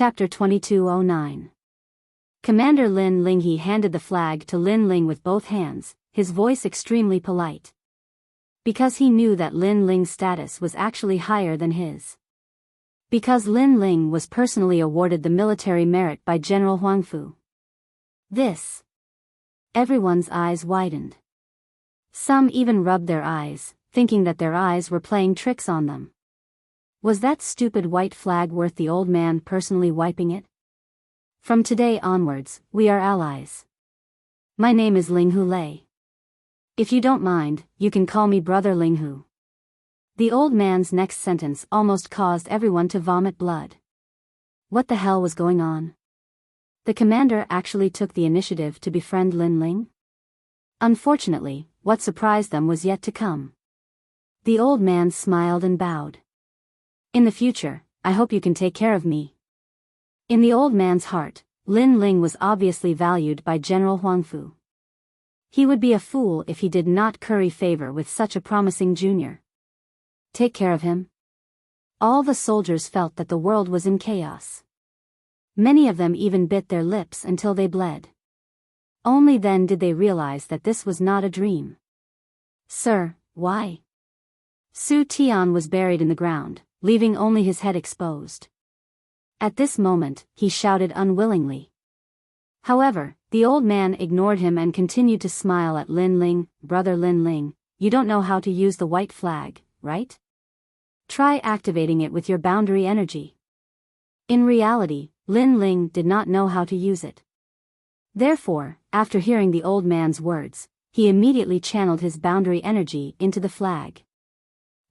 Chapter 2209. Commander Lin Ling. He handed the flag to Lin Ling with both hands, his voice extremely polite. Because he knew that Lin Ling's status was actually higher than his. Because Lin Ling was personally awarded the military merit by General Huang Fu. This. Everyone's eyes widened. Some even rubbed their eyes, thinking that their eyes were playing tricks on them. Was that stupid white flag worth the old man personally wiping it? From today onwards, we are allies. My name is Ling Hu Lei. If you don't mind, you can call me Brother Ling Hu. The old man's next sentence almost caused everyone to vomit blood. What the hell was going on? The commander actually took the initiative to befriend Lin Ling? Unfortunately, what surprised them was yet to come. The old man smiled and bowed. In the future, I hope you can take care of me. In the old man's heart, Lin Ling was obviously valued by General Huang Fu. He would be a fool if he did not curry favor with such a promising junior. Take care of him? All the soldiers felt that the world was in chaos. Many of them even bit their lips until they bled. Only then did they realize that this was not a dream. Sir, why? Su Tian was buried in the ground, leaving only his head exposed. At this moment, he shouted unwillingly. However, the old man ignored him and continued to smile at Lin Ling. Brother Lin Ling, you don't know how to use the white flag, right? Try activating it with your boundary energy. In reality, Lin Ling did not know how to use it. Therefore, after hearing the old man's words, he immediately channeled his boundary energy into the flag.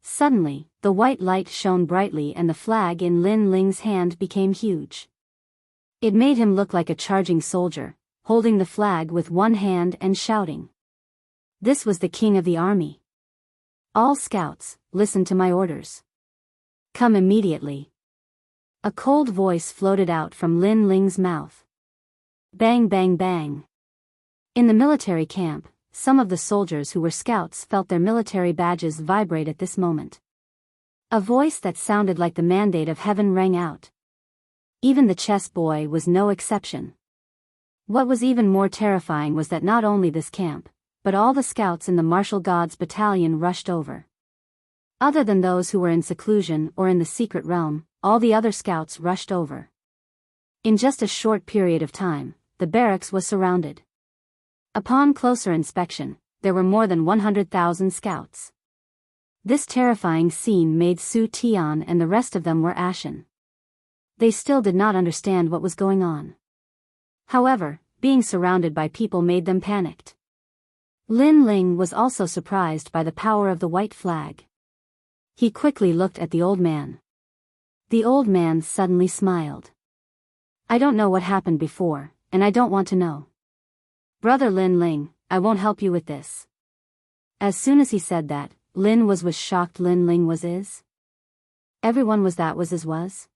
Suddenly, the white light shone brightly and the flag in Lin Ling's hand became huge. It made him look like a charging soldier, holding the flag with one hand and shouting. This was the king of the army. All scouts, listen to my orders. Come immediately. A cold voice floated out from Lin Ling's mouth. Bang bang bang. In the military camp, some of the soldiers who were scouts felt their military badges vibrate at this moment. A voice that sounded like the mandate of heaven rang out. Even the chess boy was no exception. What was even more terrifying was that not only this camp, but all the scouts in the martial gods battalion rushed over. Other than those who were in seclusion or in the secret realm, all the other scouts rushed over. In just a short period of time, the barracks was surrounded. Upon closer inspection, there were more than 100,000 scouts. This terrifying scene made Su Tian and the rest of them were ashen. They still did not understand what was going on. However, being surrounded by people made them panicked. Lin Ling was also surprised by the power of the white flag. He quickly looked at the old man. The old man suddenly smiled. I don't know what happened before, and I don't want to know. Brother Lin Ling, I won't help you with this. As soon as he said that, Lin was shocked. Lin Ling was is? Everyone was was?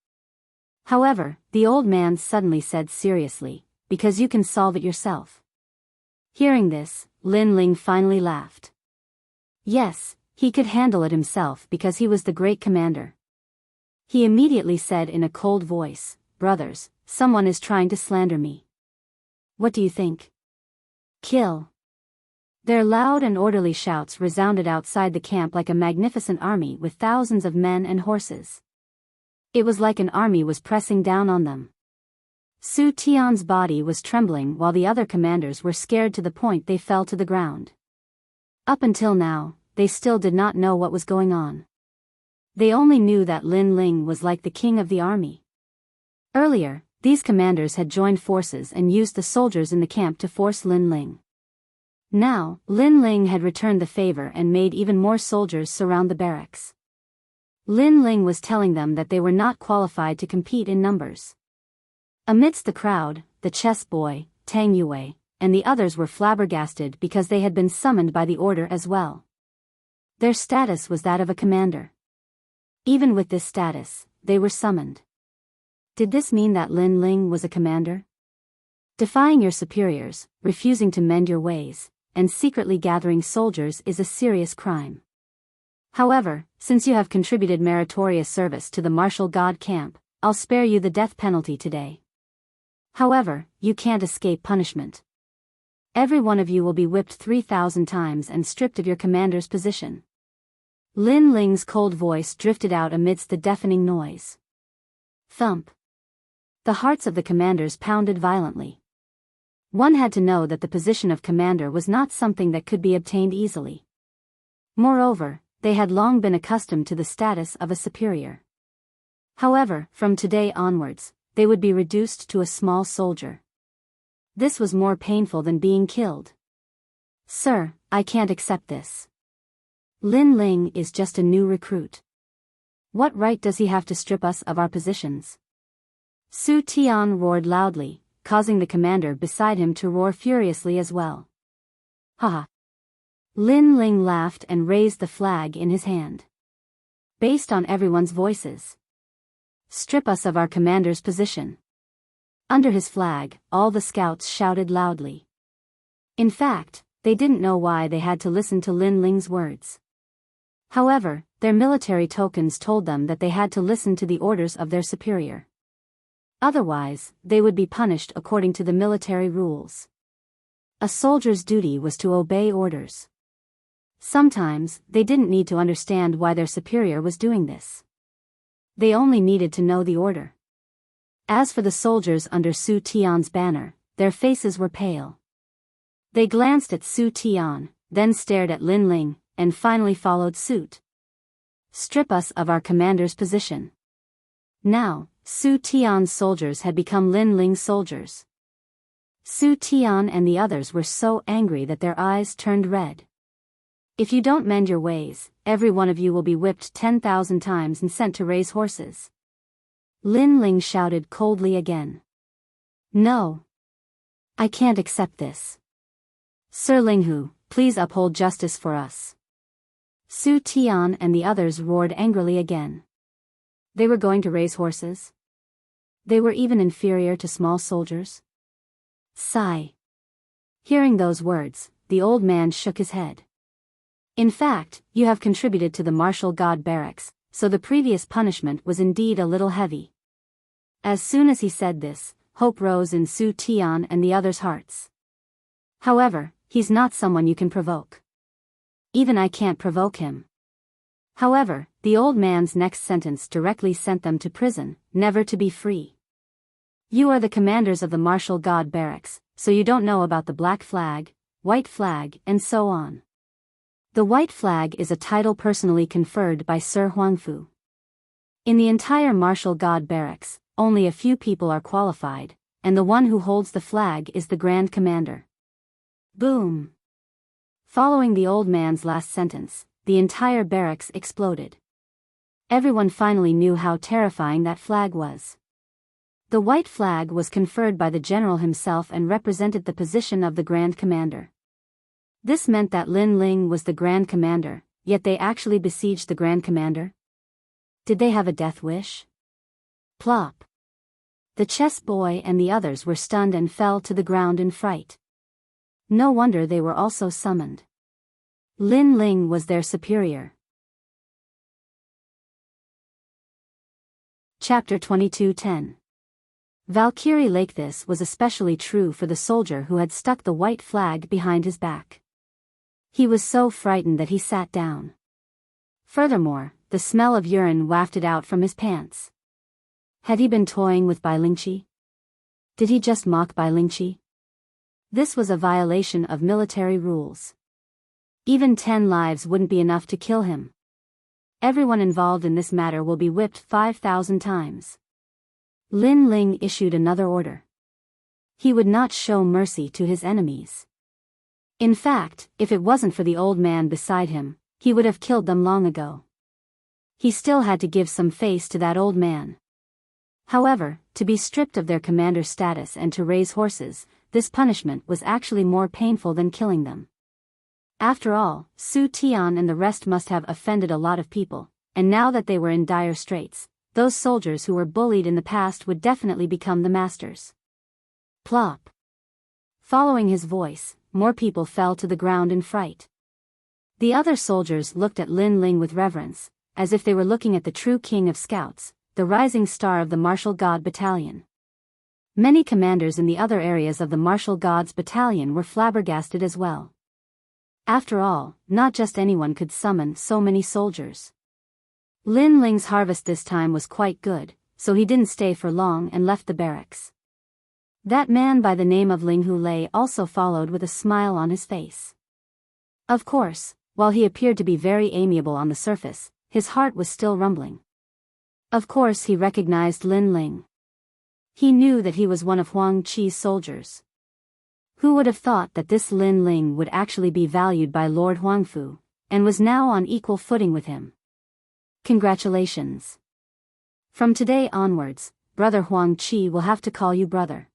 However, the old man suddenly said seriously, because you can solve it yourself. Hearing this, Lin Ling finally laughed. Yes, he could handle it himself because he was the great commander. He immediately said in a cold voice, brothers, someone is trying to slander me. What do you think? Kill. Their loud and orderly shouts resounded outside the camp like a magnificent army with thousands of men and horses. It was like an army was pressing down on them. Su Tian's body was trembling while the other commanders were scared to the point they fell to the ground. Up until now, they still did not know what was going on. They only knew that Lin Ling was like the king of the army. Earlier, these commanders had joined forces and used the soldiers in the camp to force Lin Ling. Now, Lin Ling had returned the favor and made even more soldiers surround the barracks. Lin Ling was telling them that they were not qualified to compete in numbers. Amidst the crowd, the chess boy, Tang Yue, and the others were flabbergasted because they had been summoned by the order as well. Their status was that of a commander. Even with this status, they were summoned. Did this mean that Lin Ling was a commander? Defying your superiors, refusing to mend your ways, and secretly gathering soldiers is a serious crime. However, since you have contributed meritorious service to the martial god camp, I'll spare you the death penalty today. However, you can't escape punishment. Every one of you will be whipped 3,000 times and stripped of your commander's position." Lin Ling's cold voice drifted out amidst the deafening noise. Thump. The hearts of the commanders pounded violently. One had to know that the position of commander was not something that could be obtained easily. Moreover, they had long been accustomed to the status of a superior. However, from today onwards, they would be reduced to a small soldier. This was more painful than being killed. "Sir, I can't accept this. Lin Ling is just a new recruit. What right does he have to strip us of our positions?" Su Tian roared loudly, causing the commander beside him to roar furiously as well. "Haha." Lin Ling laughed and raised the flag in his hand. Based on everyone's voices. "Strip us of our commander's position." Under his flag, all the scouts shouted loudly. In fact, they didn't know why they had to listen to Lin Ling's words. However, their military tokens told them that they had to listen to the orders of their superior. Otherwise, they would be punished according to the military rules. A soldier's duty was to obey orders. Sometimes, they didn't need to understand why their superior was doing this. They only needed to know the order. As for the soldiers under Su Tian's banner, their faces were pale. They glanced at Su Tian, then stared at Lin Ling, and finally followed suit. "Strip us of our commander's position." Now, Su Tian's soldiers had become Lin Ling's soldiers. Su Tian and the others were so angry that their eyes turned red. "If you don't mend your ways, every one of you will be whipped 10,000 times and sent to raise horses." Lin Ling shouted coldly again. "No. I can't accept this. Sir Linghu, please uphold justice for us." Su Tian and the others roared angrily again. They were going to raise horses? They were even inferior to small soldiers? Sigh. Hearing those words, the old man shook his head. "In fact, you have contributed to the martial god barracks, so the previous punishment was indeed a little heavy." As soon as he said this, hope rose in Su Tian and the others' hearts. "However, he's not someone you can provoke. Even I can't provoke him." However, the old man's next sentence directly sent them to prison, never to be free. "You are the commanders of the martial god barracks, so you don't know about the black flag, white flag, and so on. The white flag is a title personally conferred by Sir Huangfu. In the entire martial god barracks, only a few people are qualified, and the one who holds the flag is the Grand Commander." Boom! Following the old man's last sentence, the entire barracks exploded. Everyone finally knew how terrifying that flag was. The white flag was conferred by the general himself and represented the position of the Grand Commander. This meant that Lin Ling was the Grand Commander, yet they actually besieged the Grand Commander? Did they have a death wish? Plop! The chess boy and the others were stunned and fell to the ground in fright. No wonder they were also summoned. Lin Ling was their superior. Chapter 22:10. Valkyrie Lake. This was especially true for the soldier who had stuck the white flag behind his back. He was so frightened that he sat down. Furthermore, the smell of urine wafted out from his pants. Had he been toying with Bai Lingqi? Did he just mock Bai Lingqi? This was a violation of military rules. Even 10 lives wouldn't be enough to kill him. Everyone involved in this matter will be whipped 5,000 times. Lin Ling issued another order. He would not show mercy to his enemies. In fact, if it wasn't for the old man beside him, he would have killed them long ago. He still had to give some face to that old man. However, to be stripped of their commander status and to raise horses, this punishment was actually more painful than killing them. After all, Su Tian and the rest must have offended a lot of people, and now that they were in dire straits, those soldiers who were bullied in the past would definitely become the masters. Plop! Following his voice, more people fell to the ground in fright. The other soldiers looked at Lin Ling with reverence, as if they were looking at the true king of scouts, the rising star of the Martial God Battalion. Many commanders in the other areas of the Martial Gods Battalion were flabbergasted as well. After all, not just anyone could summon so many soldiers. Lin Ling's harvest this time was quite good, so he didn't stay for long and left the barracks. That man by the name of Ling Hu Lei also followed with a smile on his face. Of course, while he appeared to be very amiable on the surface, his heart was still rumbling. Of course he recognized Lin Ling. He knew that he was one of Huang Qi's soldiers. Who would have thought that this Lin Ling would actually be valued by Lord Huangfu, and was now on equal footing with him? Congratulations. From today onwards, Brother Huang Qi will have to call you brother.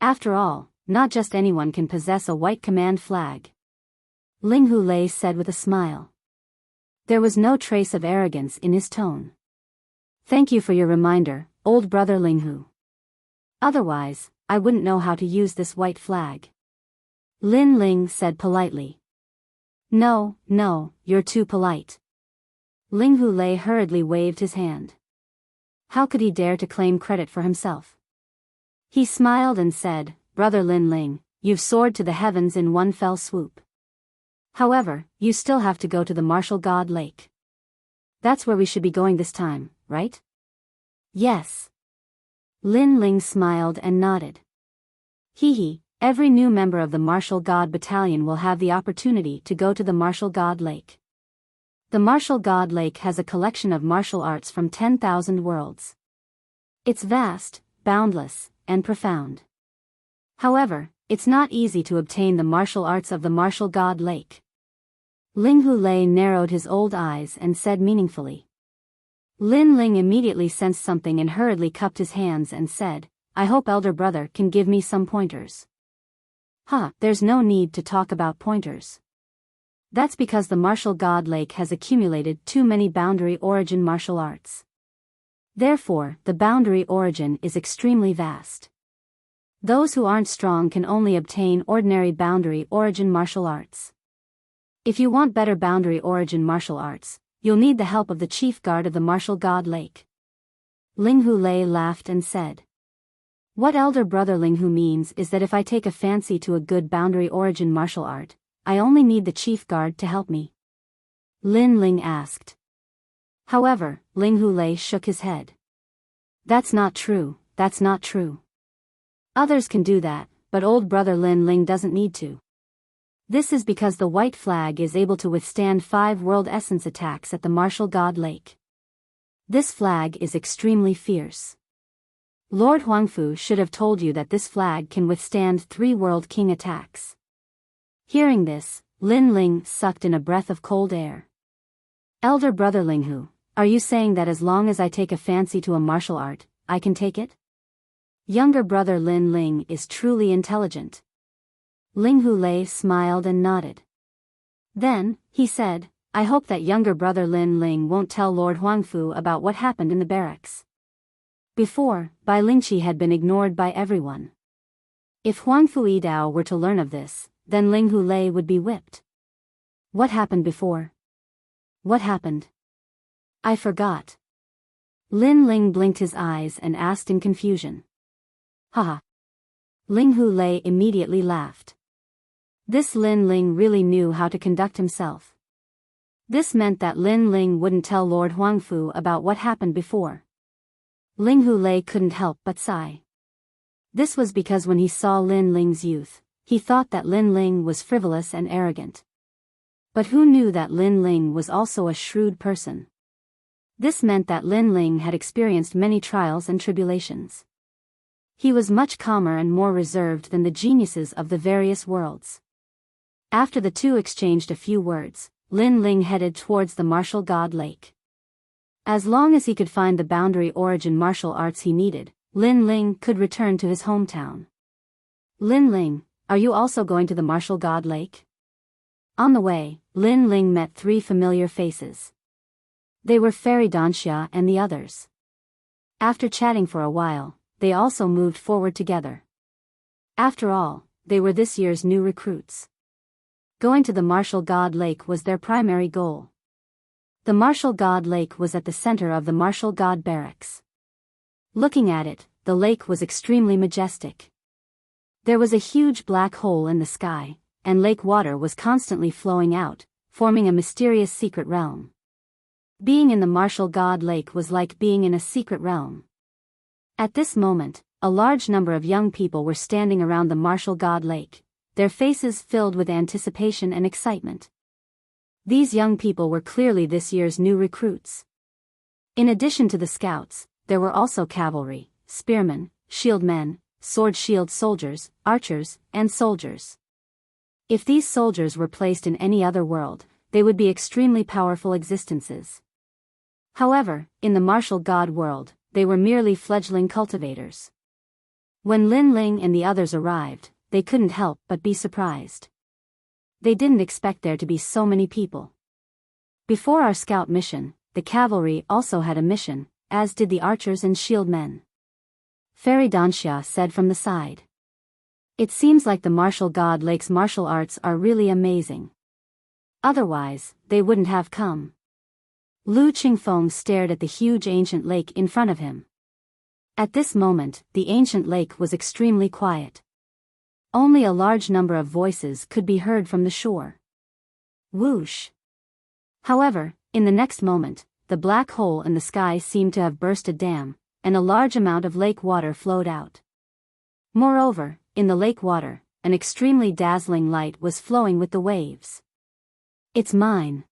After all, not just anyone can possess a white command flag. Ling Hu Lei said with a smile. There was no trace of arrogance in his tone. Thank you for your reminder, old brother Ling Hu. Otherwise, I wouldn't know how to use this white flag. Lin Ling said politely. No, you're too polite. Ling Hu Lei hurriedly waved his hand. How could he dare to claim credit for himself? He smiled and said, Brother Lin Ling, you've soared to the heavens in one fell swoop. However, you still have to go to the Martial God Lake. That's where we should be going this time, right? Yes. Lin Ling smiled and nodded. Every new member of the Martial God Battalion will have the opportunity to go to the Martial God Lake. The Martial God Lake has a collection of martial arts from 10,000 worlds. It's vast, boundless, and profound. However, it's not easy to obtain the martial arts of the Martial God Lake. Ling Hu Lei narrowed his old eyes and said meaningfully. Lin Ling immediately sensed something and hurriedly cupped his hands and said, I hope elder brother can give me some pointers. There's no need to talk about pointers. That's because the Martial God Lake has accumulated too many boundary origin martial arts. Therefore, the boundary origin is extremely vast. Those who aren't strong can only obtain ordinary boundary origin martial arts. If you want better boundary origin martial arts, you'll need the help of the chief guard of the Martial God Lake. Ling Hu Lei laughed and said. What elder brother Ling Hu means is that if I take a fancy to a good boundary origin martial art, I only need the chief guard to help me. Lin Ling asked. However, Ling Hu Lei shook his head. That's not true. Others can do that, but old brother Lin Ling doesn't need to. This is because the white flag is able to withstand 5 world essence attacks at the Martial God Lake. This flag is extremely fierce. Lord Huangfu should have told you that this flag can withstand 3 World King attacks. Hearing this, Lin Ling sucked in a breath of cold air. Elder brother Ling Hu, are you saying that as long as I take a fancy to a martial art, I can take it? Younger brother Lin Ling is truly intelligent. Ling Hu Lei smiled and nodded. Then, he said, I hope that younger brother Lin Ling won't tell Lord Huangfu about what happened in the barracks. Before, Bai Lingqi had been ignored by everyone. If Huangfu Yidao were to learn of this, then Ling Hu Lei would be whipped. What happened before? What happened? I forgot. Lin Ling blinked his eyes and asked in confusion. Haha. Ling Hu Lei immediately laughed. This Lin Ling really knew how to conduct himself. This meant that Lin Ling wouldn't tell Lord Huangfu about what happened before. Ling Hu Lei couldn't help but sigh. This was because when he saw Lin Ling's youth, he thought that Lin Ling was frivolous and arrogant. But who knew that Lin Ling was also a shrewd person? This meant that Lin Ling had experienced many trials and tribulations. He was much calmer and more reserved than the geniuses of the various worlds. After the two exchanged a few words, Lin Ling headed towards the Martial God Lake. As long as he could find the boundary origin martial arts he needed, Lin Ling could return to his hometown. Lin Ling, are you also going to the Martial God Lake? On the way, Lin Ling met 3 familiar faces. They were Fairy Danxia and the others. After chatting for a while, they also moved forward together. After all, they were this year's new recruits. Going to the Martial God Lake was their primary goal. The martial god lake was at the center of the martial god barracks. Looking at it, the lake was extremely majestic. There was a huge black hole in the sky, and lake water was constantly flowing out, forming a mysterious secret realm. Being in the martial god lake was like being in a secret realm. At this moment, a large number of young people were standing around the martial god lake, their faces filled with anticipation and excitement. These young people were clearly this year's new recruits. In addition to the scouts, there were also cavalry, spearmen, shieldmen, sword-shield soldiers, archers, and soldiers. If these soldiers were placed in any other world, they would be extremely powerful existences. However, in the martial god world, they were merely fledgling cultivators. When Lin Ling and the others arrived, they couldn't help but be surprised. They didn't expect there to be so many people. Before our scout mission, the cavalry also had a mission, as did the archers and shieldmen. Fairy Danxia said from the side. It seems like the martial god lake's martial arts are really amazing. Otherwise, they wouldn't have come. Lu Qingfeng stared at the huge ancient lake in front of him. At this moment, the ancient lake was extremely quiet. Only a large number of voices could be heard from the shore. Whoosh! However, in the next moment, the black hole in the sky seemed to have burst a dam, and a large amount of lake water flowed out. Moreover, in the lake water, an extremely dazzling light was flowing with the waves. It's mine!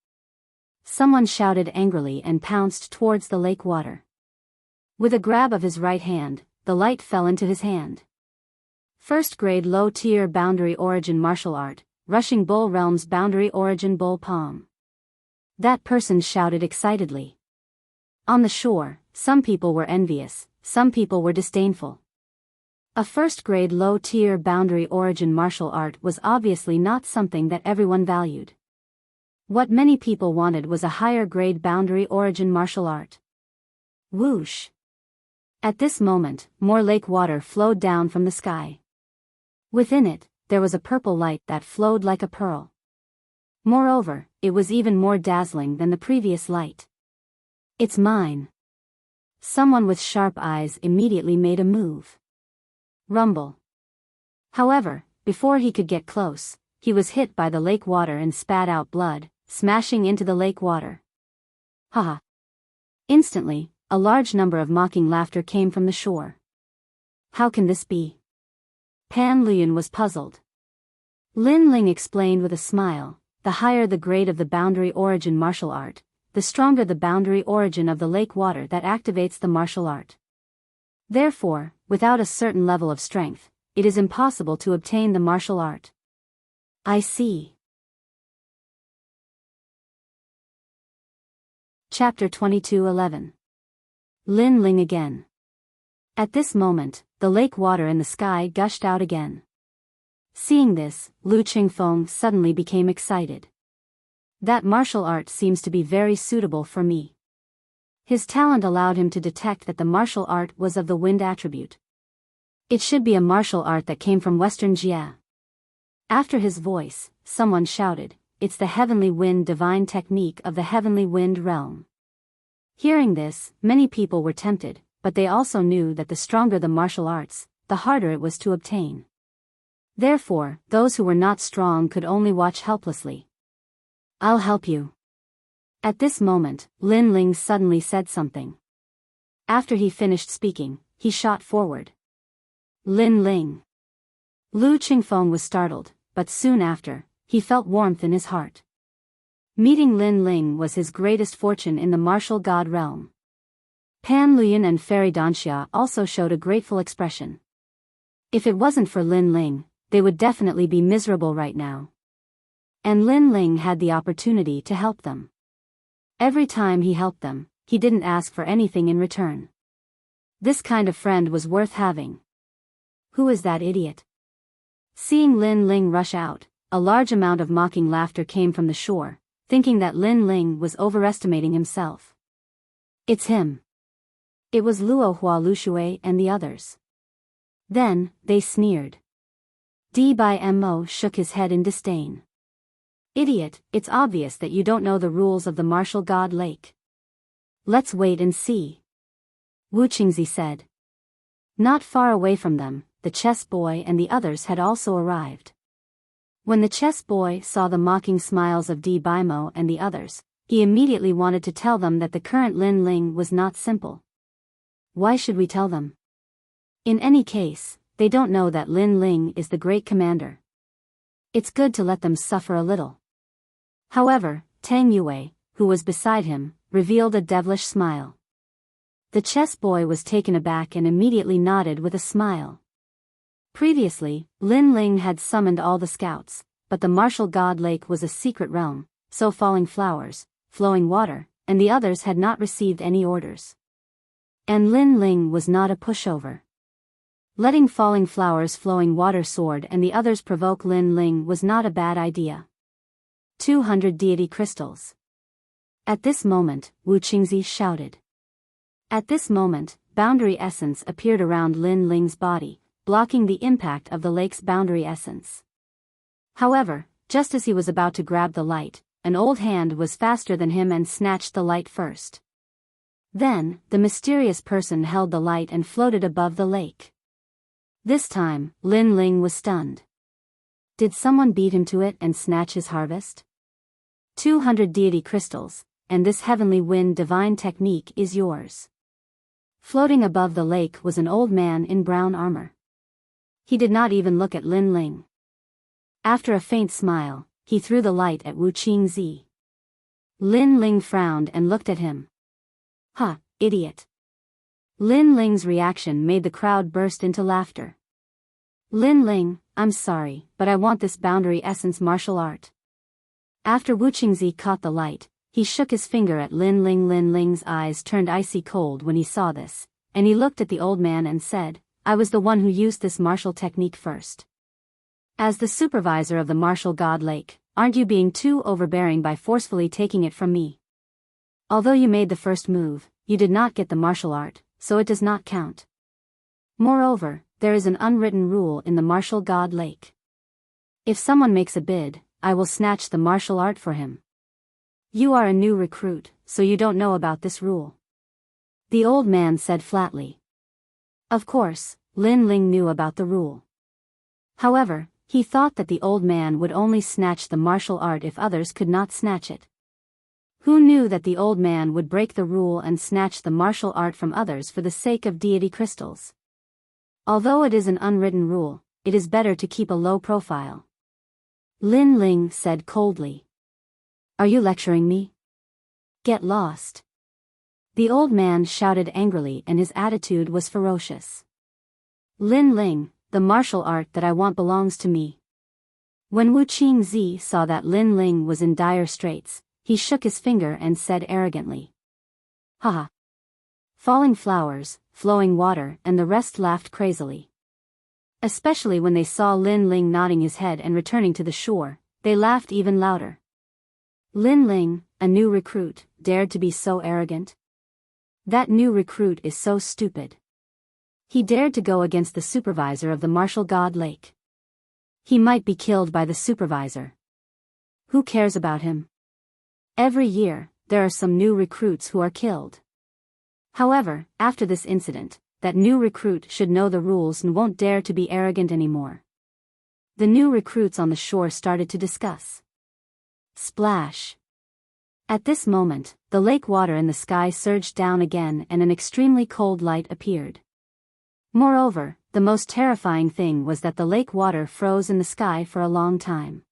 Someone shouted angrily and pounced towards the lake water. With a grab of his right hand, the light fell into his hand. First grade low-tier boundary origin martial art, Rushing Bull Realms boundary origin bull palm. That person shouted excitedly. On the shore, some people were envious, some people were disdainful. A first grade low-tier boundary origin martial art was obviously not something that everyone valued. What many people wanted was a higher grade boundary origin martial art. Whoosh! At this moment, more lake water flowed down from the sky. Within it, there was a purple light that flowed like a pearl. Moreover, it was even more dazzling than the previous light. It's mine! Someone with sharp eyes immediately made a move. Rumble. However, before he could get close, he was hit by the lake water and spat out blood, smashing into the lake water. Haha! Instantly, a large number of mocking laughter came from the shore. How can this be? Pan Liyun was puzzled. Lin Ling explained with a smile, the higher the grade of the boundary origin martial art, the stronger the boundary origin of the lake water that activates the martial art. Therefore, without a certain level of strength, it is impossible to obtain the martial art. I see. Chapter 22:11. Lin Ling again. At this moment, the lake water in the sky gushed out again. Seeing this, Lu Qingfeng suddenly became excited. That martial art seems to be very suitable for me. His talent allowed him to detect that the martial art was of the wind attribute. It should be a martial art that came from Western Jia. After his voice, someone shouted, "It's the heavenly wind divine technique of the heavenly wind realm." Hearing this, many people were tempted, but they also knew that the stronger the martial arts, the harder it was to obtain. Therefore, those who were not strong could only watch helplessly. I'll help you. At this moment, Lin Ling suddenly said something. After he finished speaking, he shot forward. Lin Ling. Lu Qingfeng was startled, but soon after, he felt warmth in his heart. Meeting Lin Ling was his greatest fortune in the martial god realm. Pan Liyun and Fairy Danxia also showed a grateful expression. If it wasn't for Lin Ling, they would definitely be miserable right now. And Lin Ling had the opportunity to help them. Every time he helped them, he didn't ask for anything in return. This kind of friend was worth having. Who is that idiot? Seeing Lin Ling rush out, a large amount of mocking laughter came from the shore, thinking that Lin Ling was overestimating himself. It's him. It was Luo Hua Lushui and the others. Then, they sneered. Di Bai Mo shook his head in disdain. Idiot, it's obvious that you don't know the rules of the martial god lake. Let's wait and see. Wu Qingzi said. Not far away from them, the chess boy and the others had also arrived. When the chess boy saw the mocking smiles of Di Bimo and the others, he immediately wanted to tell them that the current Lin Ling was not simple. Why should we tell them? In any case, they don't know that Lin Ling is the great commander. It's good to let them suffer a little. However, Tang Yue, who was beside him, revealed a devilish smile. The chess boy was taken aback and immediately nodded with a smile. Previously, Lin Ling had summoned all the scouts, but the martial god lake was a secret realm, so falling flowers, flowing water, and the others had not received any orders. And Lin Ling was not a pushover. Letting falling flowers flowing water sword and the others provoke Lin Ling was not a bad idea. 200 deity crystals. At this moment, Wu Qingzi shouted. At this moment, boundary essence appeared around Lin Ling's body, blocking the impact of the lake's boundary essence. However, just as he was about to grab the light, an old hand was faster than him and snatched the light first. Then, the mysterious person held the light and floated above the lake. This time, Lin Ling was stunned. Did someone beat him to it and snatch his harvest? 200 deity crystals, and this heavenly wind divine technique is yours. Floating above the lake was an old man in brown armor. He did not even look at Lin Ling. After a faint smile, he threw the light at Wu Qingzi. Lin Ling frowned and looked at him. Huh, idiot. Lin Ling's reaction made the crowd burst into laughter. Lin Ling, I'm sorry, but I want this boundary essence martial art. After Wu Qingzi caught the light, he shook his finger at Lin Ling. Lin Ling's eyes turned icy cold when he saw this, and he looked at the old man and said, I was the one who used this martial technique first. As the supervisor of the martial god lake, aren't you being too overbearing by forcefully taking it from me? Although you made the first move, you did not get the martial art, so it does not count. Moreover, there is an unwritten rule in the martial god lake. If someone makes a bid, I will snatch the martial art for him. You are a new recruit, so you don't know about this rule. The old man said flatly. Of course, Lin Ling knew about the rule. However, he thought that the old man would only snatch the martial art if others could not snatch it. Who knew that the old man would break the rule and snatch the martial art from others for the sake of deity crystals? Although it is an unwritten rule, it is better to keep a low profile. Lin Ling said coldly. Are you lecturing me? Get lost. The old man shouted angrily and his attitude was ferocious. Lin Ling, the martial art that I want belongs to me. When Wu Qingzi saw that Lin Ling was in dire straits, he shook his finger and said arrogantly. Haha. Falling flowers, flowing water and the rest laughed crazily. Especially when they saw Lin Ling nodding his head and returning to the shore, they laughed even louder. Lin Ling, a new recruit, dared to be so arrogant? That new recruit is so stupid. He dared to go against the supervisor of the martial god lake. He might be killed by the supervisor. Who cares about him? Every year, there are some new recruits who are killed. However, after this incident, that new recruit should know the rules and won't dare to be arrogant anymore. The new recruits on the shore started to discuss. Splash. At this moment, the lake water in the sky surged down again and an extremely cold light appeared. Moreover, the most terrifying thing was that the lake water froze in the sky for a long time.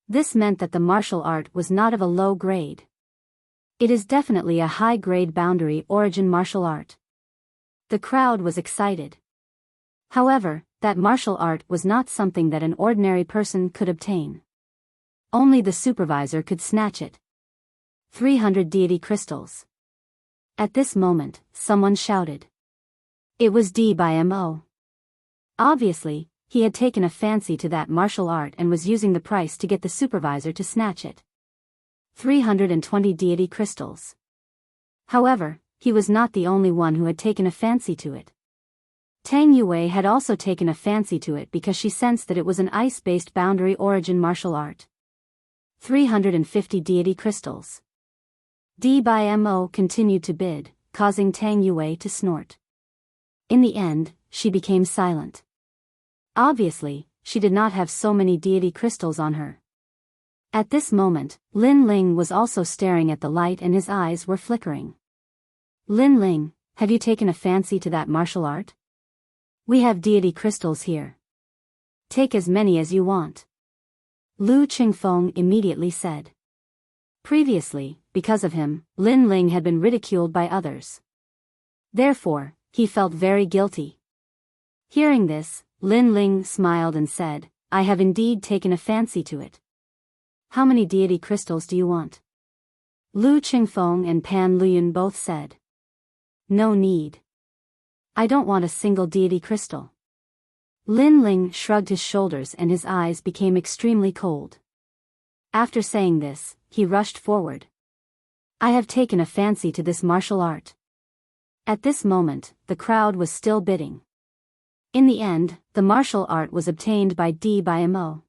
This meant that the martial art was not of a low grade. It is definitely a high-grade boundary origin martial art. The crowd was excited. However, that martial art was not something that an ordinary person could obtain. Only the supervisor could snatch it. 300 deity crystals. At this moment, someone shouted. It was Di Bimo. Obviously, he had taken a fancy to that martial art and was using the price to get the supervisor to snatch it. 320 deity crystals. However, he was not the only one who had taken a fancy to it. Tang Yue had also taken a fancy to it because she sensed that it was an ice-based boundary origin martial art. 350 deity crystals. Biyao continued to bid, causing Tang Yue to snort. In the end, she became silent. Obviously, she did not have so many deity crystals on her. At this moment, Lin Ling was also staring at the light and his eyes were flickering. Lin Ling, have you taken a fancy to that martial art? We have deity crystals here. Take as many as you want. Lu Qingfeng immediately said. Previously, because of him, Lin Ling had been ridiculed by others. Therefore, he felt very guilty. Hearing this, Lin Ling smiled and said, I have indeed taken a fancy to it. How many deity crystals do you want? Lu Qingfeng and Pan Luyun both said. No need. I don't want a single deity crystal. Lin Ling shrugged his shoulders and his eyes became extremely cold. After saying this, he rushed forward. I have taken a fancy to this martial art. At this moment, the crowd was still bidding. In the end, the martial art was obtained by Biyao.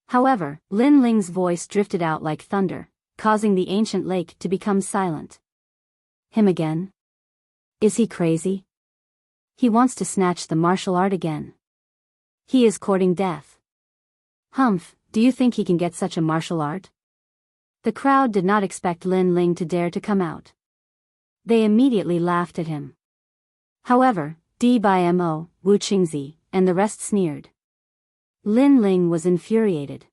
However, Lin Ling's voice drifted out like thunder, causing the ancient lake to become silent. Him again? Is he crazy? He wants to snatch the martial art again. He is courting death. Humph, do you think he can get such a martial art? The crowd did not expect Lin Ling to dare to come out. They immediately laughed at him. However, Biyao, Wu Qingzi, and the rest sneered. Lin Ling was infuriated.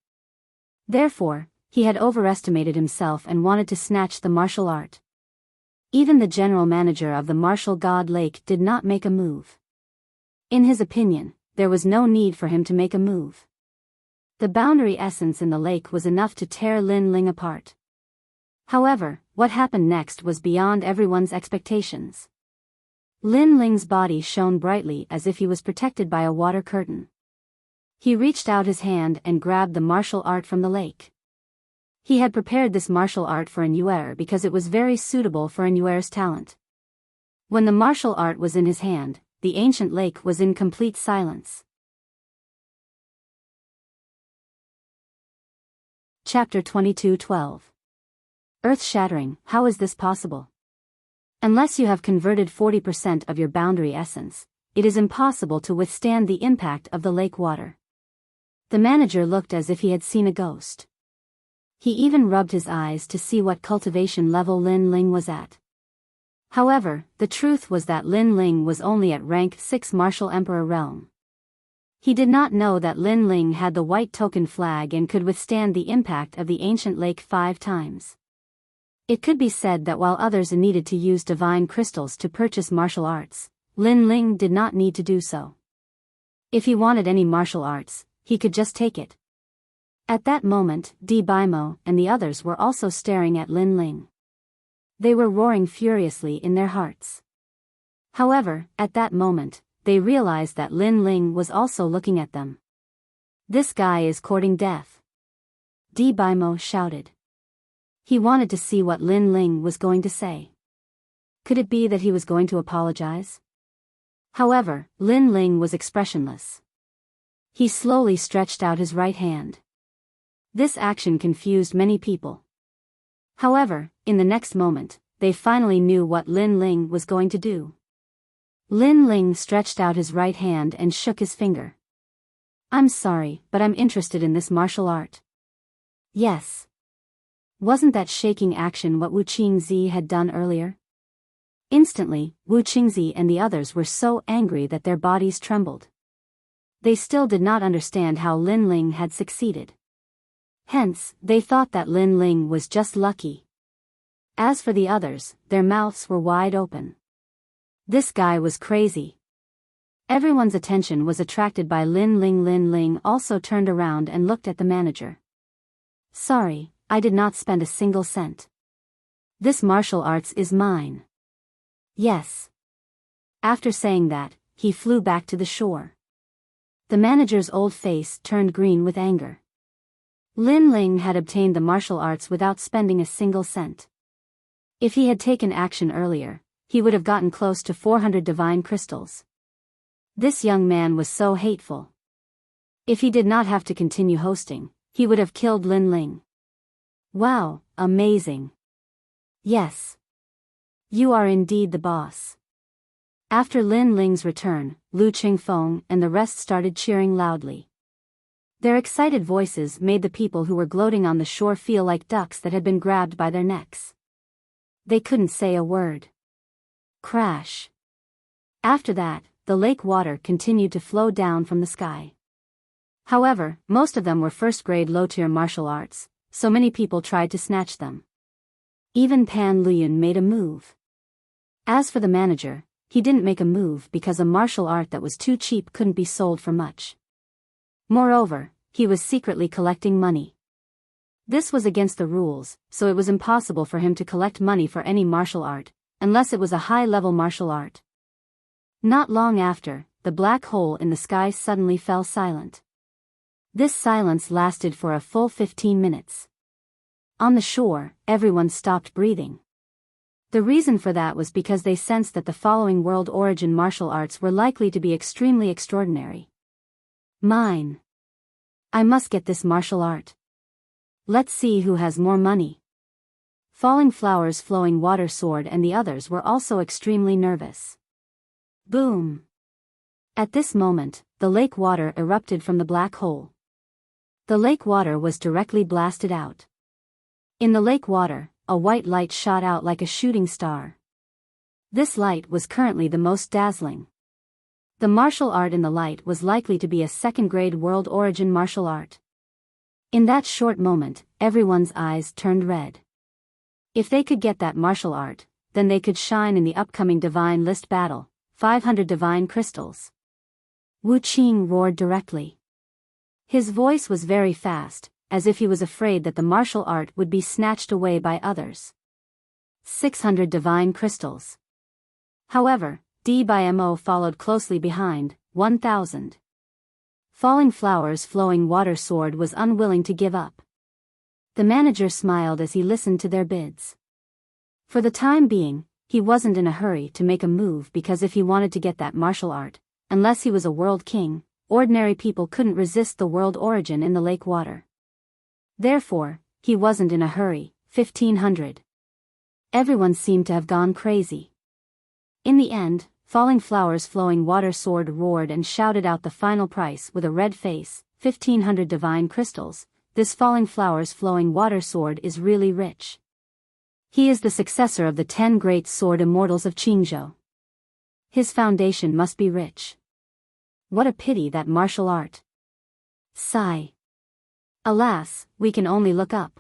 Therefore, he had overestimated himself and wanted to snatch the martial art. Even the general manager of the martial god lake did not make a move. In his opinion, there was no need for him to make a move. The boundary essence in the lake was enough to tear Lin Ling apart. However, what happened next was beyond everyone's expectations. Lin Ling's body shone brightly as if he was protected by a water curtain. He reached out his hand and grabbed the martial art from the lake. He had prepared this martial art for An'Yuer because it was very suitable for An'Yuer's talent. When the martial art was in his hand, the ancient lake was in complete silence. Chapter 22:12. Earth-shattering, how is this possible? Unless you have converted 40% of your boundary essence, it is impossible to withstand the impact of the lake water. The manager looked as if he had seen a ghost. He even rubbed his eyes to see what cultivation level Lin Ling was at. However, the truth was that Lin Ling was only at rank 6 Martial Emperor realm. He did not know that Lin Ling had the white token flag and could withstand the impact of the ancient lake 5 times. It could be said that while others needed to use divine crystals to purchase martial arts, Lin Ling did not need to do so. If he wanted any martial arts, he could just take it. At that moment, Biyao and the others were also staring at Lin Ling. They were roaring furiously in their hearts. However, at that moment, they realized that Lin Ling was also looking at them. This guy is courting death. Biyao shouted. He wanted to see what Lin Ling was going to say. Could it be that he was going to apologize? However, Lin Ling was expressionless. He slowly stretched out his right hand. This action confused many people. However, in the next moment, they finally knew what Lin Ling was going to do. Lin Ling stretched out his right hand and shook his finger. I'm sorry, but I'm interested in this martial art. Yes. Wasn't that shaking action what Wu Qingzi had done earlier? Instantly, Wu Qingzi and the others were so angry that their bodies trembled. They still did not understand how Lin Ling had succeeded. Hence, they thought that Lin Ling was just lucky. As for the others, their mouths were wide open. This guy was crazy. Everyone's attention was attracted by Lin Ling. Lin Ling also turned around and looked at the manager. Sorry, I did not spend a single cent. This martial arts is mine. Yes. After saying that, he flew back to the shore. The manager's old face turned green with anger. Lin Ling had obtained the martial arts without spending a single cent. If he had taken action earlier, he would have gotten close to 400 divine crystals. This young man was so hateful. If he did not have to continue hosting, he would have killed Lin Ling. Wow, amazing. Yes. You are indeed the boss. After Lin Ling's return, Lu Qingfeng and the rest started cheering loudly. Their excited voices made the people who were gloating on the shore feel like ducks that had been grabbed by their necks. They couldn't say a word. Crash. After that, the lake water continued to flow down from the sky. However, most of them were first-grade low-tier martial arts, so many people tried to snatch them. Even Pan Luyun made a move. As for the manager, he didn't make a move because a martial art that was too cheap couldn't be sold for much. Moreover, he was secretly collecting money. This was against the rules, so it was impossible for him to collect money for any martial art, unless it was a high-level martial art. Not long after, the black hole in the sky suddenly fell silent. This silence lasted for a full 15 minutes. On the shore, everyone stopped breathing. The reason for that was because they sensed that the following world origin martial arts were likely to be extremely extraordinary. Mine. I must get this martial art. Let's see who has more money. Falling Flowers Flowing Water Sword and the others were also extremely nervous. Boom. At this moment, the lake water erupted from the black hole. The lake water was directly blasted out. In the lake water, a white light shot out like a shooting star. This light was currently the most dazzling. The martial art in the light was likely to be a second-grade world origin martial art. In that short moment, everyone's eyes turned red. If they could get that martial art, then they could shine in the upcoming Divine List battle, 500 divine crystals. Wu Qing roared directly. His voice was very fast, as if he was afraid that the martial art would be snatched away by others. 600 divine crystals. However, Biyao followed closely behind, 1,000. Falling Flowers Flowing Water Sword was unwilling to give up. The manager smiled as he listened to their bids. For the time being, he wasn't in a hurry to make a move because if he wanted to get that martial art, unless he was a world king, ordinary people couldn't resist the world origin in the lake water. Therefore, he wasn't in a hurry. 1,500. Everyone seemed to have gone crazy. In the end, Falling Flowers Flowing Water Sword roared and shouted out the final price with a red face, 1,500 divine crystals. This Falling Flowers Flowing Water Sword is really rich. He is the successor of the 10 great sword immortals of Qingzhou. His foundation must be rich. What a pity that martial art. Sigh. Alas, we can only look up.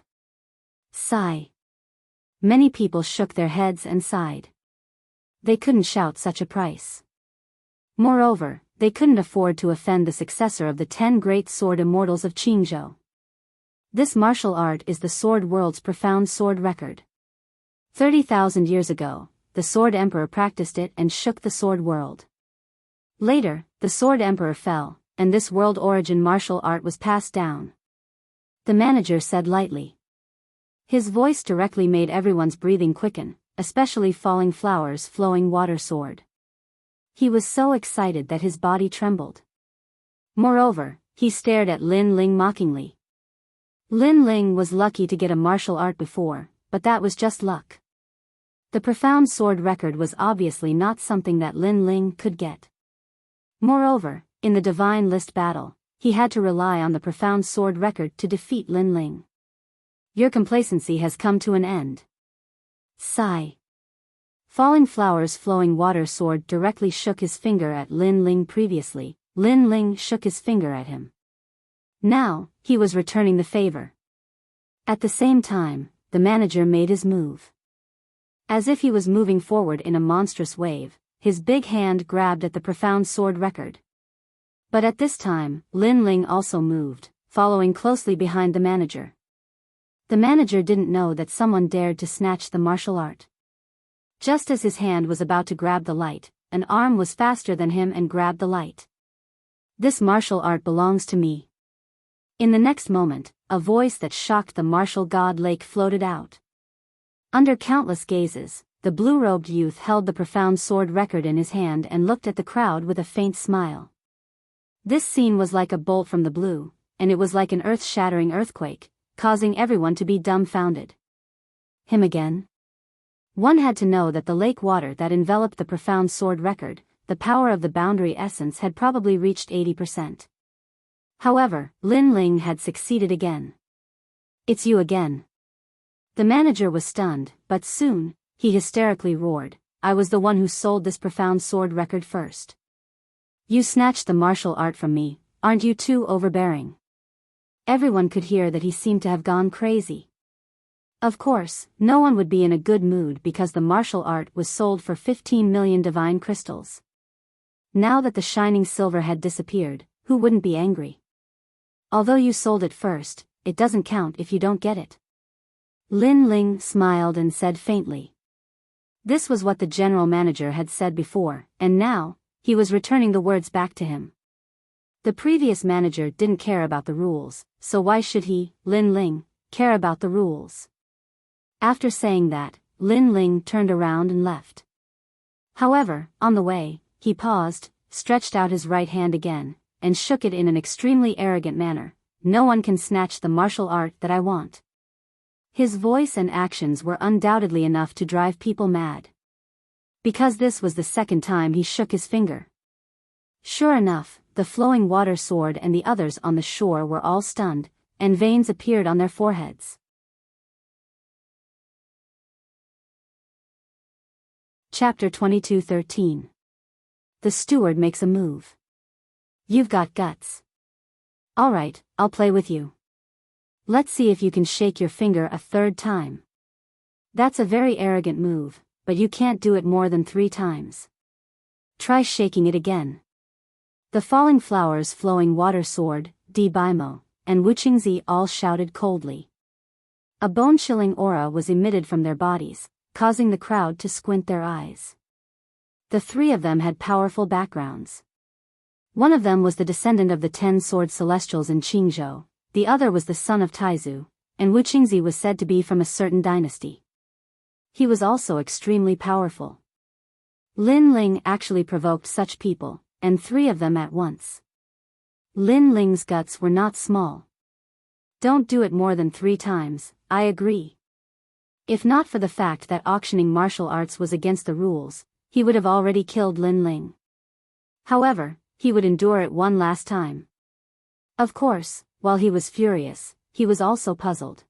Sigh. Many people shook their heads and sighed. They couldn't shout such a price. Moreover, they couldn't afford to offend the successor of the 10 great sword immortals of Qingzhou. This martial art is the sword world's profound sword record. 30,000 years ago, the Sword Emperor practiced it and shook the sword world. Later, the Sword Emperor fell, and this world origin martial art was passed down. The manager said lightly. His voice directly made everyone's breathing quicken, especially Falling Flowers Flowing Water Sword. He was so excited that his body trembled. Moreover, he stared at Lin Ling mockingly. Lin Ling was lucky to get a martial art before, but that was just luck. The profound sword record was obviously not something that Lin Ling could get. Moreover, in the Divine List battle, he had to rely on the profound sword record to defeat Lin Ling. Your complacency has come to an end. Sigh. Falling Flowers Flowing Water Sword directly shook his finger at Lin Ling previously. Lin Ling shook his finger at him. Now, he was returning the favor. At the same time, the manager made his move. As if he was moving forward in a monstrous wave, his big hand grabbed at the profound sword record. But at this time, Lin Ling also moved, following closely behind the manager. The manager didn't know that someone dared to snatch the martial art. Just as his hand was about to grab the light, an arm was faster than him and grabbed the light. This martial art belongs to me. In the next moment, a voice that shocked the martial god lake floated out. Under countless gazes, the blue-robed youth held the profound sword record in his hand and looked at the crowd with a faint smile. This scene was like a bolt from the blue, and it was like an earth-shattering earthquake, causing everyone to be dumbfounded. Him again? One had to know that the lake water that enveloped the profound sword record, the power of the boundary essence had probably reached 80%. However, Lin Ling had succeeded again. It's you again. The manager was stunned, but soon, he hysterically roared, I was the one who sold this profound sword record first. You snatched the martial art from me, aren't you too overbearing? Everyone could hear that he seemed to have gone crazy. Of course, no one would be in a good mood because the martial art was sold for 15 million divine crystals. Now that the shining silver had disappeared, who wouldn't be angry? Although you sold it first, it doesn't count if you don't get it. Lin Ling smiled and said faintly. This was what the general manager had said before, and now, he was returning the words back to him. The previous manager didn't care about the rules, so why should he, Lin Ling, care about the rules? After saying that, Lin Ling turned around and left. However, on the way, he paused, stretched out his right hand again, and shook it in an extremely arrogant manner. No one can snatch the martial art that I want. His voice and actions were undoubtedly enough to drive people mad. Because this was the second time he shook his finger. Sure enough, the flowing water sword and the others on the shore were all stunned, and veins appeared on their foreheads. Chapter 22:13. The steward makes a move. You've got guts. Alright, I'll play with you. Let's see if you can shake your finger a third time. That's a very arrogant move, but you can't do it more than 3 times. Try shaking it again. The falling flowers, flowing water sword, Biyao, and Wuxia all shouted coldly. A bone-chilling aura was emitted from their bodies, causing the crowd to squint their eyes. The 3 of them had powerful backgrounds. One of them was the descendant of the 10-sword celestials in Qingzhou, the other was the son of Taizu, and Wuxia was said to be from a certain dynasty. He was also extremely powerful. Lin Ling actually provoked such people, and 3 of them at once. Lin Ling's guts were not small. Don't do it more than 3 times, I agree. If not for the fact that auctioning martial arts was against the rules, he would have already killed Lin Ling. However, he would endure it one last time. Of course, while he was furious, he was also puzzled.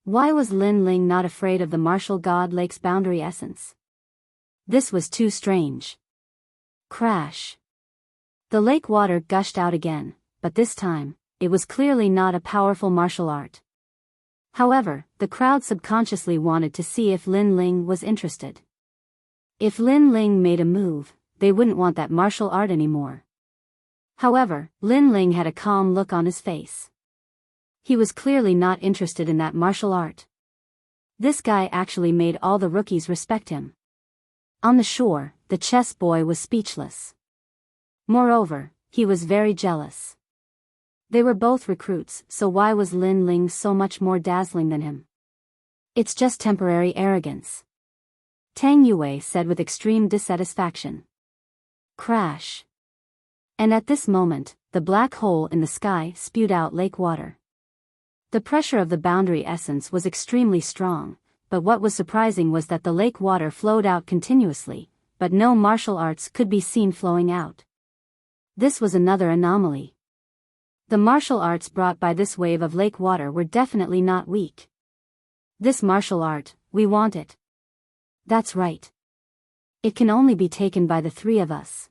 Why was Lin Ling not afraid of the martial god lake's boundary essence? This was too strange. Crash. The lake water gushed out again, but this time, it was clearly not a powerful martial art. However, the crowd subconsciously wanted to see if Lin Ling was interested. If Lin Ling made a move, they wouldn't want that martial art anymore. However, Lin Ling had a calm look on his face. He was clearly not interested in that martial art. This guy actually made all the rookies respect him. On the shore, the chess boy was speechless. Moreover, he was very jealous. They were both recruits, so why was Lin Ling so much more dazzling than him? It's just temporary arrogance. Tang Yue said with extreme dissatisfaction. Crash. And at this moment, the black hole in the sky spewed out lake water. The pressure of the boundary essence was extremely strong, but what was surprising was that the lake water flowed out continuously, but no martial arts could be seen flowing out. This was another anomaly. The martial arts brought by this wave of lake water were definitely not weak. This martial art, we want it. That's right. It can only be taken by the 3 of us.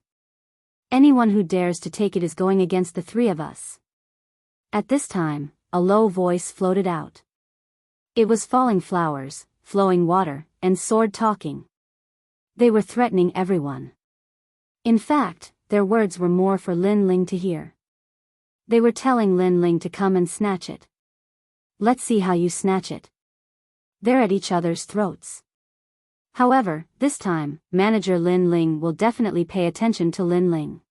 Anyone who dares to take it is going against the 3 of us. At this time, a low voice floated out. It was falling flowers, flowing water, and sword talking. They were threatening everyone. In fact, their words were more for Lin Ling to hear. They were telling Lin Ling to come and snatch it. Let's see how you snatch it. They're at each other's throats. However, this time, manager Lin Ling will definitely pay attention to Lin Ling.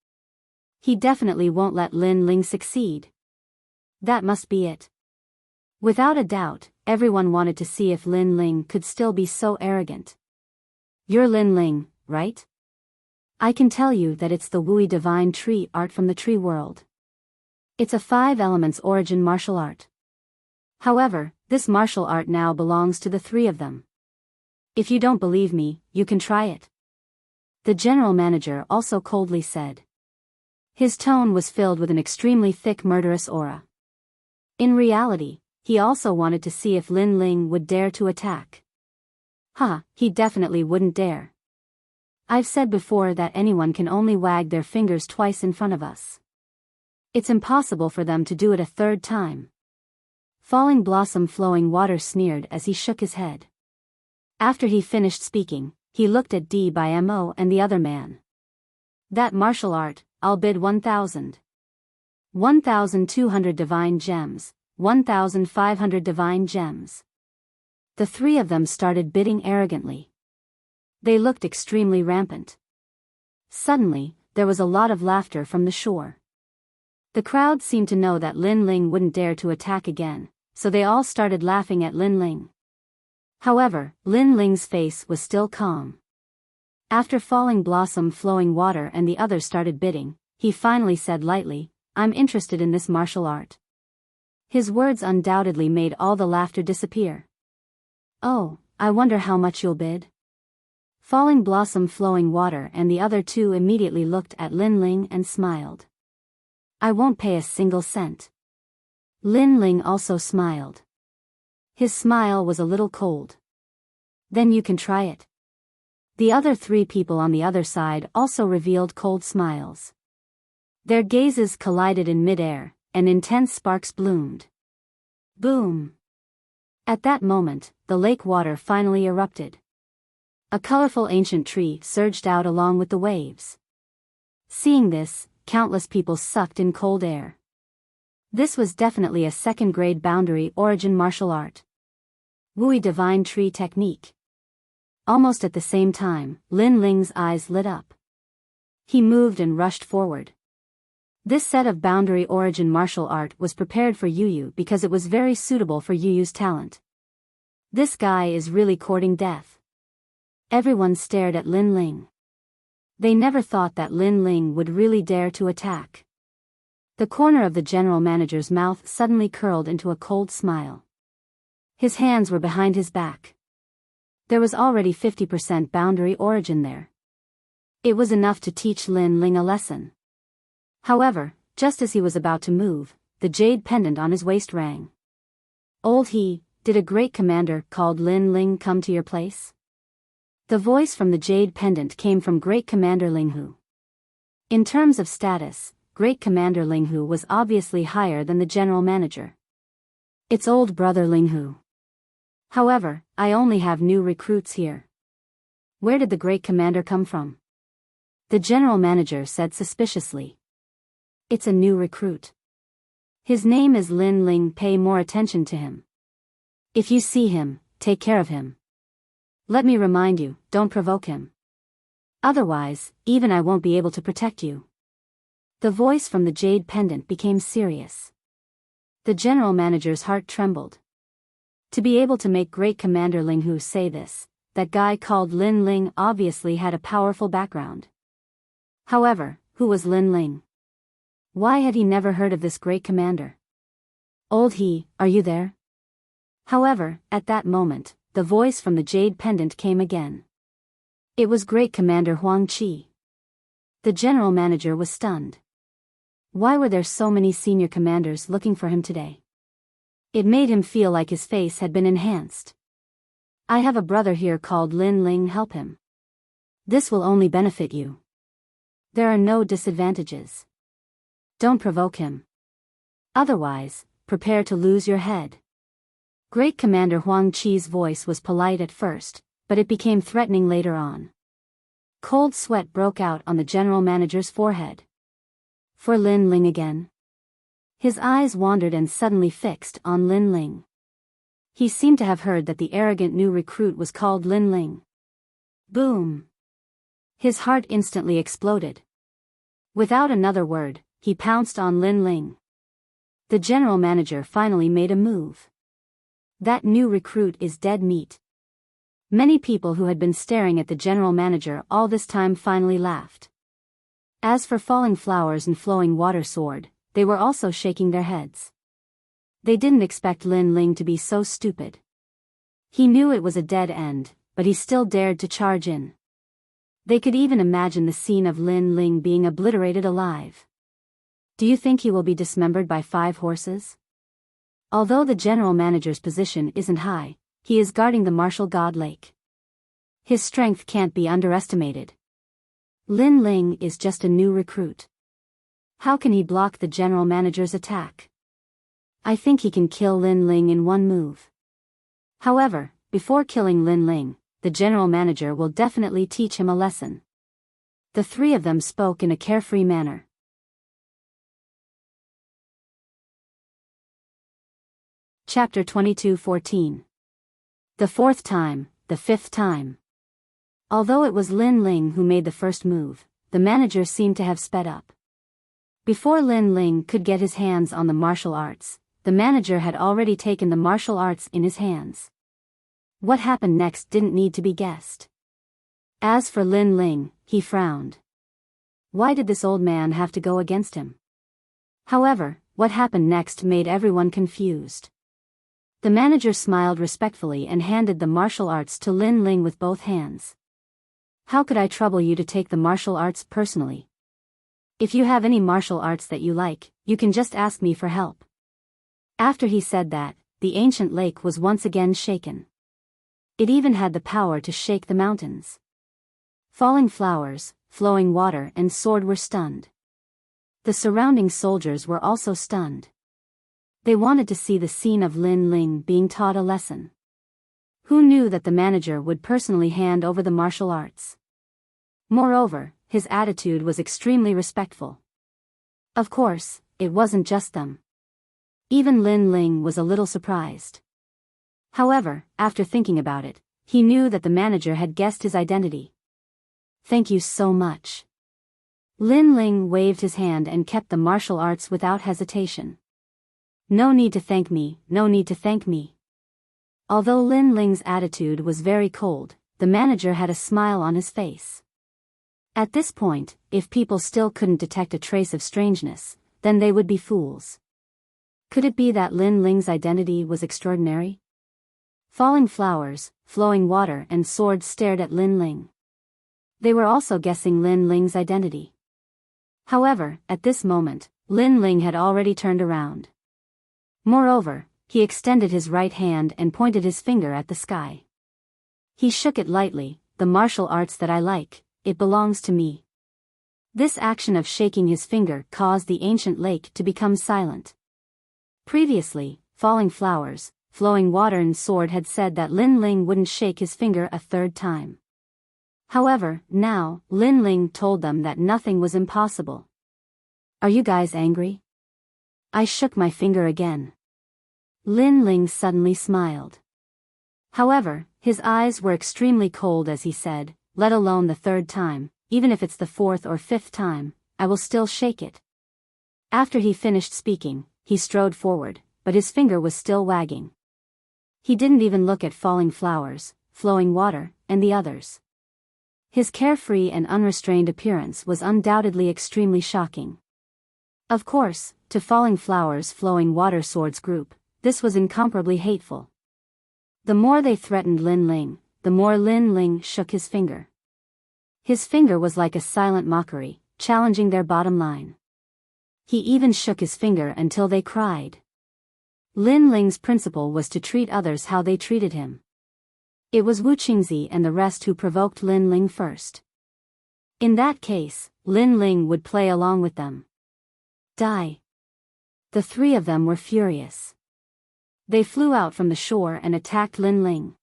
He definitely won't let Lin Ling succeed. That must be it. Without a doubt, everyone wanted to see if Lin Ling could still be so arrogant. You're Lin Ling, right? I can tell you that it's the Wui divine tree art from the tree world. It's a 5 elements origin martial art. However, this martial art now belongs to the three of them. If you don't believe me, you can try it. The general manager also coldly said. His tone was filled with an extremely thick murderous aura. In reality, he also wanted to see if Lin Ling would dare to attack. He definitely wouldn't dare. I've said before that anyone can only wag their fingers twice in front of us. It's impossible for them to do it a third time. Falling blossom flowing water sneered as he shook his head. After he finished speaking, he looked at Biyao and the other man. That martial art, I'll bid 1,000. 1,200 divine gems, 1,500 divine gems. The three of them started bidding arrogantly. They looked extremely rampant. Suddenly, there was a lot of laughter from the shore. The crowd seemed to know that Lin Ling wouldn't dare to attack again, so they all started laughing at Lin Ling. However, Lin Ling's face was still calm. After falling blossom flowing water and the others started bidding, he finally said lightly, I'm interested in this martial art. His words undoubtedly made all the laughter disappear. Oh, I wonder how much you'll bid? Falling blossom flowing water and the other two immediately looked at Lin Ling and smiled. I won't pay a single cent. Lin Ling also smiled. His smile was a little cold. Then you can try it. The other three people on the other side also revealed cold smiles. Their gazes collided in midair, and intense sparks bloomed. Boom! At that moment, the lake water finally erupted. A colorful ancient tree surged out along with the waves. Seeing this, countless people sucked in cold air. This was definitely a second-grade boundary origin martial art. Wui Divine Tree Technique. Almost at the same time, Lin Ling's eyes lit up. He moved and rushed forward. This set of boundary origin martial art was prepared for Yu because it was very suitable for Yu's talent. This guy is really courting death. Everyone stared at Lin Ling. They never thought that Lin Ling would really dare to attack. The corner of the general manager's mouth suddenly curled into a cold smile. His hands were behind his back. There was already 50% boundary origin there. It was enough to teach Lin Ling a lesson. However, just as he was about to move, the jade pendant on his waist rang. Did a great commander called Lin Ling come to your place? The voice from the jade pendant came from Great Commander Linghu. In terms of status, Great Commander Linghu was obviously higher than the general manager. It's old brother Linghu. However, I only have new recruits here. Where did the Great Commander come from? The general manager said suspiciously. It's a new recruit. His name is Lin Ling. Pay more attention to him. If you see him, take care of him. Let me remind you, don't provoke him. Otherwise, even I won't be able to protect you. The voice from the jade pendant became serious. The general manager's heart trembled. To be able to make Great Commander Linghu say this, that guy called Lin Ling obviously had a powerful background. However, who was Lin Ling? Why had he never heard of this great commander? Are you there? However, at that moment, the voice from the jade pendant came again. It was Great Commander Huang Qi. The general manager was stunned. Why were there so many senior commanders looking for him today? It made him feel like his face had been enhanced. I have a brother here called Lin Ling. Help him. This will only benefit you. There are no disadvantages. Don't provoke him. Otherwise, prepare to lose your head. Great Commander Huang Qi's voice was polite at first, but it became threatening later on. Cold sweat broke out on the general manager's forehead. For Lin Ling again? His eyes wandered and suddenly fixed on Lin Ling. He seemed to have heard that the arrogant new recruit was called Lin Ling. Boom! His heart instantly exploded. Without another word, he pounced on Lin Ling. The general manager finally made a move. That new recruit is dead meat. Many people who had been staring at the general manager all this time finally laughed. As for falling flowers and flowing water sword, they were also shaking their heads. They didn't expect Lin Ling to be so stupid. He knew it was a dead end, but he still dared to charge in. They could even imagine the scene of Lin Ling being obliterated alive. Do you think he will be dismembered by 5 horses? Although the general manager's position isn't high, he is guarding the martial god lake. His strength can't be underestimated. Lin Ling is just a new recruit. How can he block the general manager's attack? I think he can kill Lin Ling in one move. However, before killing Lin Ling, the general manager will definitely teach him a lesson. The 3 of them spoke in a carefree manner. Chapter 22:14. The 4th time, the 5th time. Although it was Lin Ling who made the first move, the manager seemed to have sped up. Before Lin Ling could get his hands on the martial arts, the manager had already taken the martial arts in his hands. What happened next didn't need to be guessed. As for Lin Ling, he frowned. Why did this old man have to go against him? However, what happened next made everyone confused. The manager smiled respectfully and handed the martial arts to Lin Ling with both hands. How could I trouble you to take the martial arts personally? If you have any martial arts that you like, you can just ask me for help. After he said that, the ancient lake was once again shaken. It even had the power to shake the mountains. Falling flowers, flowing water and sword were stunned. The surrounding soldiers were also stunned. They wanted to see the scene of Lin Ling being taught a lesson. Who knew that the manager would personally hand over the martial arts? Moreover, his attitude was extremely respectful. Of course, it wasn't just them. Even Lin Ling was a little surprised. However, after thinking about it, he knew that the manager had guessed his identity. Thank you so much. Lin Ling waved his hand and kept the martial arts without hesitation. No need to thank me, no need to thank me. Although Lin Ling's attitude was very cold, the manager had a smile on his face. At this point, if people still couldn't detect a trace of strangeness, then they would be fools. Could it be that Lin Ling's identity was extraordinary? Falling flowers, flowing water and swords stared at Lin Ling. They were also guessing Lin Ling's identity. However, at this moment, Lin Ling had already turned around. Moreover, he extended his right hand and pointed his finger at the sky. He shook it lightly. The martial arts that I like, it belongs to me. This action of shaking his finger caused the ancient lake to become silent. Previously, falling flowers, flowing water and sword had said that Lin Ling wouldn't shake his finger a 3rd time. However, now, Lin Ling told them that nothing was impossible. Are you guys angry? I shook my finger again. Lin Ling suddenly smiled. However, his eyes were extremely cold as he said, let alone the 3rd time, even if it's the 4th or 5th time, I will still shake it. After he finished speaking, he strode forward, but his finger was still wagging. He didn't even look at falling flowers, flowing water, and the others. His carefree and unrestrained appearance was undoubtedly extremely shocking. Of course, to falling flowers, flowing water swords group, this was incomparably hateful. The more they threatened Lin Ling, the more Lin Ling shook his finger. His finger was like a silent mockery, challenging their bottom line. He even shook his finger until they cried. Lin Ling's principle was to treat others how they treated him. It was Wu Qingzi and the rest who provoked Lin Ling first. In that case, Lin Ling would play along with them. Die. The 3 of them were furious. They flew out from the shore and attacked Lin Ling.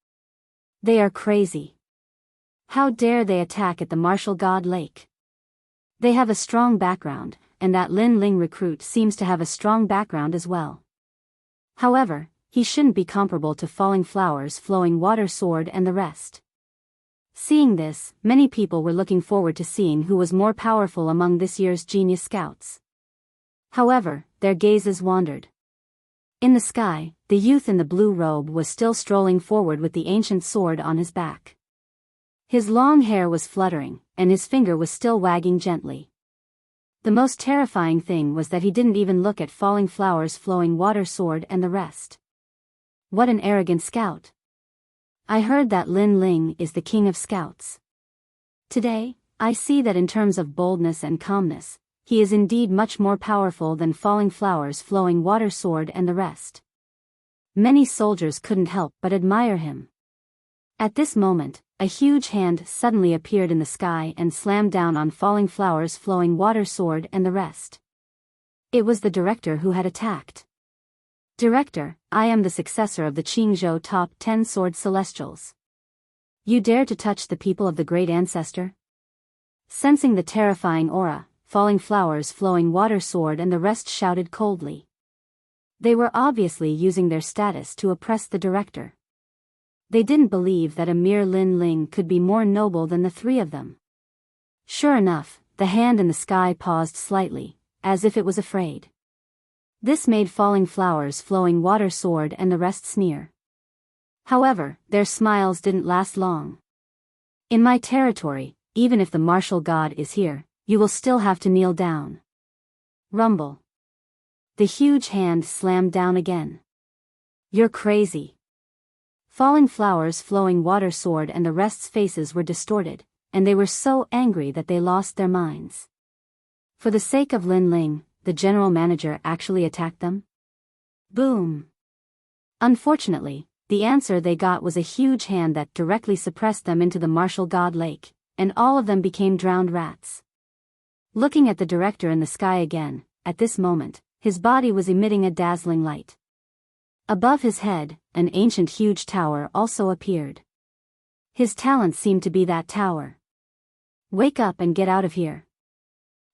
They are crazy. How dare they attack at the martial god lake? They have a strong background, and that Lin Ling recruit seems to have a strong background as well. However, he shouldn't be comparable to falling flowers, flowing water sword and the rest. Seeing this, many people were looking forward to seeing who was more powerful among this year's genius scouts. However, their gazes wandered. In the sky, the youth in the blue robe was still strolling forward with the ancient sword on his back. His long hair was fluttering, and his finger was still wagging gently. The most terrifying thing was that he didn't even look at falling flowers, flowing water, sword, and the rest. What an arrogant scout. I heard that Lin Ling is the king of scouts. Today, I see that in terms of boldness and calmness, he is indeed much more powerful than falling flowers, flowing water, sword, and the rest. Many soldiers couldn't help but admire him. At this moment, a huge hand suddenly appeared in the sky and slammed down on falling flowers, flowing water, sword, and the rest. It was the director who had attacked. Director, I am the successor of the Qingzhou top 10 sword celestials. You dare to touch the people of the great ancestor? Sensing the terrifying aura, falling flowers, flowing water, sword, and the rest shouted coldly. They were obviously using their status to oppress the director. They didn't believe that a mere Lin Ling could be more noble than the three of them. Sure enough, the hand in the sky paused slightly, as if it was afraid. This made falling flowers, flowing water, sword, and the rest sneer. However, their smiles didn't last long. In my territory, even if the martial god is here, you will still have to kneel down. Rumble. The huge hand slammed down again. You're crazy. Falling flowers, flowing water, sword, and the rest's faces were distorted, and they were so angry that they lost their minds. For the sake of Lin Ling, the general manager actually attacked them? Boom. Unfortunately, the answer they got was a huge hand that directly suppressed them into the martial god lake, and all of them became drowned rats. Looking at the director in the sky again, at this moment, his body was emitting a dazzling light. Above his head, an ancient huge tower also appeared. His talent seemed to be that tower. Wake up and get out of here.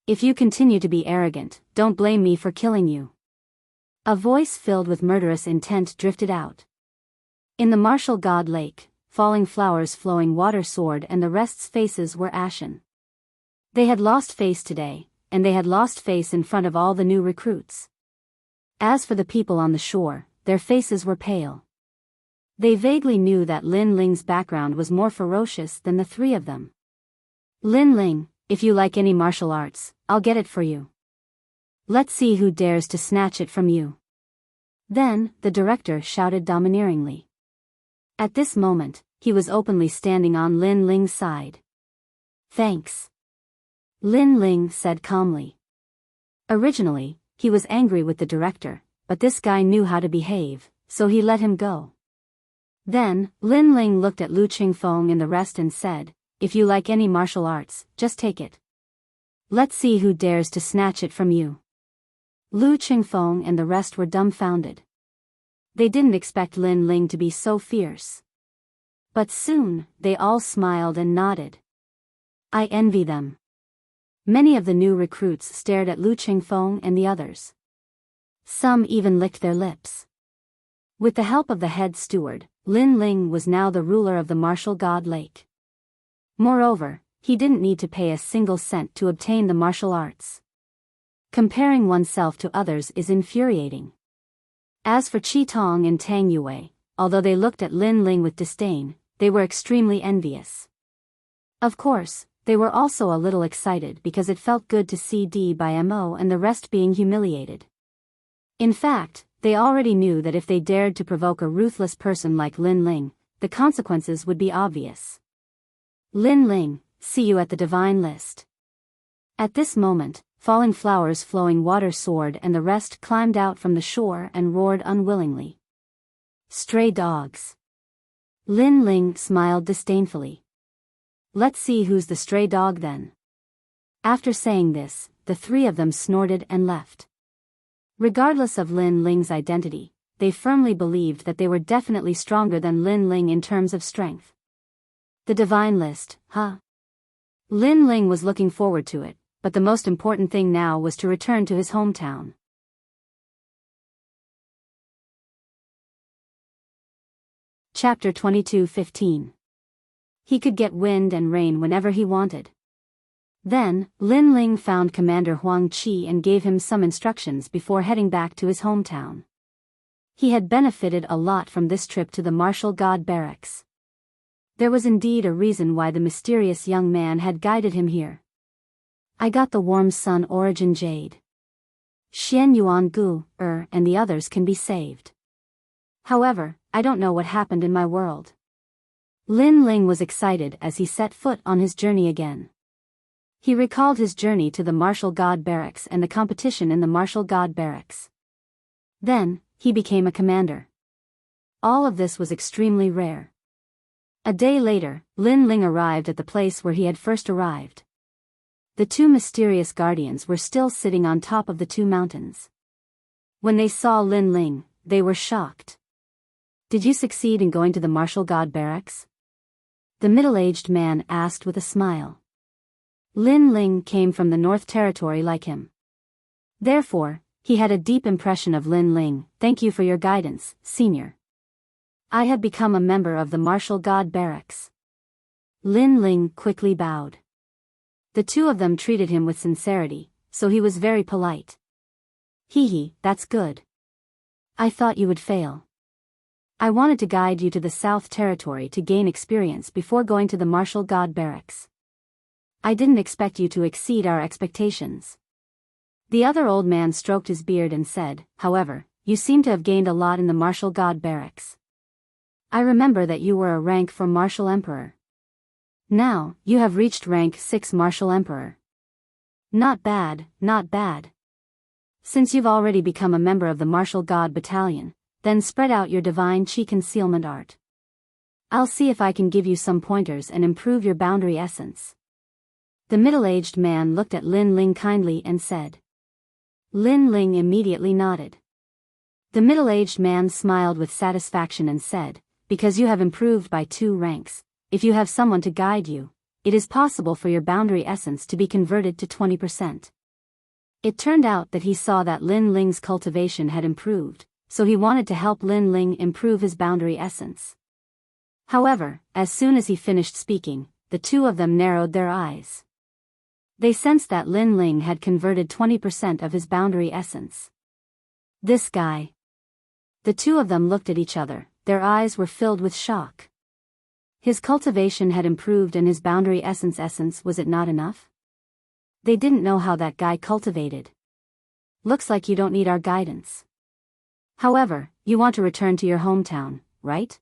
If you continue to be arrogant, don't blame me for killing you. A voice filled with murderous intent drifted out. In the martial god lake, falling flowers, flowing water, sword, and the rest's faces were ashen. They had lost face today, and they had lost face in front of all the new recruits. As for the people on the shore, their faces were pale. They vaguely knew that Lin Ling's background was more ferocious than the three of them. Lin Ling, if you like any martial arts, I'll get it for you. Let's see who dares to snatch it from you. Then, the director shouted domineeringly. At this moment, he was openly standing on Lin Ling's side. Thanks. Lin Ling said calmly. Originally, he was angry with the director, but this guy knew how to behave, so he let him go. Then, Lin Ling looked at Lu Qingfeng and the rest and said, if you like any martial arts, just take it. Let's see who dares to snatch it from you. Lu Qingfeng and the rest were dumbfounded. They didn't expect Lin Ling to be so fierce. But soon, they all smiled and nodded. I envy them. Many of the new recruits stared at Lu Qingfeng and the others. Some even licked their lips. With the help of the head steward, Lin Ling was now the ruler of the martial god lake. Moreover, he didn't need to pay a single cent to obtain the martial arts. Comparing oneself to others is infuriating. As for Qi Tong and Tang Yue, although they looked at Lin Ling with disdain, they were extremely envious. Of course, they were also a little excited because it felt good to see Biyao and the rest being humiliated. In fact, they already knew that if they dared to provoke a ruthless person like Lin Ling, the consequences would be obvious. Lin Ling, see you at the divine list. At this moment, falling flowers, flowing water, sword, and the rest climbed out from the shore and roared unwillingly. Stray dogs. Lin Ling smiled disdainfully. Let's see who's the stray dog then. After saying this, the three of them snorted and left. Regardless of Lin Ling's identity, they firmly believed that they were definitely stronger than Lin Ling in terms of strength. The divine list, huh? Lin Ling was looking forward to it, but the most important thing now was to return to his hometown. Chapter 22:15. He could get wind and rain whenever he wanted. Then, Lin Ling found Commander Huang Qi and gave him some instructions before heading back to his hometown. He had benefited a lot from this trip to the martial god barracks. There was indeed a reason why the mysterious young man had guided him here. I got the warm sun origin jade. Xian Yuan Gu, and the others can be saved. However, I don't know what happened in my world. Lin Ling was excited as he set foot on his journey again. He recalled his journey to the Martial God Barracks and the competition in the Martial God Barracks. Then, he became a commander. All of this was extremely rare. A day later, Lin Ling arrived at the place where he had first arrived. The two mysterious guardians were still sitting on top of the two mountains. When they saw Lin Ling, they were shocked. Did you succeed in going to the Martial God Barracks? The middle-aged man asked with a smile. Lin Ling came from the North Territory like him. Therefore, he had a deep impression of Lin Ling. Thank you for your guidance, senior. I have become a member of the Martial God Barracks. Lin Ling quickly bowed. The two of them treated him with sincerity, so he was very polite. Hee, that's good. I thought you would fail. I wanted to guide you to the South Territory to gain experience before going to the Martial God Barracks. I didn't expect you to exceed our expectations. The other old man stroked his beard and said, however, you seem to have gained a lot in the Martial God Barracks. I remember that you were a rank 4 Martial Emperor. Now, you have reached rank 6 Martial Emperor. Not bad, not bad. Since you've already become a member of the Martial God Battalion, then spread out your divine chi concealment art. I'll see if I can give you some pointers and improve your boundary essence. The middle-aged man looked at Lin Ling kindly and said. Lin Ling immediately nodded. The middle-aged man smiled with satisfaction and said, because you have improved by 2 ranks, if you have someone to guide you, it is possible for your boundary essence to be converted to 20%. It turned out that he saw that Lin Ling's cultivation had improved, so he wanted to help Lin Ling improve his boundary essence. However, as soon as he finished speaking, the two of them narrowed their eyes. They sensed that Lin Ling had converted 20% of his boundary essence. This guy. The two of them looked at each other, their eyes were filled with shock. His cultivation had improved and his boundary essence was it not enough? They didn't know how that guy cultivated. Looks like you don't need our guidance. However, you want to return to your hometown, right?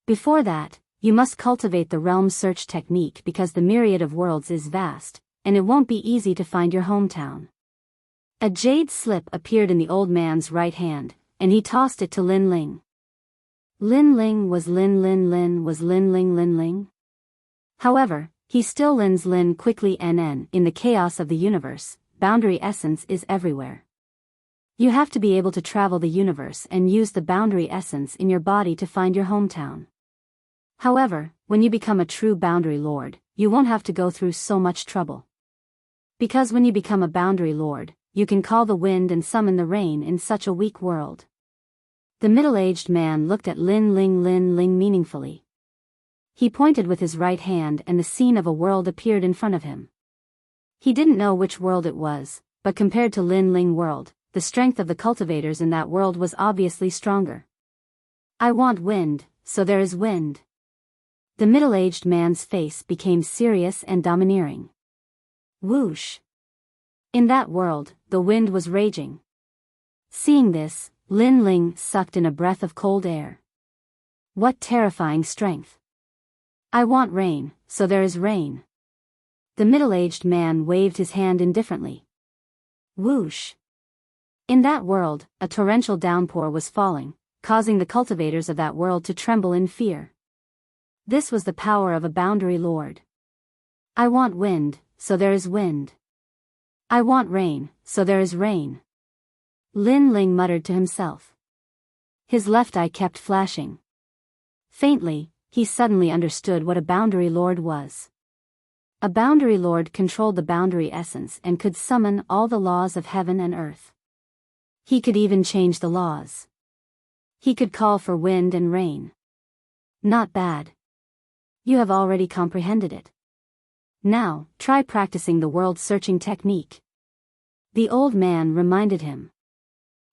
Before that, you must cultivate the realm search technique because the myriad of worlds is vast, and it won't be easy to find your hometown. A jade slip appeared in the old man's right hand, and he tossed it to Lin Ling. Lin Ling was Lin Ling. However, he still Lin's Lin quickly in the chaos of the universe, boundary essence is everywhere. You have to be able to travel the universe and use the boundary essence in your body to find your hometown. However, when you become a true boundary lord, you won't have to go through so much trouble. Because when you become a boundary lord, you can call the wind and summon the rain in such a weak world. The middle-aged man looked at Lin Ling meaningfully. He pointed with his right hand and the scene of a world appeared in front of him. He didn't know which world it was, but compared to Lin Ling world, the strength of the cultivators in that world was obviously stronger. I want wind, so there is wind. The middle-aged man's face became serious and domineering. Whoosh! In that world, the wind was raging. Seeing this, Lin Ling sucked in a breath of cold air. What terrifying strength! I want rain, so there is rain. The middle-aged man waved his hand indifferently. Whoosh! In that world, a torrential downpour was falling, causing the cultivators of that world to tremble in fear. This was the power of a boundary lord. I want wind, so there is wind. I want rain, so there is rain. Lin Ling muttered to himself. His left eye kept flashing. Faintly, he suddenly understood what a boundary lord was. A boundary lord controlled the boundary essence and could summon all the laws of heaven and earth. He could even change the laws. He could call for wind and rain. Not bad. You have already comprehended it. Now, try practicing the world-searching technique. The old man reminded him.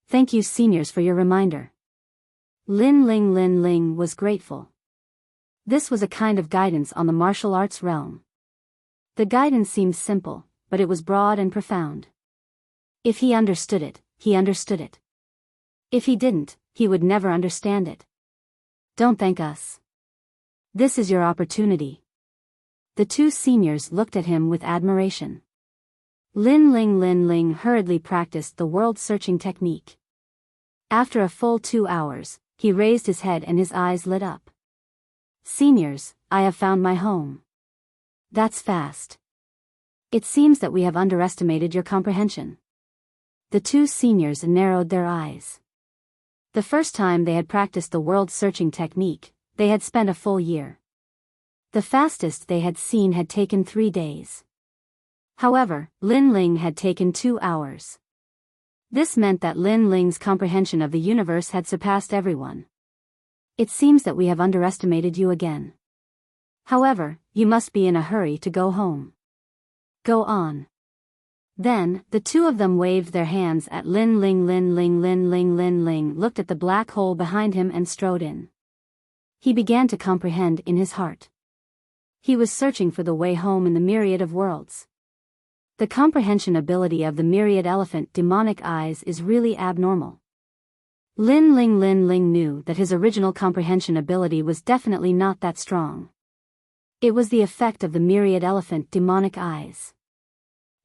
Thank you seniors for your reminder. Lin Ling was grateful. This was a kind of guidance on the martial arts realm. The guidance seemed simple, but it was broad and profound. If he understood it, he understood it. If he didn't, he would never understand it. Don't thank us. This is your opportunity. The two seniors looked at him with admiration. Lin Ling hurriedly practiced the world-searching technique. After a full 2 hours, he raised his head and his eyes lit up. Seniors, I have found my home. That's fast. It seems that we have underestimated your comprehension. The two seniors narrowed their eyes. The first time they had practiced the world-searching technique, they had spent a full year. The fastest they had seen had taken 3 days. However, Lin Ling had taken 2 hours. This meant that Lin Ling's comprehension of the universe had surpassed everyone. It seems that we have underestimated you again. However, you must be in a hurry to go home. Go on. Then, the two of them waved their hands at Lin Ling. Lin Ling looked at the black hole behind him and strode in. He began to comprehend in his heart. He was searching for the way home in the myriad of worlds. The comprehension ability of the myriad elephant demonic eyes is really abnormal. Lin Ling knew that his original comprehension ability was definitely not that strong. It was the effect of the myriad elephant demonic eyes.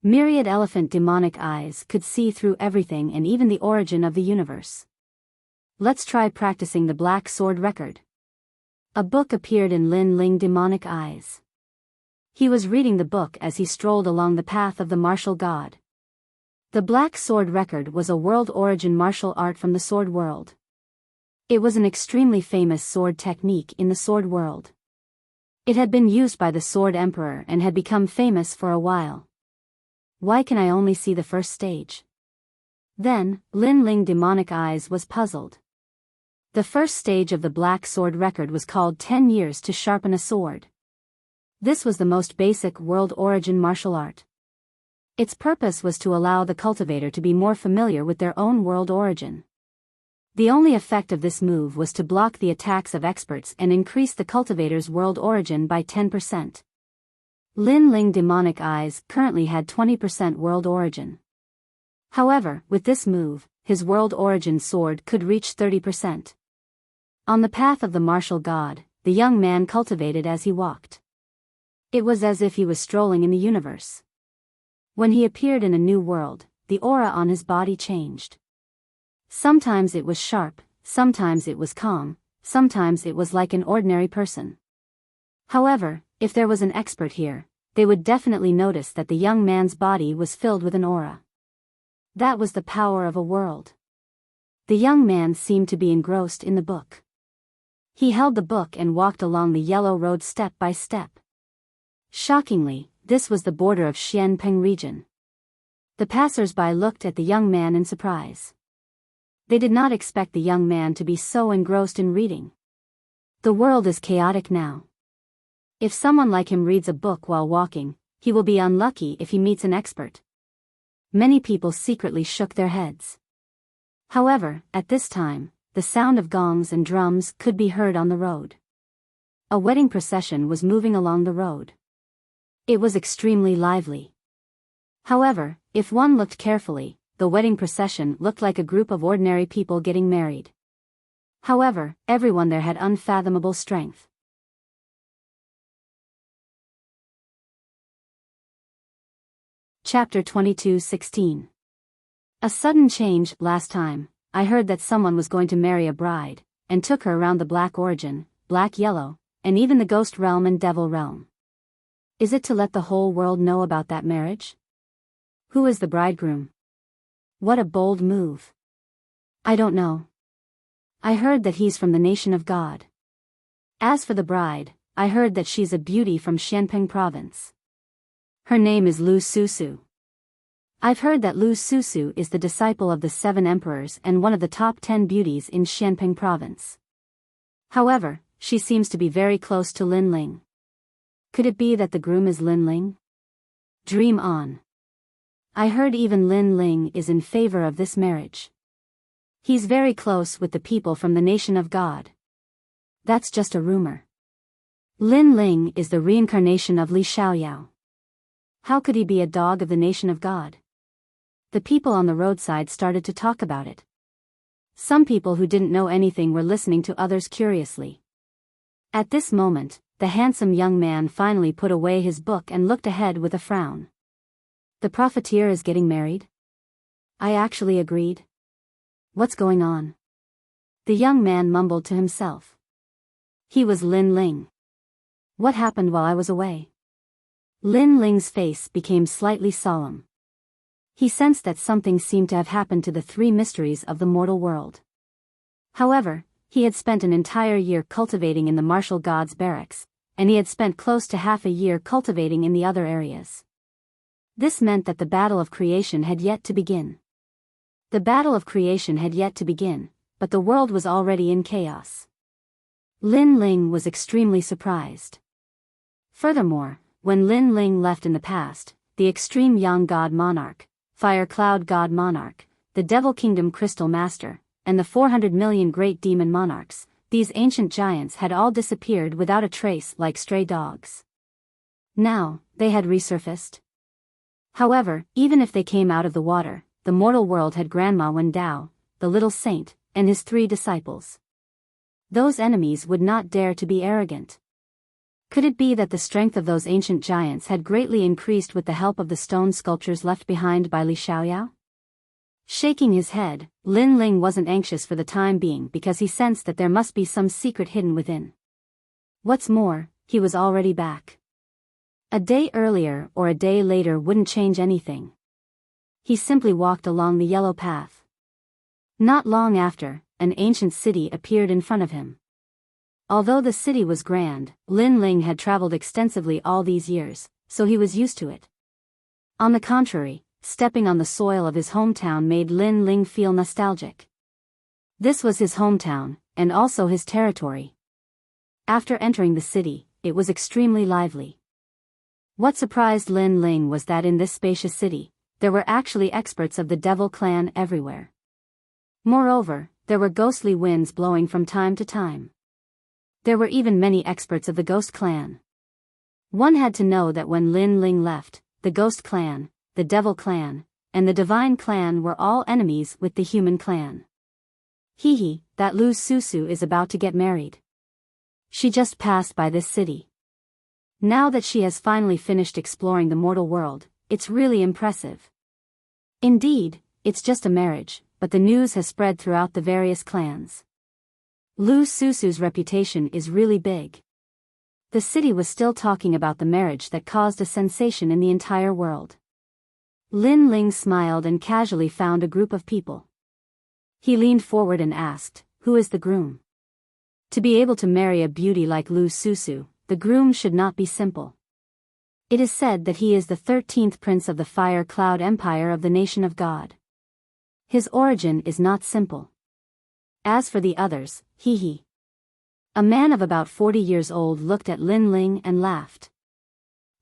Myriad elephant demonic eyes could see through everything and even the origin of the universe. Let's try practicing the Black Sword Record. A book appeared in Lin Ling demonic eyes. He was reading the book as he strolled along the path of the martial god. The Black Sword Record was a world origin martial art from the sword world. It was an extremely famous sword technique in the sword world. It had been used by the Sword Emperor and had become famous for a while. Why can I only see the first stage? Then, Lin Ling demonic eyes was puzzled. The first stage of the Black Sword Record was called 10 years to sharpen a sword. This was the most basic world origin martial art. Its purpose was to allow the cultivator to be more familiar with their own world origin. The only effect of this move was to block the attacks of experts and increase the cultivator's world origin by 10%. Lin Ling demonic eyes currently had 20% world origin. However, with this move, his world origin sword could reach 30%. On the path of the martial god, the young man cultivated as he walked. It was as if he was strolling in the universe. When he appeared in a new world, the aura on his body changed. Sometimes it was sharp, sometimes it was calm, sometimes it was like an ordinary person. However, if there was an expert here, they would definitely notice that the young man's body was filled with an aura. That was the power of a world. The young man seemed to be engrossed in the book. He held the book and walked along the yellow road step by step. Shockingly, this was the border of Xianpeng region. The passers-by looked at the young man in surprise. They did not expect the young man to be so engrossed in reading. The world is chaotic now. If someone like him reads a book while walking, he will be unlucky if he meets an expert. Many people secretly shook their heads. However, at this time, the sound of gongs and drums could be heard on the road. A wedding procession was moving along the road. It was extremely lively. However, if one looked carefully, the wedding procession looked like a group of ordinary people getting married. However, everyone there had unfathomable strength. Chapter 22:16. A sudden change. Last time, I heard that someone was going to marry a bride, and took her around the black origin, black yellow, and even the ghost realm and devil realm. Is it to let the whole world know about that marriage? Who is the bridegroom? What a bold move. I don't know. I heard that he's from the nation of God. As for the bride, I heard that she's a beauty from Xianpeng province. Her name is Lu Susu. I've heard that Lu Susu is the disciple of the 7 emperors and one of the top 10 beauties in Xianpeng province. However, she seems to be very close to Lin Ling. Could it be that the groom is Lin Ling? Dream on. I heard even Lin Ling is in favor of this marriage. He's very close with the people from the nation of God. That's just a rumor. Lin Ling is the reincarnation of Li Xiaoyao. How could he be a dog of the nation of God? The people on the roadside started to talk about it. Some people who didn't know anything were listening to others curiously. At this moment, the handsome young man finally put away his book and looked ahead with a frown. The profiteer is getting married? I actually agreed. What's going on? The young man mumbled to himself. He was Lin Ling. What happened while I was away? Lin Ling's face became slightly solemn. He sensed that something seemed to have happened to the three mysteries of the mortal world. However, he had spent an entire year cultivating in the martial gods' barracks, and he had spent close to half a year cultivating in the other areas. This meant that the battle of creation had yet to begin. The battle of creation had yet to begin, but the world was already in chaos. Lin Ling was extremely surprised. Furthermore, when Lin Ling left in the past, the extreme Yang God Monarch, Fire Cloud God Monarch, the Devil Kingdom Crystal Master, and the 400 million Great Demon Monarchs, these ancient giants had all disappeared without a trace like stray dogs. Now, they had resurfaced. However, even if they came out of the water, the mortal world had Grandma Wen Dao, the little saint, and his 3 disciples. Those enemies would not dare to be arrogant. Could it be that the strength of those ancient giants had greatly increased with the help of the stone sculptures left behind by Li Xiaoyao? Shaking his head, Lin Ling wasn't anxious for the time being because he sensed that there must be some secret hidden within. What's more, he was already back. A day earlier or a day later wouldn't change anything. He simply walked along the yellow path. Not long after, an ancient city appeared in front of him. Although the city was grand, Lin Ling had traveled extensively all these years, so he was used to it. On the contrary, stepping on the soil of his hometown made Lin Ling feel nostalgic. This was his hometown, and also his territory. After entering the city, it was extremely lively. What surprised Lin Ling was that in this spacious city, there were actually experts of the Devil Clan everywhere. Moreover, there were ghostly winds blowing from time to time. There were even many experts of the Ghost Clan. One had to know that when Lin Ling left, the Ghost Clan, the Devil Clan, and the Divine Clan were all enemies with the Human Clan. Hee, that Lu Susu is about to get married. She just passed by this city. Now that she has finally finished exploring the mortal world, it's really impressive. Indeed, it's just a marriage, but the news has spread throughout the various clans. Lu Susu's reputation is really big. The city was still talking about the marriage that caused a sensation in the entire world. Lin Ling smiled and casually found a group of people. He leaned forward and asked, "Who is the groom?" To be able to marry a beauty like Lu Susu, the groom should not be simple. It is said that he is the 13th prince of the Fire Cloud Empire of the Nation of God. His origin is not simple. As for the others, hee. A man of about 40 years old looked at Lin Ling and laughed.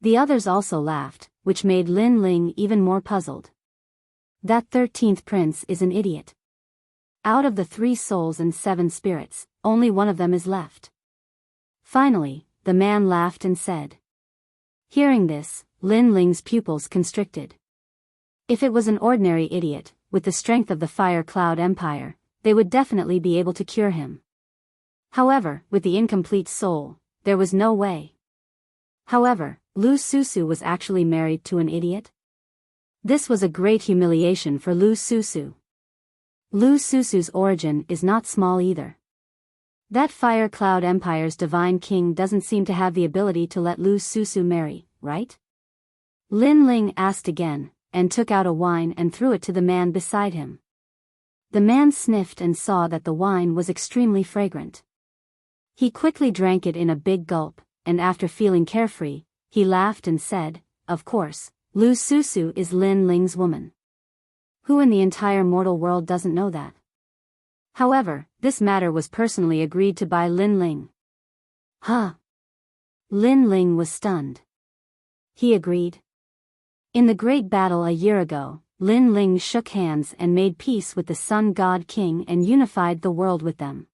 The others also laughed, which made Lin Ling even more puzzled. That 13th prince is an idiot. Out of the 3 souls and 7 spirits, only one of them is left. Finally, the man laughed and said. Hearing this, Lin Ling's pupils constricted. If it was an ordinary idiot, with the strength of the Fire Cloud Empire, they would definitely be able to cure him. However, with the incomplete soul, there was no way. However, Lu Susu was actually married to an idiot? This was a great humiliation for Lu Susu. Lu Susu's origin is not small either. That Fire Cloud Empire's divine king doesn't seem to have the ability to let Lu Susu marry, right? Lin Ling asked again, and took out a wine and threw it to the man beside him. The man sniffed and saw that the wine was extremely fragrant. He quickly drank it in a big gulp, and after feeling carefree, he laughed and said, "Of course, Lu Susu is Lin Ling's woman. Who in the entire mortal world doesn't know that?" However, this matter was personally agreed to by Lin Ling. Huh? Lin Ling was stunned. He agreed. In the great battle a year ago, Lin Ling shook hands and made peace with the Sun God King and unified the world with them.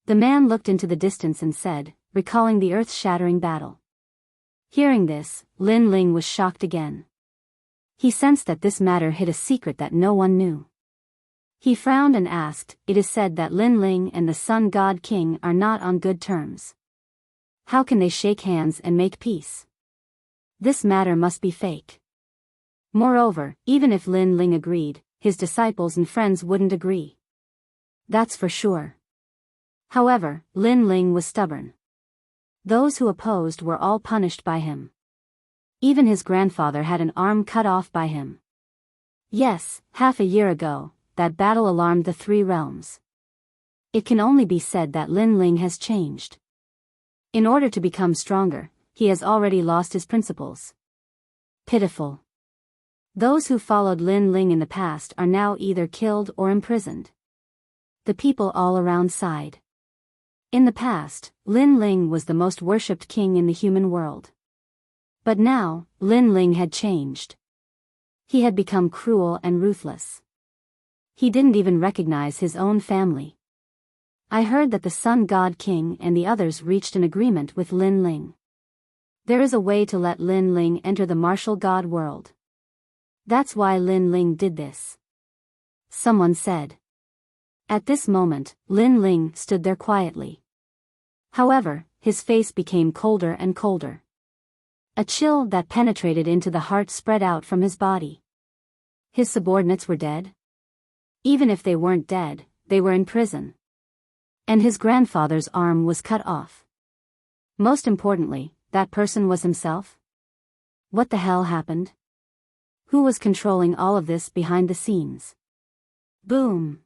The man looked into the distance and said, recalling the earth-shattering battle. Hearing this, Lin Ling was shocked again. He sensed that this matter hid a secret that no one knew. He frowned and asked, "It is said that Lin Ling and the Sun God King are not on good terms. How can they shake hands and make peace? This matter must be fake." Moreover, even if Lin Ling agreed, his disciples and friends wouldn't agree. That's for sure. However, Lin Ling was stubborn. Those who opposed were all punished by him. Even his grandfather had an arm cut off by him. Yes, half a year ago, that battle alarmed the three realms. It can only be said that Lin Ling has changed. In order to become stronger, he has already lost his principles. Pitiful. Those who followed Lin Ling in the past are now either killed or imprisoned. The people all around sighed. In the past, Lin Ling was the most worshipped king in the human world. But now, Lin Ling had changed. He had become cruel and ruthless. He didn't even recognize his own family. I heard that the Sun God King and the others reached an agreement with Lin Ling. There is a way to let Lin Ling enter the martial god world. That's why Lin Ling did this. Someone said. At this moment, Lin Ling stood there quietly. However, his face became colder and colder. A chill that penetrated into the heart spread out from his body. His subordinates were dead? Even if they weren't dead, they were in prison. And his grandfather's arm was cut off. Most importantly, that person was himself? What the hell happened? Who was controlling all of this behind the scenes? Boom!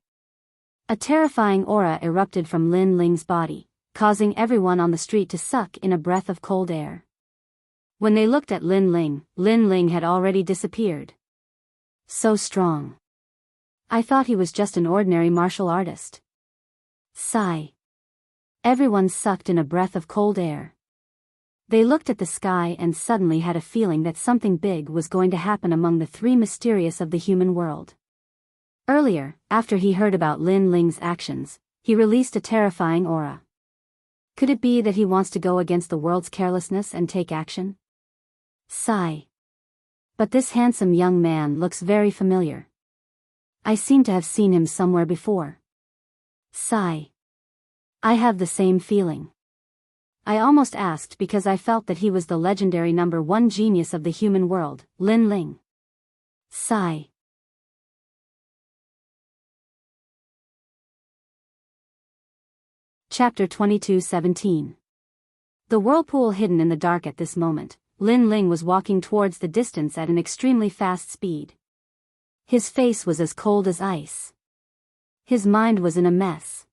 A terrifying aura erupted from Lin Ling's body, causing everyone on the street to suck in a breath of cold air. When they looked at Lin Ling had already disappeared. So strong. I thought he was just an ordinary martial artist. Sigh. Everyone sucked in a breath of cold air. They looked at the sky and suddenly had a feeling that something big was going to happen among the three mysterious of the human world. Earlier, after he heard about Lin Ling's actions, he released a terrifying aura. Could it be that he wants to go against the world's carelessness and take action? Sigh. But this handsome young man looks very familiar. I seem to have seen him somewhere before. Sigh. I have the same feeling. I almost asked because I felt that he was the legendary #1 genius of the human world, Lin Ling. Sigh. Chapter 22:17. The whirlpool hidden in the dark at this moment, Lin Ling was walking towards the distance at an extremely fast speed. His face was as cold as ice. His mind was in a mess.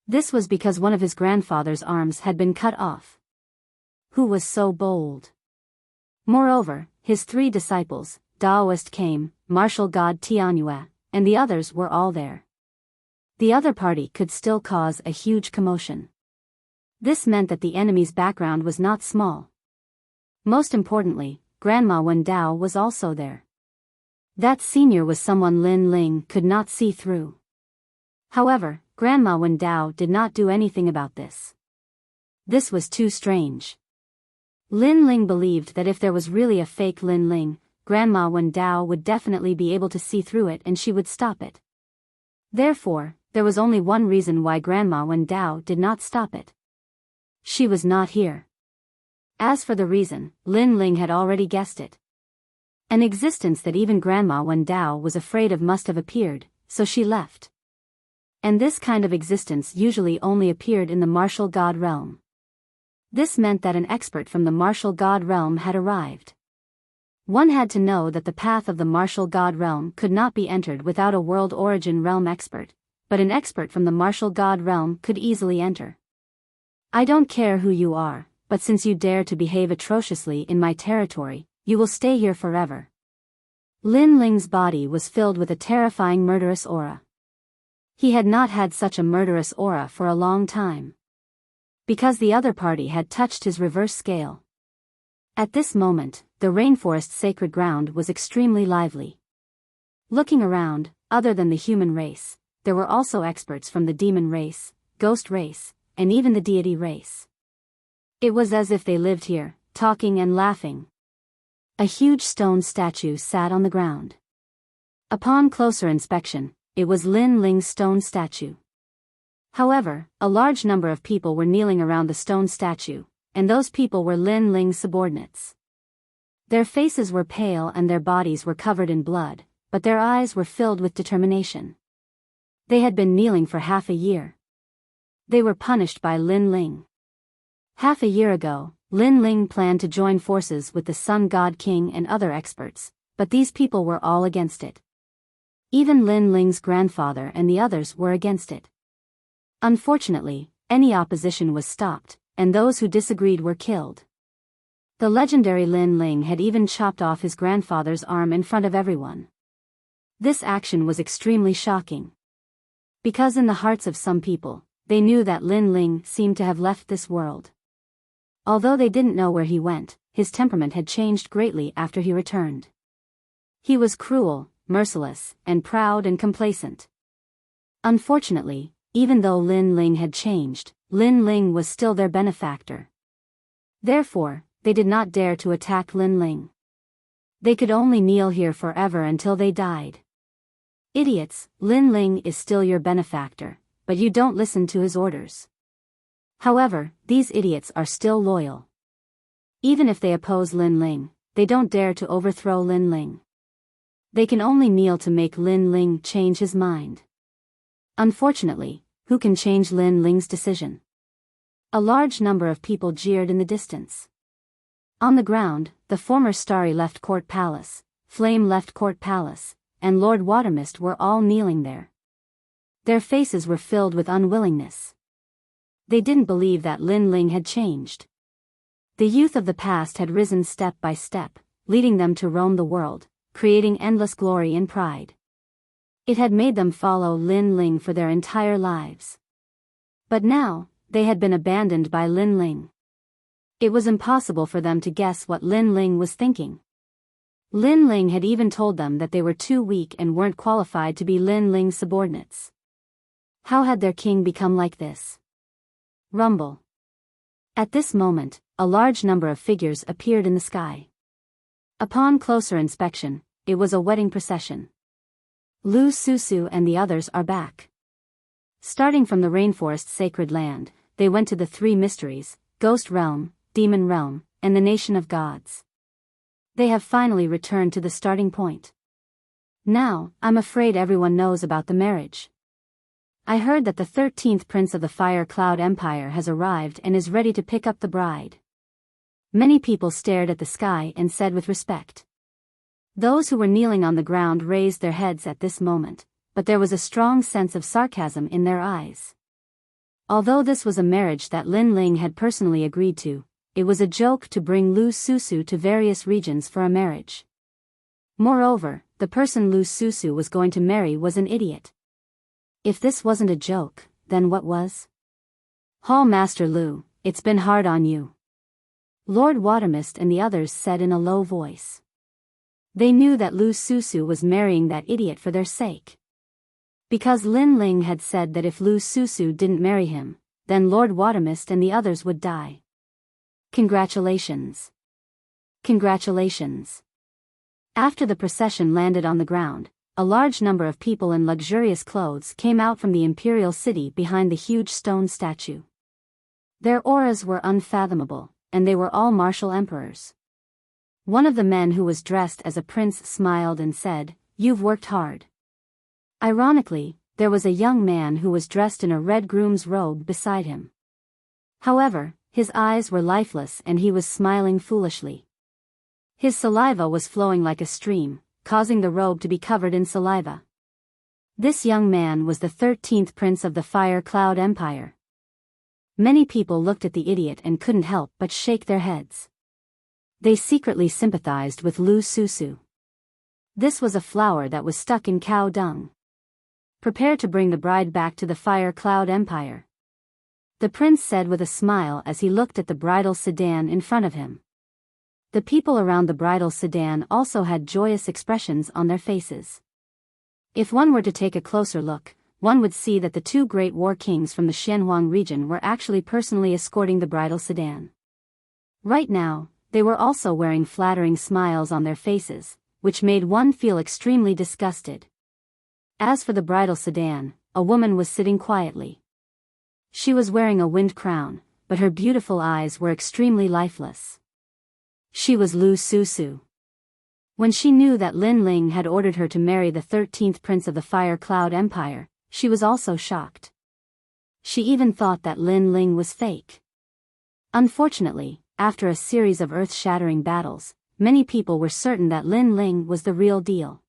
This was because one of his grandfather's arms had been cut off. Who was so bold? Moreover, his three disciples, Daoist came, martial god Tianyue, and the others were all there. The other party could still cause a huge commotion. This meant that the enemy's background was not small. Most importantly, Grandma Wendao was also there. That senior was someone Lin Ling could not see through. However, Grandma Wendao did not do anything about this. This was too strange. Lin Ling believed that if there was really a fake Lin Ling, Grandma Wendao would definitely be able to see through it and she would stop it. Therefore, there was only one reason why Grandma Wendao did not stop it. She was not here. As for the reason, Lin Ling had already guessed it. An existence that even Grandma Wendao was afraid of must have appeared, so she left. And this kind of existence usually only appeared in the martial god realm. This meant that an expert from the martial god realm had arrived. One had to know that the path of the martial god realm could not be entered without a world origin realm expert, but an expert from the martial god realm could easily enter. I don't care who you are, but since you dare to behave atrociously in my territory, you will stay here forever. Lin Ling's body was filled with a terrifying murderous aura. He had not had such a murderous aura for a long time. Because the other party had touched his reverse scale. At this moment, the rainforest's sacred ground was extremely lively. Looking around, other than the human race, there were also experts from the demon race, ghost race, and even the deity race. It was as if they lived here, talking and laughing. A huge stone statue sat on the ground. Upon closer inspection, it was Lin Ling's stone statue. However, a large number of people were kneeling around the stone statue, and those people were Lin Ling's subordinates. Their faces were pale and their bodies were covered in blood, but their eyes were filled with determination. They had been kneeling for half a year. They were punished by Lin Ling. Half a year ago, Lin Ling planned to join forces with the Sun God King and other experts, but these people were all against it. Even Lin Ling's grandfather and the others were against it. Unfortunately, any opposition was stopped, and those who disagreed were killed. The legendary Lin Ling had even chopped off his grandfather's arm in front of everyone. This action was extremely shocking. Because in the hearts of some people, they knew that Lin Ling seemed to have left this world. Although they didn't know where he went, his temperament had changed greatly after he returned. He was cruel, merciless, and proud and complacent. Unfortunately, even though Lin Ling had changed, Lin Ling was still their benefactor. Therefore, they did not dare to attack Lin Ling. They could only kneel here forever until they died. Idiots, Lin Ling is still your benefactor, but you don't listen to his orders. However, these idiots are still loyal. Even if they oppose Lin Ling, they don't dare to overthrow Lin Ling. They can only kneel to make Lin Ling change his mind. Unfortunately, who can change Lin Ling's decision? A large number of people jeered in the distance. On the ground, the former Starry left Court Palace, Flame left Court Palace, and Lord Watermist were all kneeling there. Their faces were filled with unwillingness. They didn't believe that Lin Ling had changed. The youth of the past had risen step by step, leading them to roam the world, creating endless glory and pride. It had made them follow Lin Ling for their entire lives. But now, they had been abandoned by Lin Ling. It was impossible for them to guess what Lin Ling was thinking. Lin Ling had even told them that they were too weak and weren't qualified to be Lin Ling's subordinates. How had their king become like this? Rumble. At this moment, a large number of figures appeared in the sky. Upon closer inspection, it was a wedding procession. Lu Susu and the others are back. Starting from the rainforest sacred land, they went to the three mysteries, Ghost Realm, Demon Realm, and the Nation of Gods. They have finally returned to the starting point. Now, I'm afraid everyone knows about the marriage. I heard that the 13th Prince of the Fire Cloud Empire has arrived and is ready to pick up the bride. Many people stared at the sky and said with respect. Those who were kneeling on the ground raised their heads at this moment, but there was a strong sense of sarcasm in their eyes. Although this was a marriage that Lin Ling had personally agreed to, it was a joke to bring Lu Susu to various regions for a marriage. Moreover, the person Lu Susu was going to marry was an idiot. If this wasn't a joke, then what was? Hall Master Lu, it's been hard on you. Lord Watermist and the others said in a low voice. They knew that Lu Susu was marrying that idiot for their sake. Because Lin Ling had said that if Lu Susu didn't marry him, then Lord Watermist and the others would die. Congratulations. Congratulations. After the procession landed on the ground, a large number of people in luxurious clothes came out from the imperial city behind the huge stone statue. Their auras were unfathomable, and they were all martial emperors. One of the men who was dressed as a prince smiled and said, "You've worked hard." Ironically, there was a young man who was dressed in a red groom's robe beside him. However, his eyes were lifeless and he was smiling foolishly. His saliva was flowing like a stream, causing the robe to be covered in saliva. This young man was the 13th Prince of the Fire Cloud Empire. Many people looked at the idiot and couldn't help but shake their heads. They secretly sympathized with Lu Susu. This was a flower that was stuck in cow dung. Prepare to bring the bride back to the Fire Cloud Empire, the prince said with a smile as he looked at the bridal sedan in front of him. The people around the bridal sedan also had joyous expressions on their faces. If one were to take a closer look, one would see that the two great war kings from the Xianhuang region were actually personally escorting the bridal sedan. Right now, they were also wearing flattering smiles on their faces, which made one feel extremely disgusted. As for the bridal sedan, a woman was sitting quietly. She was wearing a wind crown, but her beautiful eyes were extremely lifeless. She was Lu Susu. When she knew that Lin Ling had ordered her to marry the 13th prince of the Fire Cloud Empire, she was also shocked. She even thought that Lin Ling was fake. Unfortunately, after a series of earth-shattering battles, many people were certain that Lin Ling was the real deal.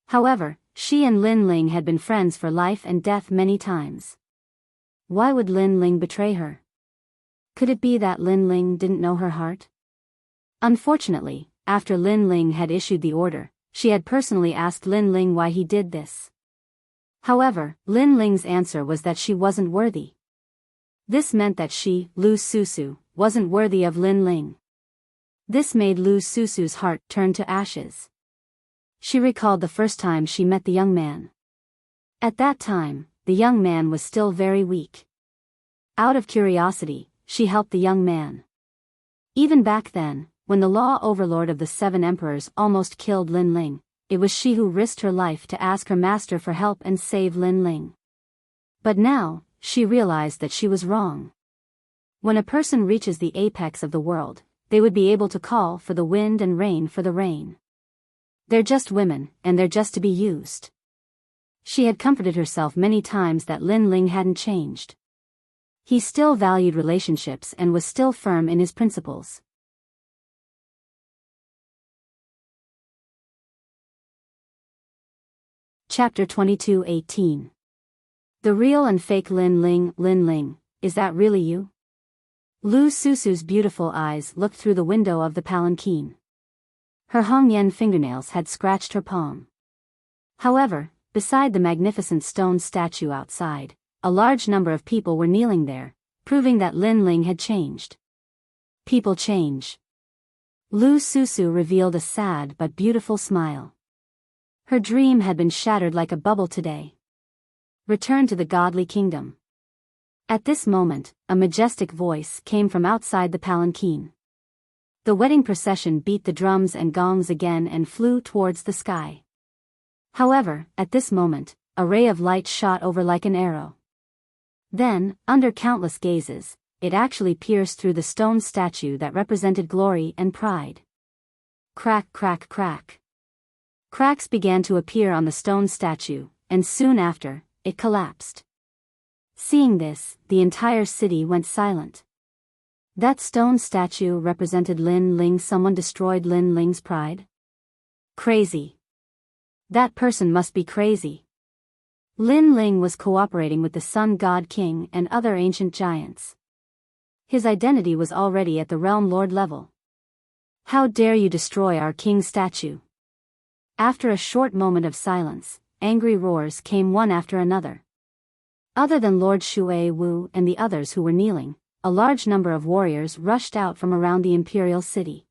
However, she and Lin Ling had been friends for life and death many times. Why would Lin Ling betray her? Could it be that Lin Ling didn't know her heart? Unfortunately, after Lin Ling had issued the order, she had personally asked Lin Ling why he did this. However, Lin Ling's answer was that she wasn't worthy. This meant that she, Lu Susu, wasn't worthy of Lin Ling. This made Lu Susu's heart turn to ashes. She recalled the first time she met the young man. At that time, the young man was still very weak. Out of curiosity, she helped the young man. Even back then, when the law overlord of the 7 emperors almost killed Lin Ling, it was she who risked her life to ask her master for help and save Lin Ling. But now, she realized that she was wrong. When a person reaches the apex of the world, they would be able to call for the wind and rain for the rain. They're just women, and they're just to be used. She had comforted herself many times that Lin Ling hadn't changed. He still valued relationships and was still firm in his principles. Chapter 22:18. The real and fake Lin Ling, is that really you? Lu Susu's beautiful eyes looked through the window of the palanquin. Her Hongyan fingernails had scratched her palm. However, beside the magnificent stone statue outside, a large number of people were kneeling there, proving that Lin Ling had changed. People change. Lu Susu revealed a sad but beautiful smile. Her dream had been shattered like a bubble today. Return to the godly kingdom. At this moment, a majestic voice came from outside the palanquin. The wedding procession beat the drums and gongs again and flew towards the sky. However, at this moment, a ray of light shot over like an arrow. Then, under countless gazes, it actually pierced through the stone statue that represented glory and pride. Crack, crack, crack. Cracks began to appear on the stone statue, and soon after, it collapsed. Seeing this, the entire city went silent. That stone statue represented Lin Ling. Someone destroyed Lin Ling's pride? Crazy. That person must be crazy. Lin Ling was cooperating with the Sun God King and other ancient giants. His identity was already at the Realm Lord level. How dare you destroy our king's statue? After a short moment of silence, angry roars came one after another. Other than Lord Shui Wu and the others who were kneeling, a large number of warriors rushed out from around the imperial city.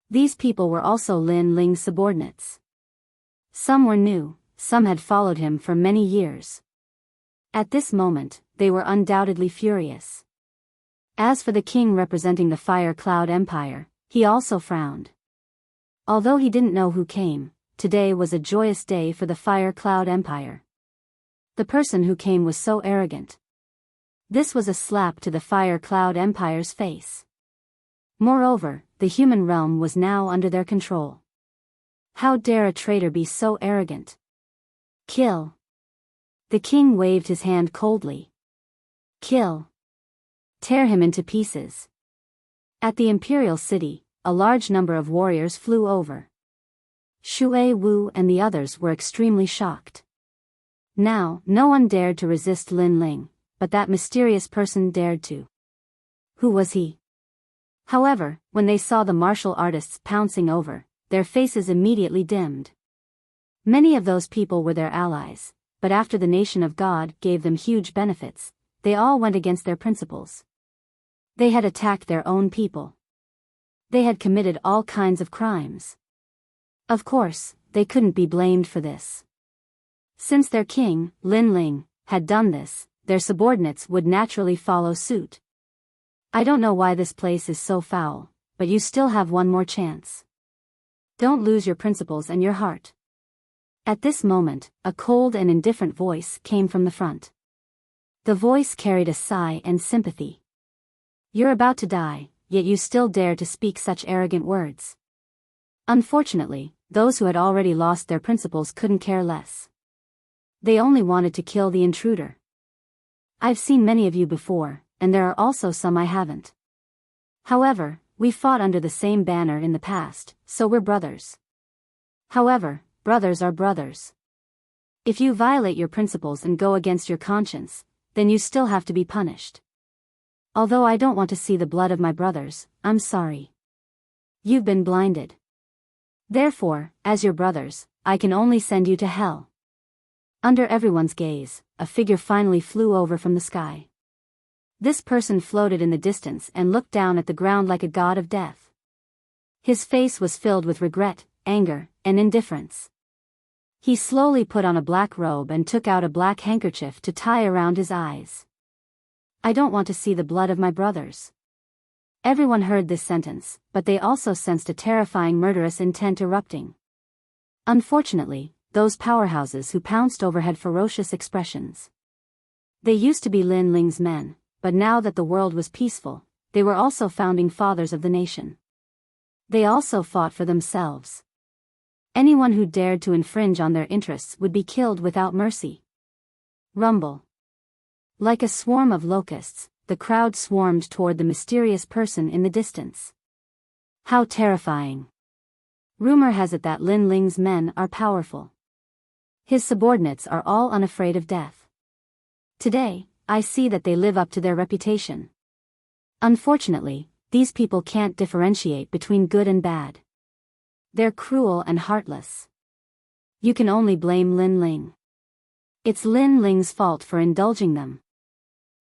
These people were also Lin Ling's subordinates. Some were new, some had followed him for many years. At this moment, they were undoubtedly furious. As for the king representing the Fire Cloud Empire, he also frowned. Although he didn't know who came, today was a joyous day for the Fire Cloud Empire. The person who came was so arrogant. This was a slap to the Fire Cloud Empire's face. Moreover, the human realm was now under their control. How dare a traitor be so arrogant? Kill. The king waved his hand coldly. Kill. Tear him into pieces. At the imperial city, a large number of warriors flew over. Shui Wu and the others were extremely shocked. Now, no one dared to resist Lin Ling, but that mysterious person dared to. Who was he? However, when they saw the martial artists pouncing over, their faces immediately dimmed. Many of those people were their allies, but after the nation of God gave them huge benefits, they all went against their principles. They had attacked their own people. They had committed all kinds of crimes. Of course, they couldn't be blamed for this. Since their king, Lin Ling, had done this, their subordinates would naturally follow suit. I don't know why this place is so foul, but you still have one more chance. Don't lose your principles and your heart. At this moment, a cold and indifferent voice came from the front. The voice carried a sigh and sympathy. You're about to die, yet you still dare to speak such arrogant words. Unfortunately, those who had already lost their principles couldn't care less. They only wanted to kill the intruder. I've seen many of you before, and there are also some I haven't. However, we fought under the same banner in the past, so we're brothers. However, brothers are brothers. If you violate your principles and go against your conscience, then you still have to be punished. Although I don't want to see the blood of my brothers, I'm sorry. You've been blinded. Therefore, as your brothers, I can only send you to hell. Under everyone's gaze, a figure finally flew over from the sky. This person floated in the distance and looked down at the ground like a god of death. His face was filled with regret, anger, and indifference. He slowly put on a black robe and took out a black handkerchief to tie around his eyes. I don't want to see the blood of my brothers. Everyone heard this sentence, but they also sensed a terrifying murderous intent erupting. Unfortunately, those powerhouses who pounced over had ferocious expressions. They used to be Lin Ling's men, but now that the world was peaceful, they were also founding fathers of the nation. They also fought for themselves. Anyone who dared to infringe on their interests would be killed without mercy. Rumble. Like a swarm of locusts, the crowd swarmed toward the mysterious person in the distance. How terrifying. Rumor has it that Lin Ling's men are powerful. His subordinates are all unafraid of death. Today, I see that they live up to their reputation. Unfortunately, these people can't differentiate between good and bad. They're cruel and heartless. You can only blame Lin Ling. It's Lin Ling's fault for indulging them.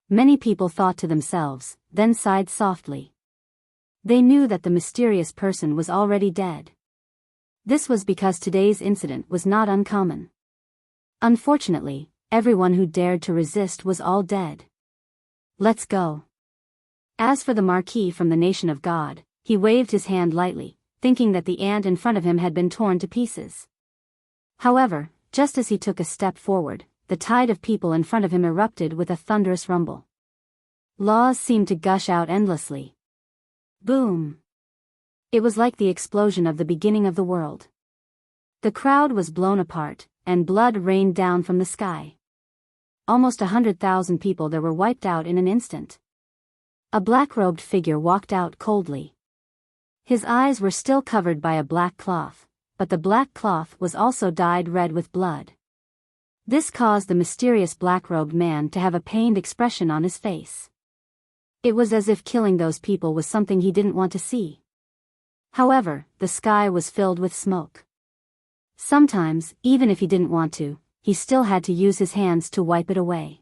Many people thought to themselves, then sighed softly. They knew that the mysterious person was already dead. This was because today's incident was not uncommon. Unfortunately, everyone who dared to resist was all dead. Let's go. As for the Marquis from the nation of God, he waved his hand lightly, thinking that the ant in front of him had been torn to pieces. However, just as he took a step forward, the tide of people in front of him erupted with a thunderous rumble. Laws seemed to gush out endlessly. Boom! It was like the explosion of the beginning of the world. The crowd was blown apart, and blood rained down from the sky. Almost 100,000 people there were wiped out in an instant. A black-robed figure walked out coldly. His eyes were still covered by a black cloth, but the black cloth was also dyed red with blood. This caused the mysterious black-robed man to have a pained expression on his face. It was as if killing those people was something he didn't want to see. However, the sky was filled with smoke. Sometimes, even if he didn't want to, he still had to use his hands to wipe it away.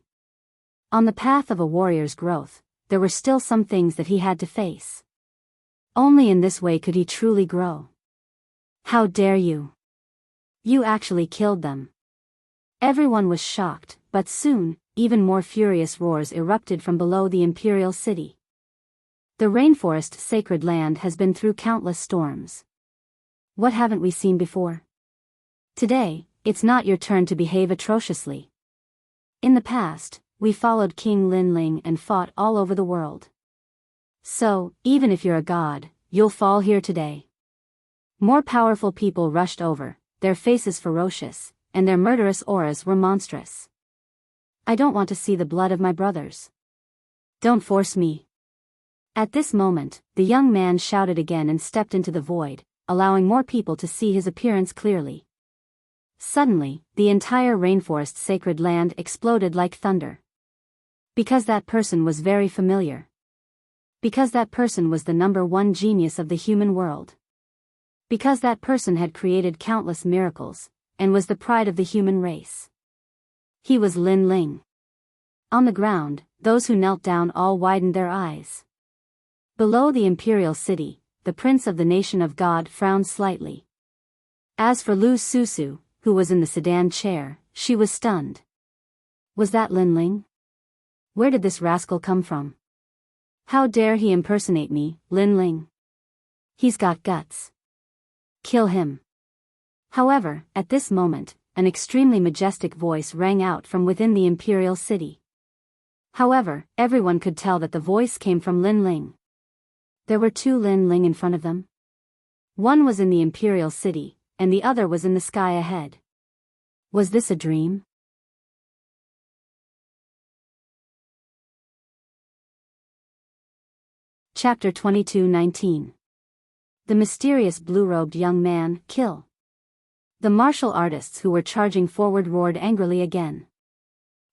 On the path of a warrior's growth, there were still some things that he had to face. Only in this way could he truly grow. How dare you? You actually killed them. Everyone was shocked, but soon, even more furious roars erupted from below the imperial city. The rainforest sacred land has been through countless storms. What haven't we seen before? Today, it's not your turn to behave atrociously. In the past, we followed King Lin Ling and fought all over the world. So, even if you're a god, you'll fall here today. More powerful people rushed over, their faces ferocious, and their murderous auras were monstrous. I don't want to see the blood of my brothers. Don't force me. At this moment, the young man shouted again and stepped into the void, allowing more people to see his appearance clearly. Suddenly, the entire rainforest sacred land exploded like thunder. Because that person was very familiar. Because that person was the #1 genius of the human world. Because that person had created countless miracles, and was the pride of the human race. He was Lin Ling. On the ground, those who knelt down all widened their eyes. Below the imperial city, the prince of the nation of God frowned slightly. As for Lu Susu, who was in the sedan chair, she was stunned. Was that Lin Ling? Where did this rascal come from? How dare he impersonate me, Lin Ling? He's got guts. Kill him. However, at this moment, an extremely majestic voice rang out from within the imperial city. However, everyone could tell that the voice came from Lin Ling. There were two Lin Ling in front of them. One was in the imperial city, and the other was in the sky ahead. Was this a dream? Chapter 22:19. The mysterious blue-robed young man, kill. The martial artists who were charging forward roared angrily again.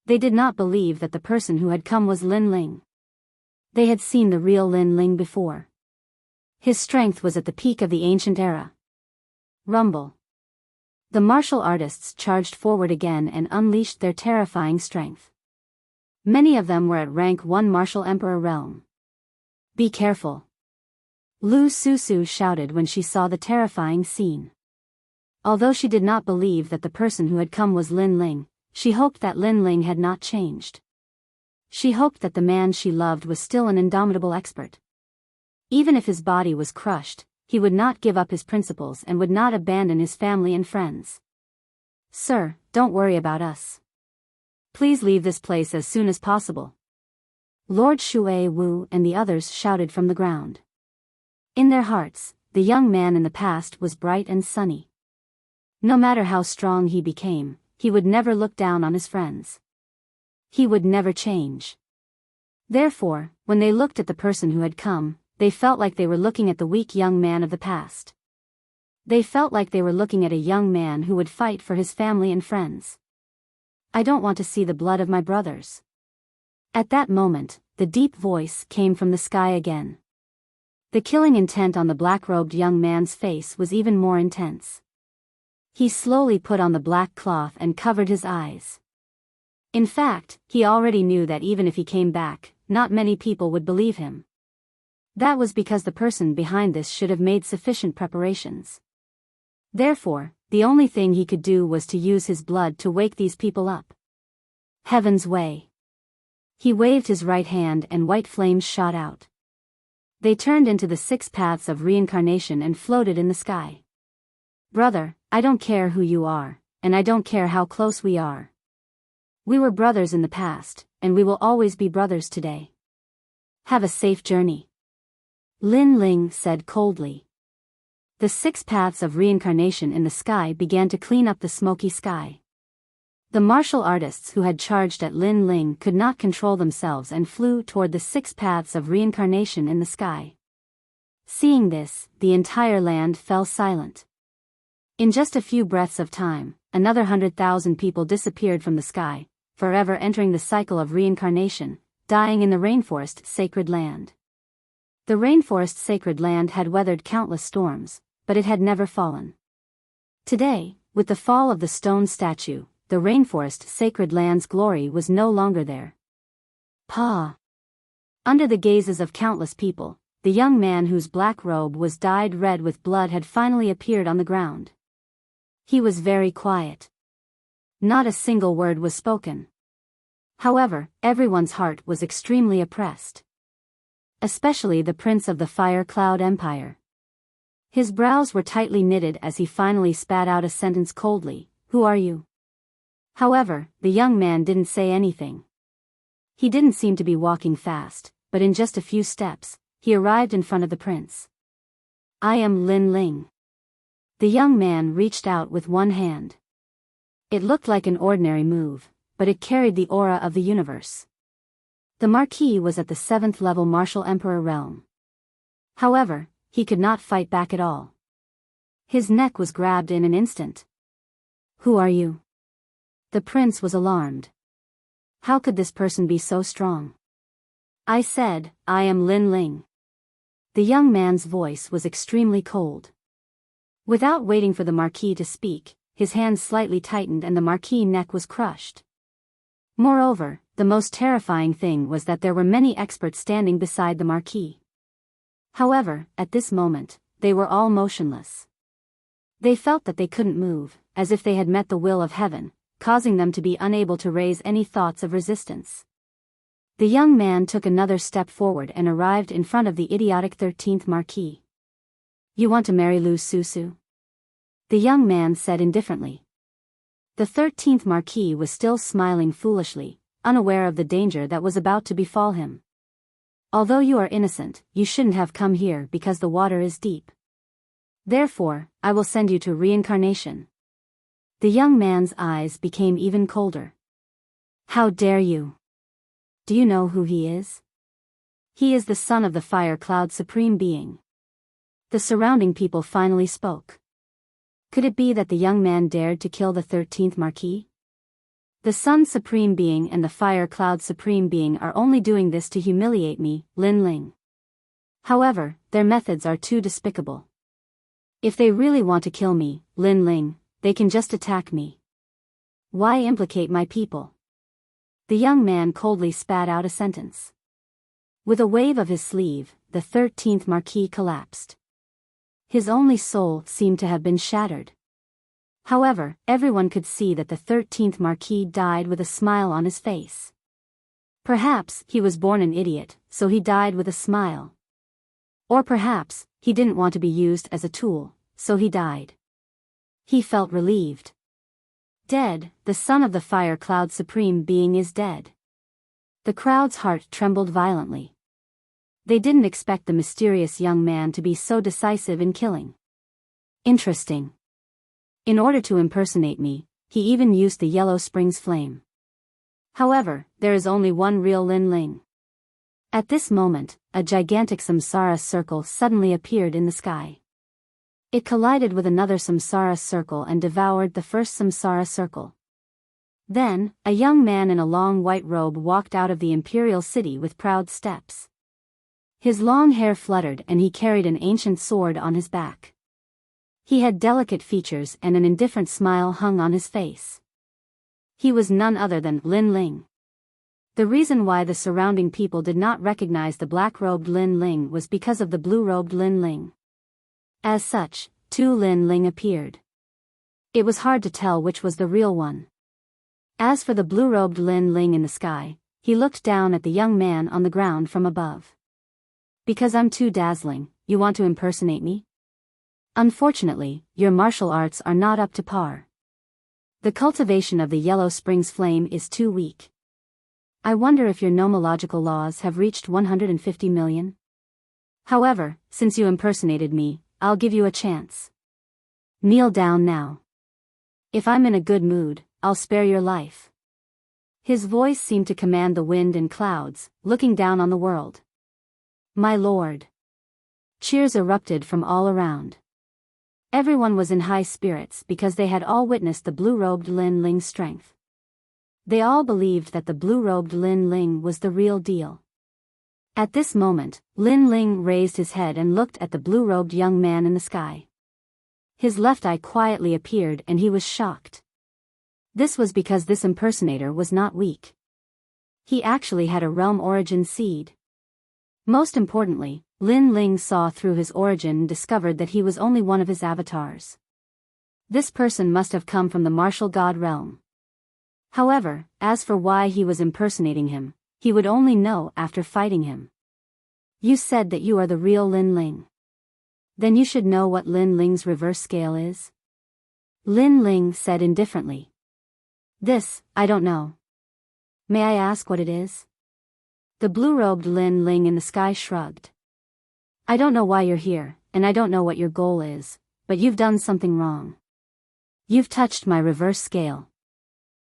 They did not believe that the person who had come was Lin Ling. They had seen the real Lin Ling before. His strength was at the peak of the ancient era. Rumble. The martial artists charged forward again and unleashed their terrifying strength. Many of them were at rank 1 martial emperor realm. Be careful. Lu Susu shouted when she saw the terrifying scene. Although she did not believe that the person who had come was Lin Ling, she hoped that Lin Ling had not changed. She hoped that the man she loved was still an indomitable expert. Even if his body was crushed, he would not give up his principles and would not abandon his family and friends. Sir, don't worry about us. Please leave this place as soon as possible. Lord Shui Wu and the others shouted from the ground. In their hearts, the young man in the past was bright and sunny. No matter how strong he became, he would never look down on his friends. He would never change. Therefore, when they looked at the person who had come, they felt like they were looking at the weak young man of the past. They felt like they were looking at a young man who would fight for his family and friends. I don't want to see the blood of my brothers. At that moment, the deep voice came from the sky again. The killing intent on the black-robed young man's face was even more intense. He slowly put on the black cloth and covered his eyes. In fact, he already knew that even if he came back, not many people would believe him. That was because the person behind this should have made sufficient preparations. Therefore, the only thing he could do was to use his blood to wake these people up. Heaven's way. He waved his right hand and white flames shot out. They turned into the 6 paths of reincarnation and floated in the sky. Brother, I don't care who you are, and I don't care how close we are. We were brothers in the past, and we will always be brothers today. Have a safe journey. Lin Ling said coldly. The 6 paths of reincarnation in the sky began to clean up the smoky sky. The martial artists who had charged at Lin Ling could not control themselves and flew toward the 6 paths of reincarnation in the sky. Seeing this, the entire land fell silent. In just a few breaths of time, another 100,000 people disappeared from the sky, forever entering the cycle of reincarnation, dying in the rainforest sacred land. The rainforest sacred land had weathered countless storms, but it had never fallen. Today, with the fall of the stone statue, the rainforest sacred land's glory was no longer there. Pa! Under the gazes of countless people, the young man whose black robe was dyed red with blood had finally appeared on the ground. He was very quiet. Not a single word was spoken. However, everyone's heart was extremely oppressed. Especially the prince of the Fire Cloud Empire. His brows were tightly knitted as he finally spat out a sentence coldly, "Who are you?" However, the young man didn't say anything. He didn't seem to be walking fast, but in just a few steps, he arrived in front of the prince. I am Lin Ling. The young man reached out with one hand. It looked like an ordinary move, but it carried the aura of the universe. The Marquis was at the 7th level martial emperor realm. However, he could not fight back at all. His neck was grabbed in an instant. Who are you? The prince was alarmed. How could this person be so strong? I said, I am Lin Ling. The young man's voice was extremely cold. Without waiting for the Marquis to speak, his hands slightly tightened and the Marquis' neck was crushed. Moreover, the most terrifying thing was that there were many experts standing beside the Marquis. However, at this moment, they were all motionless. They felt that they couldn't move, as if they had met the will of heaven, causing them to be unable to raise any thoughts of resistance. The young man took another step forward and arrived in front of the idiotic 13th Marquis. You want to marry Lu Susu? The young man said indifferently. The 13th Marquis was still smiling foolishly, unaware of the danger that was about to befall him. Although you are innocent, you shouldn't have come here because the water is deep. Therefore, I will send you to reincarnation. The young man's eyes became even colder. How dare you? Do you know who he is? He is the son of the Fire Cloud Supreme Being. The surrounding people finally spoke. Could it be that the young man dared to kill the 13th Marquis? The Sun Supreme Being and the Fire Cloud Supreme Being are only doing this to humiliate me, Lin Ling. However, their methods are too despicable. If they really want to kill me, Lin Ling, they can just attack me. Why implicate my people? The young man coldly spat out a sentence. With a wave of his sleeve, the 13th Marquis collapsed. His only soul seemed to have been shattered. However, everyone could see that the 13th Marquis died with a smile on his face. Perhaps he was born an idiot, so he died with a smile. Or perhaps he didn't want to be used as a tool, so he died. He felt relieved. Dead, the son of the Fire Cloud Supreme Being is dead. The crowd's heart trembled violently. They didn't expect the mysterious young man to be so decisive in killing. Interesting. In order to impersonate me, he even used the Yellow Springs flame. However, there is only one real Lin Ling. At this moment, a gigantic samsara circle suddenly appeared in the sky. It collided with another samsara circle and devoured the first samsara circle. Then, a young man in a long white robe walked out of the imperial city with proud steps. His long hair fluttered and he carried an ancient sword on his back. He had delicate features and an indifferent smile hung on his face. He was none other than Lin Ling. The reason why the surrounding people did not recognize the black-robed Lin Ling was because of the blue-robed Lin Ling. As such, two Lin Ling appeared. It was hard to tell which was the real one. As for the blue-robed Lin Ling in the sky, he looked down at the young man on the ground from above. Because I'm too dazzling, you want to impersonate me? Unfortunately, your martial arts are not up to par. The cultivation of the Yellow Springs flame is too weak. I wonder if your nomological laws have reached 150 million? However, since you impersonated me, I'll give you a chance. Kneel down now. If I'm in a good mood, I'll spare your life. His voice seemed to command the wind and clouds, looking down on the world. My lord. Cheers erupted from all around. Everyone was in high spirits because they had all witnessed the blue-robed Lin Ling's strength. They all believed that the blue-robed Lin Ling was the real deal. At this moment, Lin Ling raised his head and looked at the blue-robed young man in the sky. His left eye quietly appeared and he was shocked. This was because this impersonator was not weak. He actually had a realm origin seed. Most importantly, Lin Ling saw through his origin and discovered that he was only one of his avatars. This person must have come from the martial god realm. However, as for why he was impersonating him, he would only know after fighting him. You said that you are the real Lin Ling. Then you should know what Lin Ling's reverse scale is? Lin Ling said indifferently. This, I don't know. May I ask what it is? The blue-robed Lin Ling in the sky shrugged. I don't know why you're here, and I don't know what your goal is, but you've done something wrong. You've touched my reverse scale.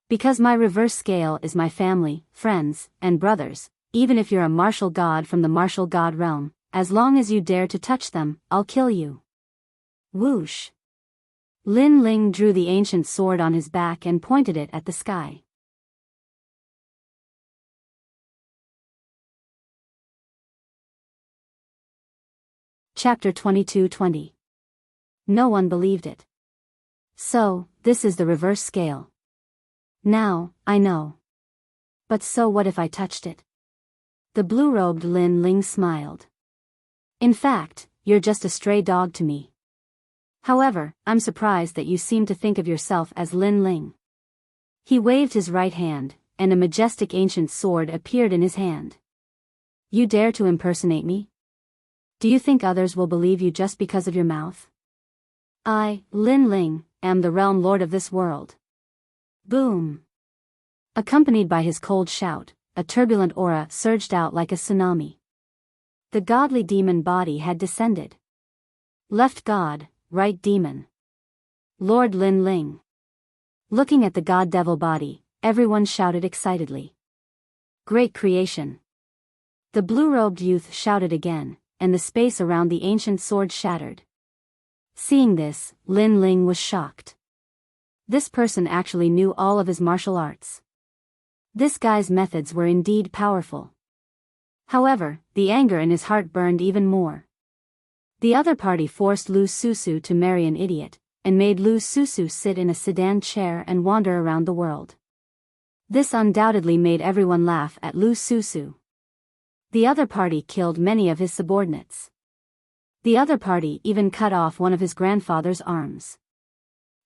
Because my reverse scale is my family, friends, and brothers, even if you're a martial god from the martial god realm, as long as you dare to touch them, I'll kill you. Whoosh. Lin Ling drew the ancient sword on his back and pointed it at the sky. Chapter 22:20. No one believed it. So, this is the reverse scale. Now, I know. But so what if I touched it? The blue-robed Lin Ling smiled. In fact, you're just a stray dog to me. However, I'm surprised that you seem to think of yourself as Lin Ling. He waved his right hand, and a majestic ancient sword appeared in his hand. You dare to impersonate me? Do you think others will believe you just because of your mouth? I, Lin Ling, am the realm lord of this world. Boom. Accompanied by his cold shout, a turbulent aura surged out like a tsunami. The godly demon body had descended. Left god, right demon. Lord Lin Ling. Looking at the god-devil body, everyone shouted excitedly. Great creation. The blue-robed youth shouted again, and the space around the ancient sword shattered. Seeing this, Lin Ling was shocked. This person actually knew all of his martial arts. This guy's methods were indeed powerful. However, the anger in his heart burned even more. The other party forced Lu Susu to marry an idiot, and made Lu Susu sit in a sedan chair and wander around the world. This undoubtedly made everyone laugh at Lu Susu. The other party killed many of his subordinates. The other party even cut off one of his grandfather's arms.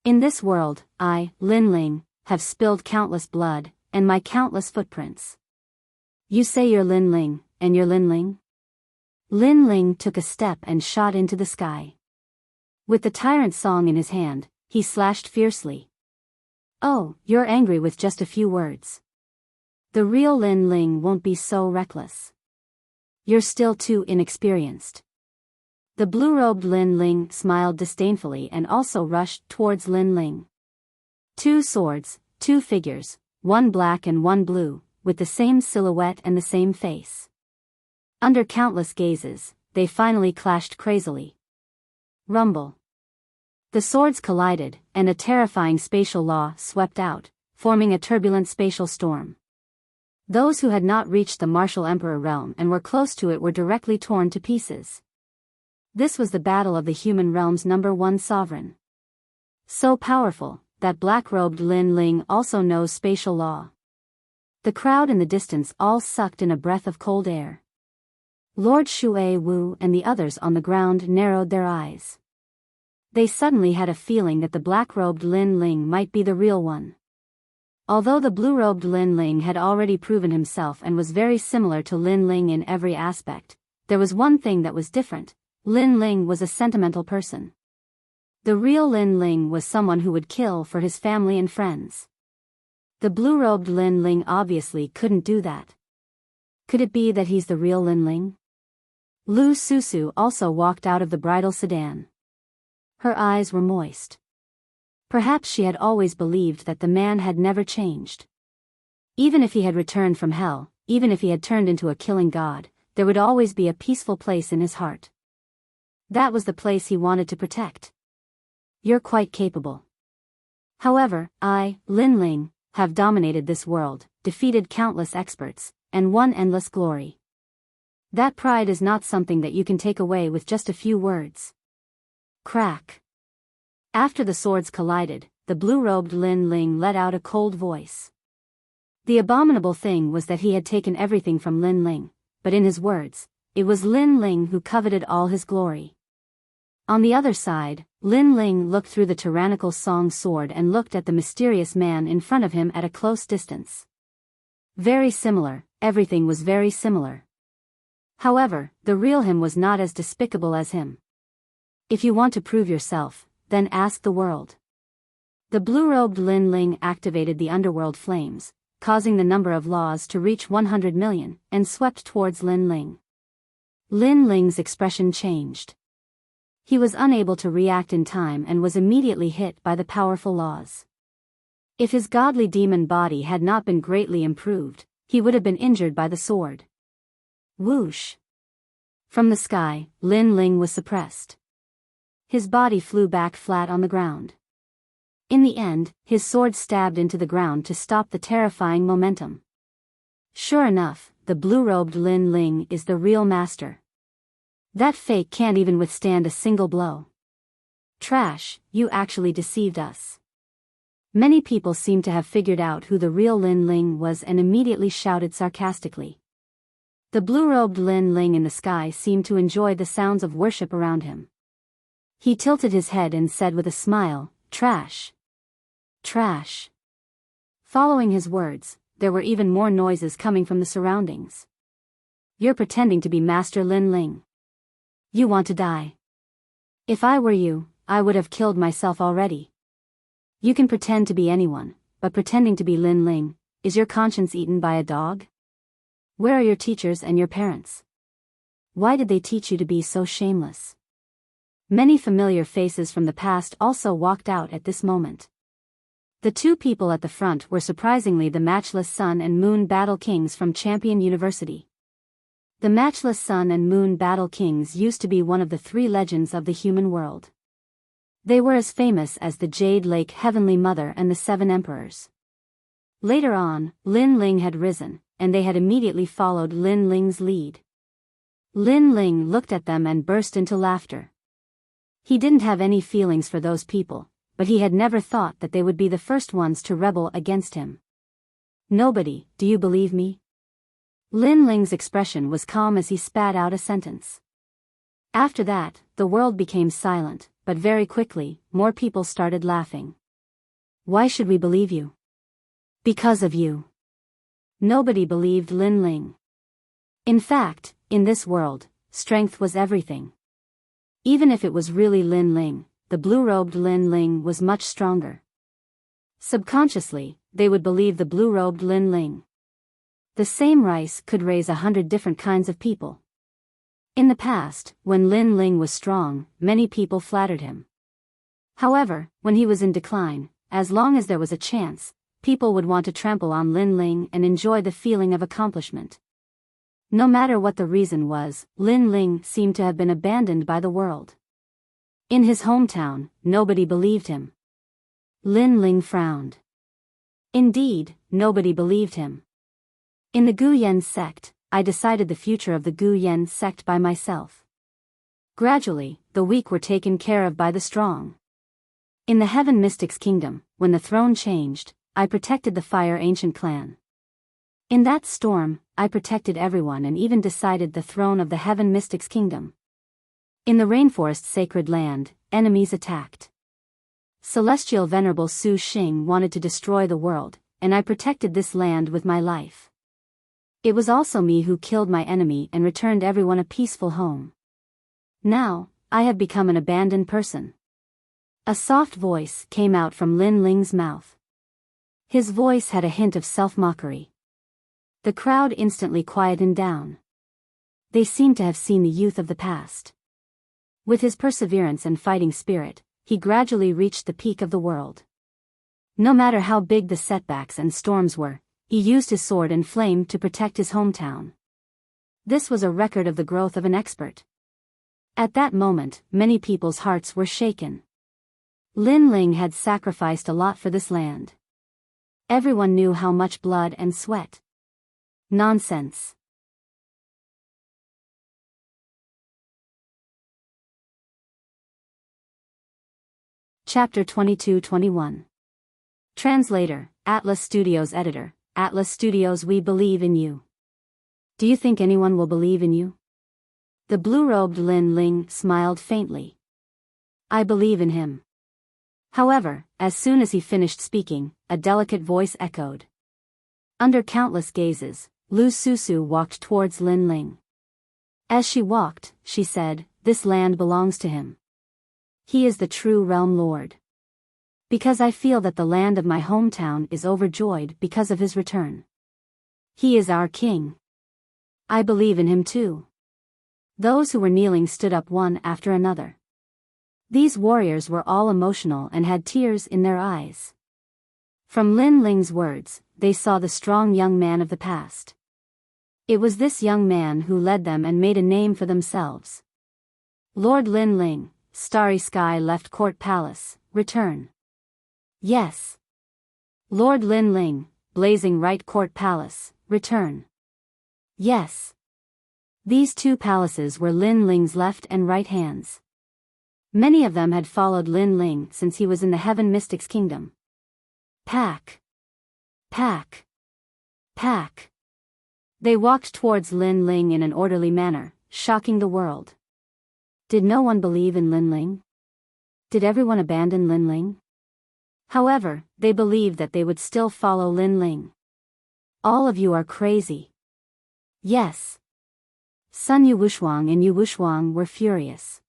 In this world, I, Lin Ling, have spilled countless blood, and my countless footprints. You say you're Lin Ling, and you're Lin Ling? Lin Ling took a step and shot into the sky. With the tyrant song in his hand, he slashed fiercely. Oh, you're angry with just a few words. The real Lin Ling won't be so reckless. You're still too inexperienced. The blue-robed Lin Ling smiled disdainfully and also rushed towards Lin Ling. Two swords, two figures, one black and one blue, with the same silhouette and the same face. Under countless gazes, they finally clashed crazily. Rumble. The swords collided, and a terrifying spatial law swept out, forming a turbulent spatial storm. Those who had not reached the martial emperor realm and were close to it were directly torn to pieces. This was the battle of the human realm's #1 sovereign. So powerful, that black-robed Lin Ling also knows spatial law. The crowd in the distance all sucked in a breath of cold air. Lord Shui Wu and the others on the ground narrowed their eyes. They suddenly had a feeling that the black-robed Lin Ling might be the real one. Although the blue-robed Lin Ling had already proven himself and was very similar to Lin Ling in every aspect, there was one thing that was different. Lin Ling was a sentimental person. The real Lin Ling was someone who would kill for his family and friends. The blue-robed Lin Ling obviously couldn't do that. Could it be that he's the real Lin Ling? Lu Susu also walked out of the bridal sedan. Her eyes were moist. Perhaps she had always believed that the man had never changed. Even if he had returned from hell, even if he had turned into a killing god, there would always be a peaceful place in his heart. That was the place he wanted to protect. You're quite capable. However, I, Lin Ling, have dominated this world, defeated countless experts, and won endless glory. That pride is not something that you can take away with just a few words. Crack. After the swords collided, the blue-robed Lin Ling let out a cold voice. The abominable thing was that he had taken everything from Lin Ling, but in his words, it was Lin Ling who coveted all his glory. On the other side, Lin Ling looked through the tyrannical song sword and looked at the mysterious man in front of him at a close distance. Very similar, everything was very similar. However, the real him was not as despicable as him. If you want to prove yourself, then ask the world. The blue-robed Lin Ling activated the underworld flames, causing the number of laws to reach 100 million, and swept towards Lin Ling. Lin Ling's expression changed. He was unable to react in time and was immediately hit by the powerful laws. If his godly demon body had not been greatly improved, he would have been injured by the sword. Whoosh! From the sky, Lin Ling was suppressed. His body flew back flat on the ground. In the end, his sword stabbed into the ground to stop the terrifying momentum. Sure enough, the blue-robed Lin Ling is the real master. That fake can't even withstand a single blow. Trash, you actually deceived us. Many people seemed to have figured out who the real Lin Ling was and immediately shouted sarcastically. The blue-robed Lin Ling in the sky seemed to enjoy the sounds of worship around him. He tilted his head and said with a smile, "Trash. Trash." Following his words, there were even more noises coming from the surroundings. You're pretending to be Master Lin Ling. You want to die. If I were you, I would have killed myself already. You can pretend to be anyone, but pretending to be Lin Ling, is your conscience eaten by a dog? Where are your teachers and your parents? Why did they teach you to be so shameless? Many familiar faces from the past also walked out at this moment. The two people at the front were surprisingly the matchless Sun and Moon Battle Kings from Champion University. The matchless Sun and Moon Battle Kings used to be one of the three legends of the human world. They were as famous as the Jade Lake Heavenly Mother and the Seven Emperors. Later on, Lin Ling had risen, and they had immediately followed Lin Ling's lead. Lin Ling looked at them and burst into laughter. He didn't have any feelings for those people, but he had never thought that they would be the first ones to rebel against him. Nobody, do you believe me? Lin Ling's expression was calm as he spat out a sentence. After that, the world became silent, but very quickly, more people started laughing. Why should we believe you? Because of you. Nobody believed Lin Ling. In fact, in this world, strength was everything. Even if it was really Lin Ling, the blue-robed Lin Ling was much stronger. Subconsciously, they would believe the blue-robed Lin Ling. The same rice could raise 100 different kinds of people. In the past, when Lin Ling was strong, many people flattered him. However, when he was in decline, as long as there was a chance, people would want to trample on Lin Ling and enjoy the feeling of accomplishment. No matter what the reason was, Lin Ling seemed to have been abandoned by the world. In his hometown, nobody believed him. Lin Ling frowned. Indeed, nobody believed him. In the Gu Yen sect, I decided the future of the Gu Yen sect by myself. Gradually, the weak were taken care of by the strong. In the Heaven Mystics Kingdom, when the throne changed, I protected the Fire Ancient clan. In that storm, I protected everyone and even decided the throne of the Heaven Mystics Kingdom. In the Rainforest Sacred Land, enemies attacked. Celestial Venerable Su Xing wanted to destroy the world, and I protected this land with my life. It was also me who killed my enemy and returned everyone a peaceful home. Now, I have become an abandoned person. A soft voice came out from Lin Ling's mouth. His voice had a hint of self-mockery. The crowd instantly quietened down. They seemed to have seen the youth of the past. With his perseverance and fighting spirit, he gradually reached the peak of the world. No matter how big the setbacks and storms were, he used his sword and flame to protect his hometown. This was a record of the growth of an expert. At that moment, many people's hearts were shaken. Lin Ling had sacrificed a lot for this land. Everyone knew how much blood and sweat. Nonsense. Chapter 22-21. Translator, Atlas Studios Editor. Atlas Studios, we believe in you. Do you think anyone will believe in you? The blue-robed Lin Ling smiled faintly. I believe in him. However, as soon as he finished speaking, a delicate voice echoed. Under countless gazes, Lu Susu walked towards Lin Ling. As she walked, she said, "This land belongs to him. He is the true realm lord. Because I feel that the land of my hometown is overjoyed because of his return. He is our king. I believe in him too." Those who were kneeling stood up one after another. These warriors were all emotional and had tears in their eyes. From Lin Ling's words, they saw the strong young man of the past. It was this young man who led them and made a name for themselves. Lord Lin Ling, Starry Sky Left Court Palace, return. Yes. Lord Lin Ling, Blazing Right Court Palace, return. Yes. These two palaces were Lin Ling's left and right hands. Many of them had followed Lin Ling since he was in the Heaven Mystics Kingdom. Pack. Pack. Pack. They walked towards Lin Ling in an orderly manner, shocking the world. Did no one believe in Lin Ling? Did everyone abandon Lin Ling? However, they believed that they would still follow Lin Ling. All of you are crazy. Yes. Sun Yu Wushuang and Yu Wushuang were furious.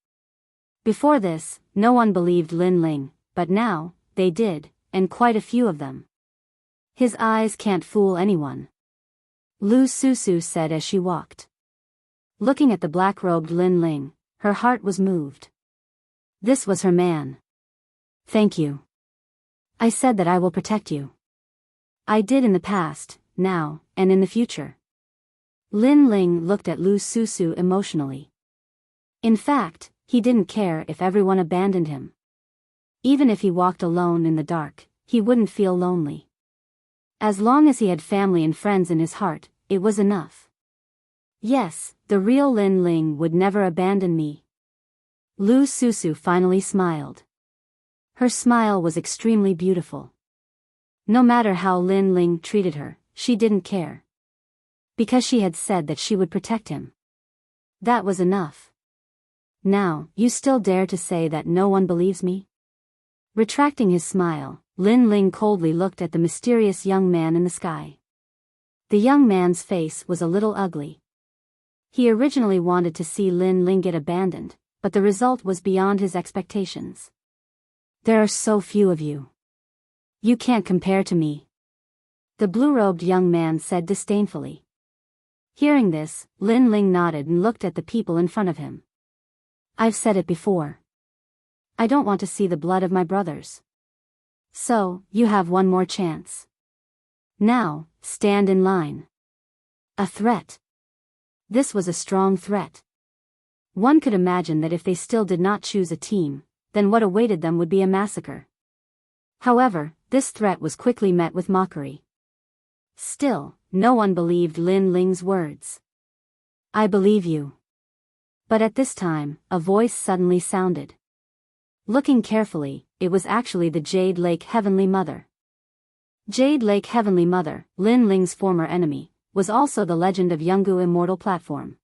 Before this, no one believed Lin Ling, but now, they did, and quite a few of them. His eyes can't fool anyone, Lu Susu said as she walked. Looking at the black-robed Lin Ling, her heart was moved. This was her man. Thank you. I said that I will protect you. I did in the past, now, and in the future. Lin Ling looked at Lu Susu emotionally. In fact, he didn't care if everyone abandoned him. Even if he walked alone in the dark, he wouldn't feel lonely. As long as he had family and friends in his heart, it was enough. Yes, the real Lin Ling would never abandon me. Lu Susu finally smiled. Her smile was extremely beautiful. No matter how Lin Ling treated her, she didn't care. Because she had said that she would protect him. That was enough. Now, you still dare to say that no one believes me? Retracting his smile, Lin Ling coldly looked at the mysterious young man in the sky. The young man's face was a little ugly. He originally wanted to see Lin Ling get abandoned, but the result was beyond his expectations. There are so few of you. You can't compare to me, the blue-robed young man said disdainfully. Hearing this, Lin Ling nodded and looked at the people in front of him. I've said it before. I don't want to see the blood of my brothers. So, you have one more chance. Now, stand in line. A threat. This was a strong threat. One could imagine that if they still did not choose a team, then what awaited them would be a massacre. However, this threat was quickly met with mockery. Still, no one believed Lin Ling's words. I believe you. But at this time, a voice suddenly sounded. Looking carefully, it was actually the Jade Lake Heavenly Mother. Jade Lake Heavenly Mother, Lin Ling's former enemy, was also the legend of Yungu Immortal Platform.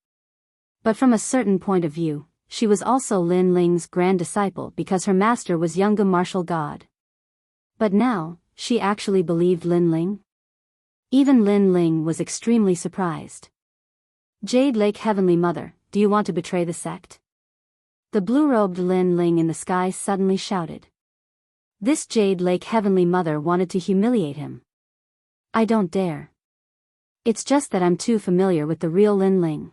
But from a certain point of view, she was also Lin Ling's grand disciple because her master was Yungu Martial God. But now, she actually believed Lin Ling? Even Lin Ling was extremely surprised. Jade Lake Heavenly Mother, do you want to betray the sect? The blue-robed Lin Ling in the sky suddenly shouted. This Jade Lake Heavenly Mother wanted to humiliate him. I don't dare. It's just that I'm too familiar with the real Lin Ling.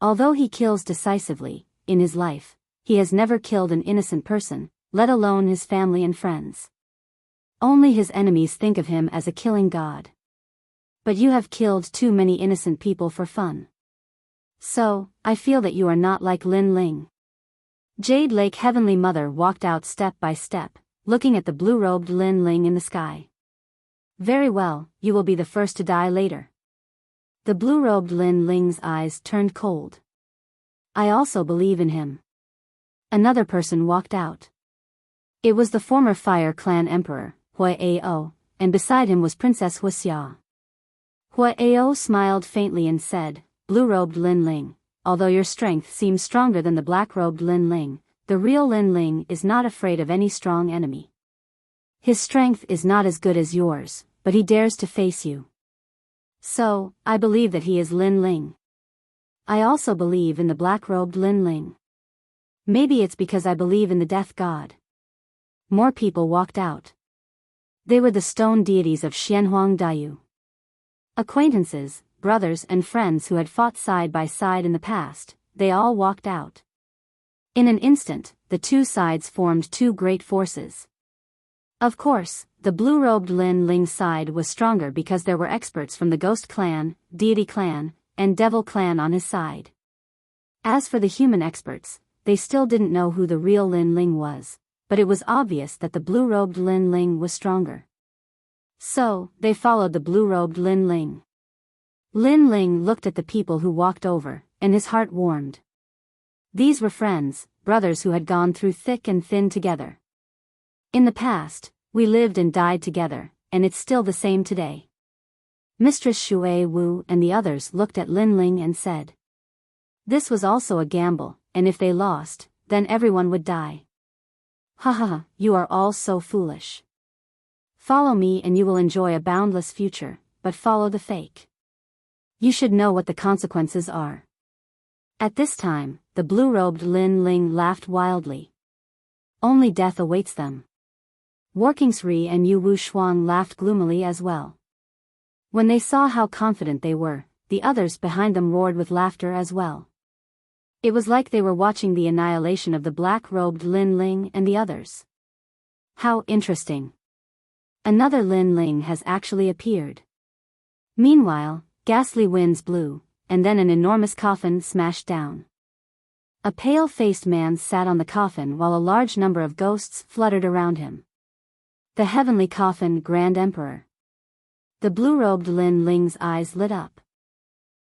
Although he kills decisively, in his life, he has never killed an innocent person, let alone his family and friends. Only his enemies think of him as a killing god. But you have killed too many innocent people for fun. So, I feel that you are not like Lin Ling. Jade Lake Heavenly Mother walked out step by step, looking at the blue-robed Lin Ling in the sky. Very well, you will be the first to die later. The blue-robed Lin Ling's eyes turned cold. I also believe in him. Another person walked out. It was the former Fire Clan Emperor, Huayao, and beside him was Princess Wuxia. Huayao smiled faintly and said, Blue-robed Lin Ling, although your strength seems stronger than the black-robed Lin Ling, the real Lin Ling is not afraid of any strong enemy. His strength is not as good as yours, but he dares to face you. So, I believe that he is Lin Ling. I also believe in the black-robed Lin Ling. Maybe it's because I believe in the death god. More people walked out. They were the stone deities of Xianhuang Daiyu. Acquaintances, brothers and friends who had fought side by side in the past, they all walked out. In an instant, the two sides formed two great forces. Of course, the blue-robed Lin Ling side was stronger because there were experts from the Ghost Clan, Deity Clan, and Devil Clan on his side. As for the human experts, they still didn't know who the real Lin Ling was, but it was obvious that the blue-robed Lin Ling was stronger. So, they followed the blue-robed Lin Ling. Lin Ling looked at the people who walked over, and his heart warmed. These were friends, brothers who had gone through thick and thin together. In the past, we lived and died together, and it's still the same today. Mistress Shui Wu and the others looked at Lin Ling and said. This was also a gamble, and if they lost, then everyone would die. Haha, you are all so foolish. Follow me and you will enjoy a boundless future, but follow the fake. You should know what the consequences are. At this time, the blue-robed Lin Ling laughed wildly. Only death awaits them. Workingsri and Yu Wu Shuang laughed gloomily as well. When they saw how confident they were, the others behind them roared with laughter as well. It was like they were watching the annihilation of the black-robed Lin Ling and the others. How interesting. Another Lin Ling has actually appeared. Meanwhile, ghastly winds blew, and then an enormous coffin smashed down. A pale-faced man sat on the coffin while a large number of ghosts fluttered around him. The heavenly coffin Grand Emperor. The blue-robed Lin Ling's eyes lit up.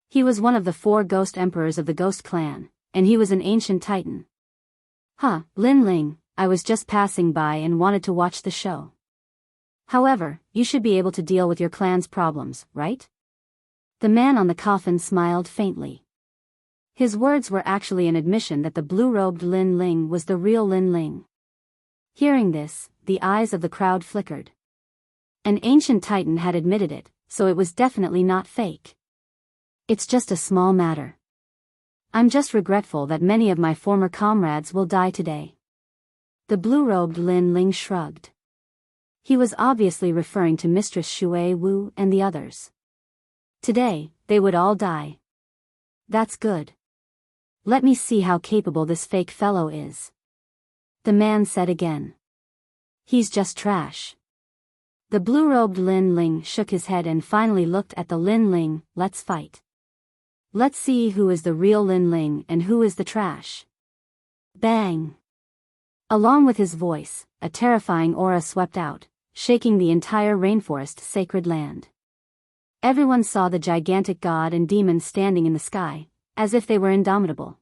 He was one of the 4 ghost emperors of the Ghost Clan, and he was an ancient titan. Lin Ling, I was just passing by and wanted to watch the show. However, you should be able to deal with your clan's problems, right? The man on the coffin smiled faintly. His words were actually an admission that the blue-robed Lin Ling was the real Lin Ling. Hearing this, the eyes of the crowd flickered. An ancient titan had admitted it, so it was definitely not fake. It's just a small matter. I'm just regretful that many of my former comrades will die today. The blue-robed Lin Ling shrugged. He was obviously referring to Mistress Shui Wu and the others. Today, they would all die. That's good. Let me see how capable this fake fellow is. The man said again. He's just trash. The blue-robed Lin Ling shook his head and finally looked at the Lin Ling. Let's fight. Let's see who is the real Lin Ling and who is the trash. Bang! Along with his voice, a terrifying aura swept out, shaking the entire rainforest sacred land. Everyone saw the gigantic god and demon standing in the sky, as if they were indomitable.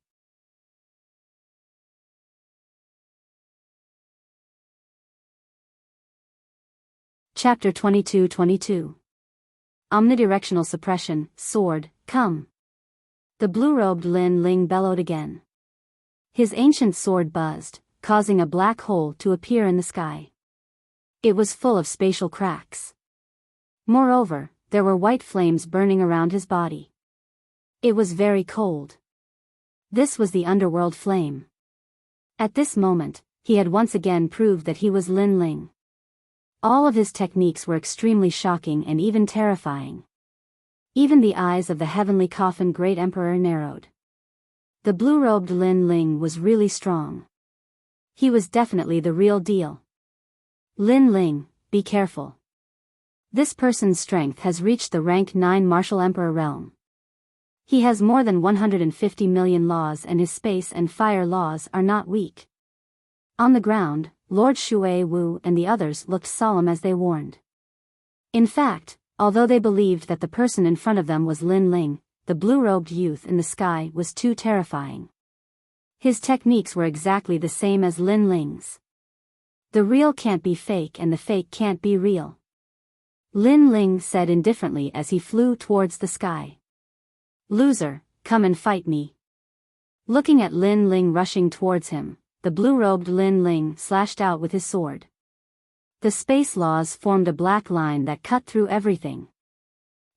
Chapter 22-22. Omnidirectional Suppression, Sword, Come. The blue-robed Lin Ling bellowed again. His ancient sword buzzed, causing a black hole to appear in the sky. It was full of spatial cracks. Moreover, there were white flames burning around his body. It was very cold. This was the underworld flame. At this moment, he had once again proved that he was Lin Ling. All of his techniques were extremely shocking and even terrifying. Even the eyes of the heavenly coffin Great Emperor narrowed. The blue-robed Lin Ling was really strong. He was definitely the real deal. Lin Ling, be careful. This person's strength has reached the rank 9 Martial Emperor realm. He has more than 150 million laws and his space and fire laws are not weak. On the ground, Lord Shui Wu and the others looked solemn as they warned. In fact, although they believed that the person in front of them was Lin Ling, the blue-robed youth in the sky was too terrifying. His techniques were exactly the same as Lin Ling's. The real can't be fake and the fake can't be real. Lin Ling said indifferently as he flew towards the sky. Loser, come and fight me. Looking at Lin Ling rushing towards him, the blue-robed Lin Ling slashed out with his sword. The space laws formed a black line that cut through everything.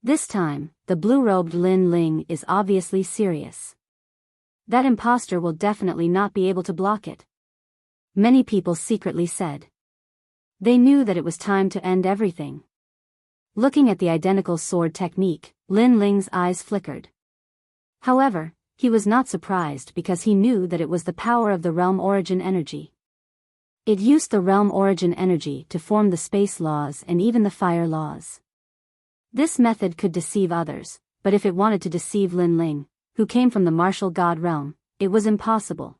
This time, the blue-robed Lin Ling is obviously serious. That imposter will definitely not be able to block it. Many people secretly said. They knew that it was time to end everything. Looking at the identical sword technique, Lin Ling's eyes flickered. However, he was not surprised because he knew that it was the power of the realm origin energy. It used the realm origin energy to form the space laws and even the fire laws. This method could deceive others, but if it wanted to deceive Lin Ling, who came from the martial god realm, it was impossible.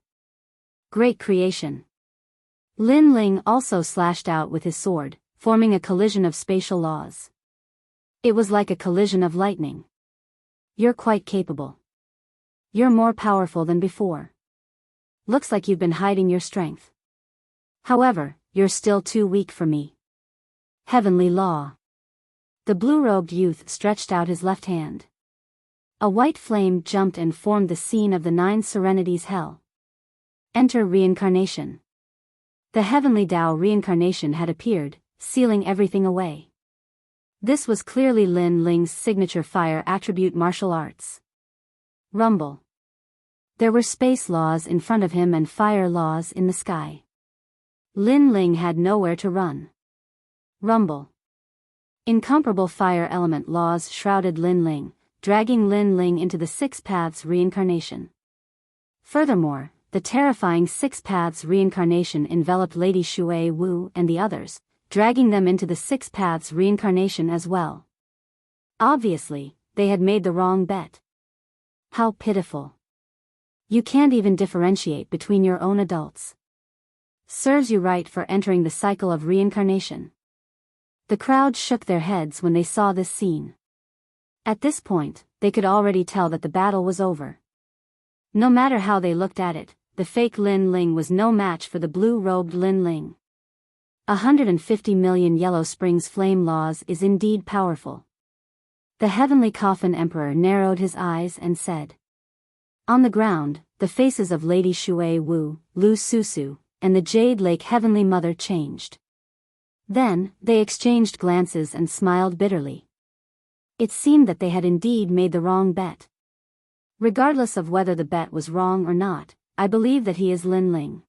Great creation. Lin Ling also slashed out with his sword, forming a collision of spatial laws. It was like a collision of lightning. You're quite capable. You're more powerful than before. Looks like you've been hiding your strength. However, you're still too weak for me. Heavenly law. The blue-robed youth stretched out his left hand. A white flame jumped and formed the scene of the 9 Serenities Hell. Enter reincarnation. The heavenly Tao reincarnation had appeared, sealing everything away. This was clearly Lin Ling's signature fire attribute martial arts. Rumble. There were space laws in front of him and fire laws in the sky. Lin Ling had nowhere to run. Rumble. Incomparable fire element laws shrouded Lin Ling, dragging Lin Ling into the Six Paths reincarnation. Furthermore, the terrifying Six Paths reincarnation enveloped Lady Shui Wu and the others, dragging them into the Six Paths reincarnation as well. Obviously, they had made the wrong bet. How pitiful. You can't even differentiate between your own adults. Serves you right for entering the cycle of reincarnation. The crowd shook their heads when they saw this scene. At this point, they could already tell that the battle was over. No matter how they looked at it, the fake Lin Ling was no match for the blue-robed Lin Ling. 150 million Yellow Springs flame laws is indeed powerful. The Heavenly Coffin Emperor narrowed his eyes and said. On the ground, the faces of Lady Shui Wu, Lu Susu, and the Jade Lake Heavenly Mother changed. Then, they exchanged glances and smiled bitterly. It seemed that they had indeed made the wrong bet. Regardless of whether the bet was wrong or not, I believe that he is Lin Ling.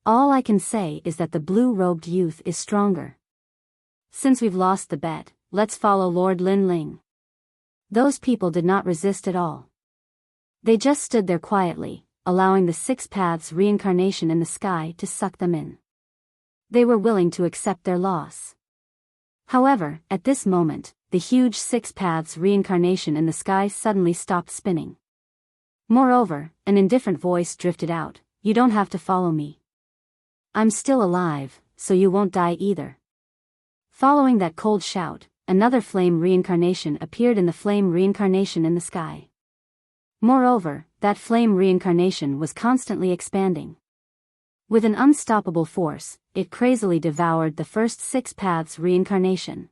All I can say is that the blue-robed youth is stronger. Since we've lost the bet, let's follow Lord Lin Ling. Those people did not resist at all. They just stood there quietly, allowing the Six Paths reincarnation in the sky to suck them in. They were willing to accept their loss. However, at this moment, the huge Six Paths reincarnation in the sky suddenly stopped spinning. Moreover, an indifferent voice drifted out, "You don't have to follow me. I'm still alive, so you won't die either." Following that cold shout, another flame reincarnation appeared in the flame reincarnation in the sky. Moreover, that flame reincarnation was constantly expanding. With an unstoppable force, it crazily devoured the first Six Paths reincarnation.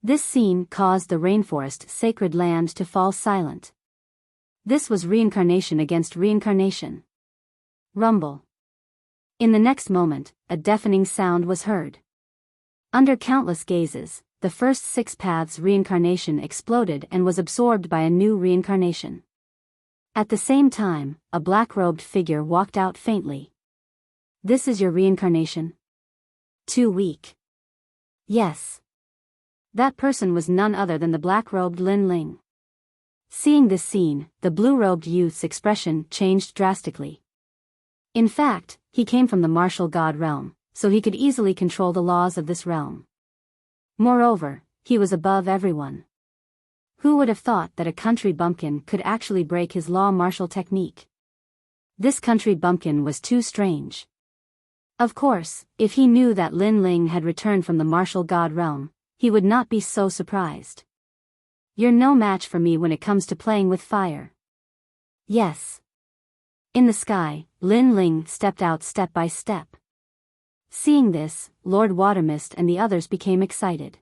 This scene caused the rainforest sacred land to fall silent. This was reincarnation against reincarnation. Rumble. In the next moment, a deafening sound was heard. Under countless gazes, the first Six Paths reincarnation exploded and was absorbed by a new reincarnation. At the same time, a black-robed figure walked out faintly. This is your reincarnation? Too weak. Yes. That person was none other than the black-robed Lin Ling. Seeing this scene, the blue-robed youth's expression changed drastically. In fact, he came from the martial god realm, so he could easily control the laws of this realm. Moreover, he was above everyone. Who would have thought that a country bumpkin could actually break his law martial technique? This country bumpkin was too strange. Of course, if he knew that Lin Ling had returned from the martial god realm, he would not be so surprised. You're no match for me when it comes to playing with fire. Yes. In the sky, Lin Ling stepped out step by step. Seeing this, Lord Watermist and the others became excited.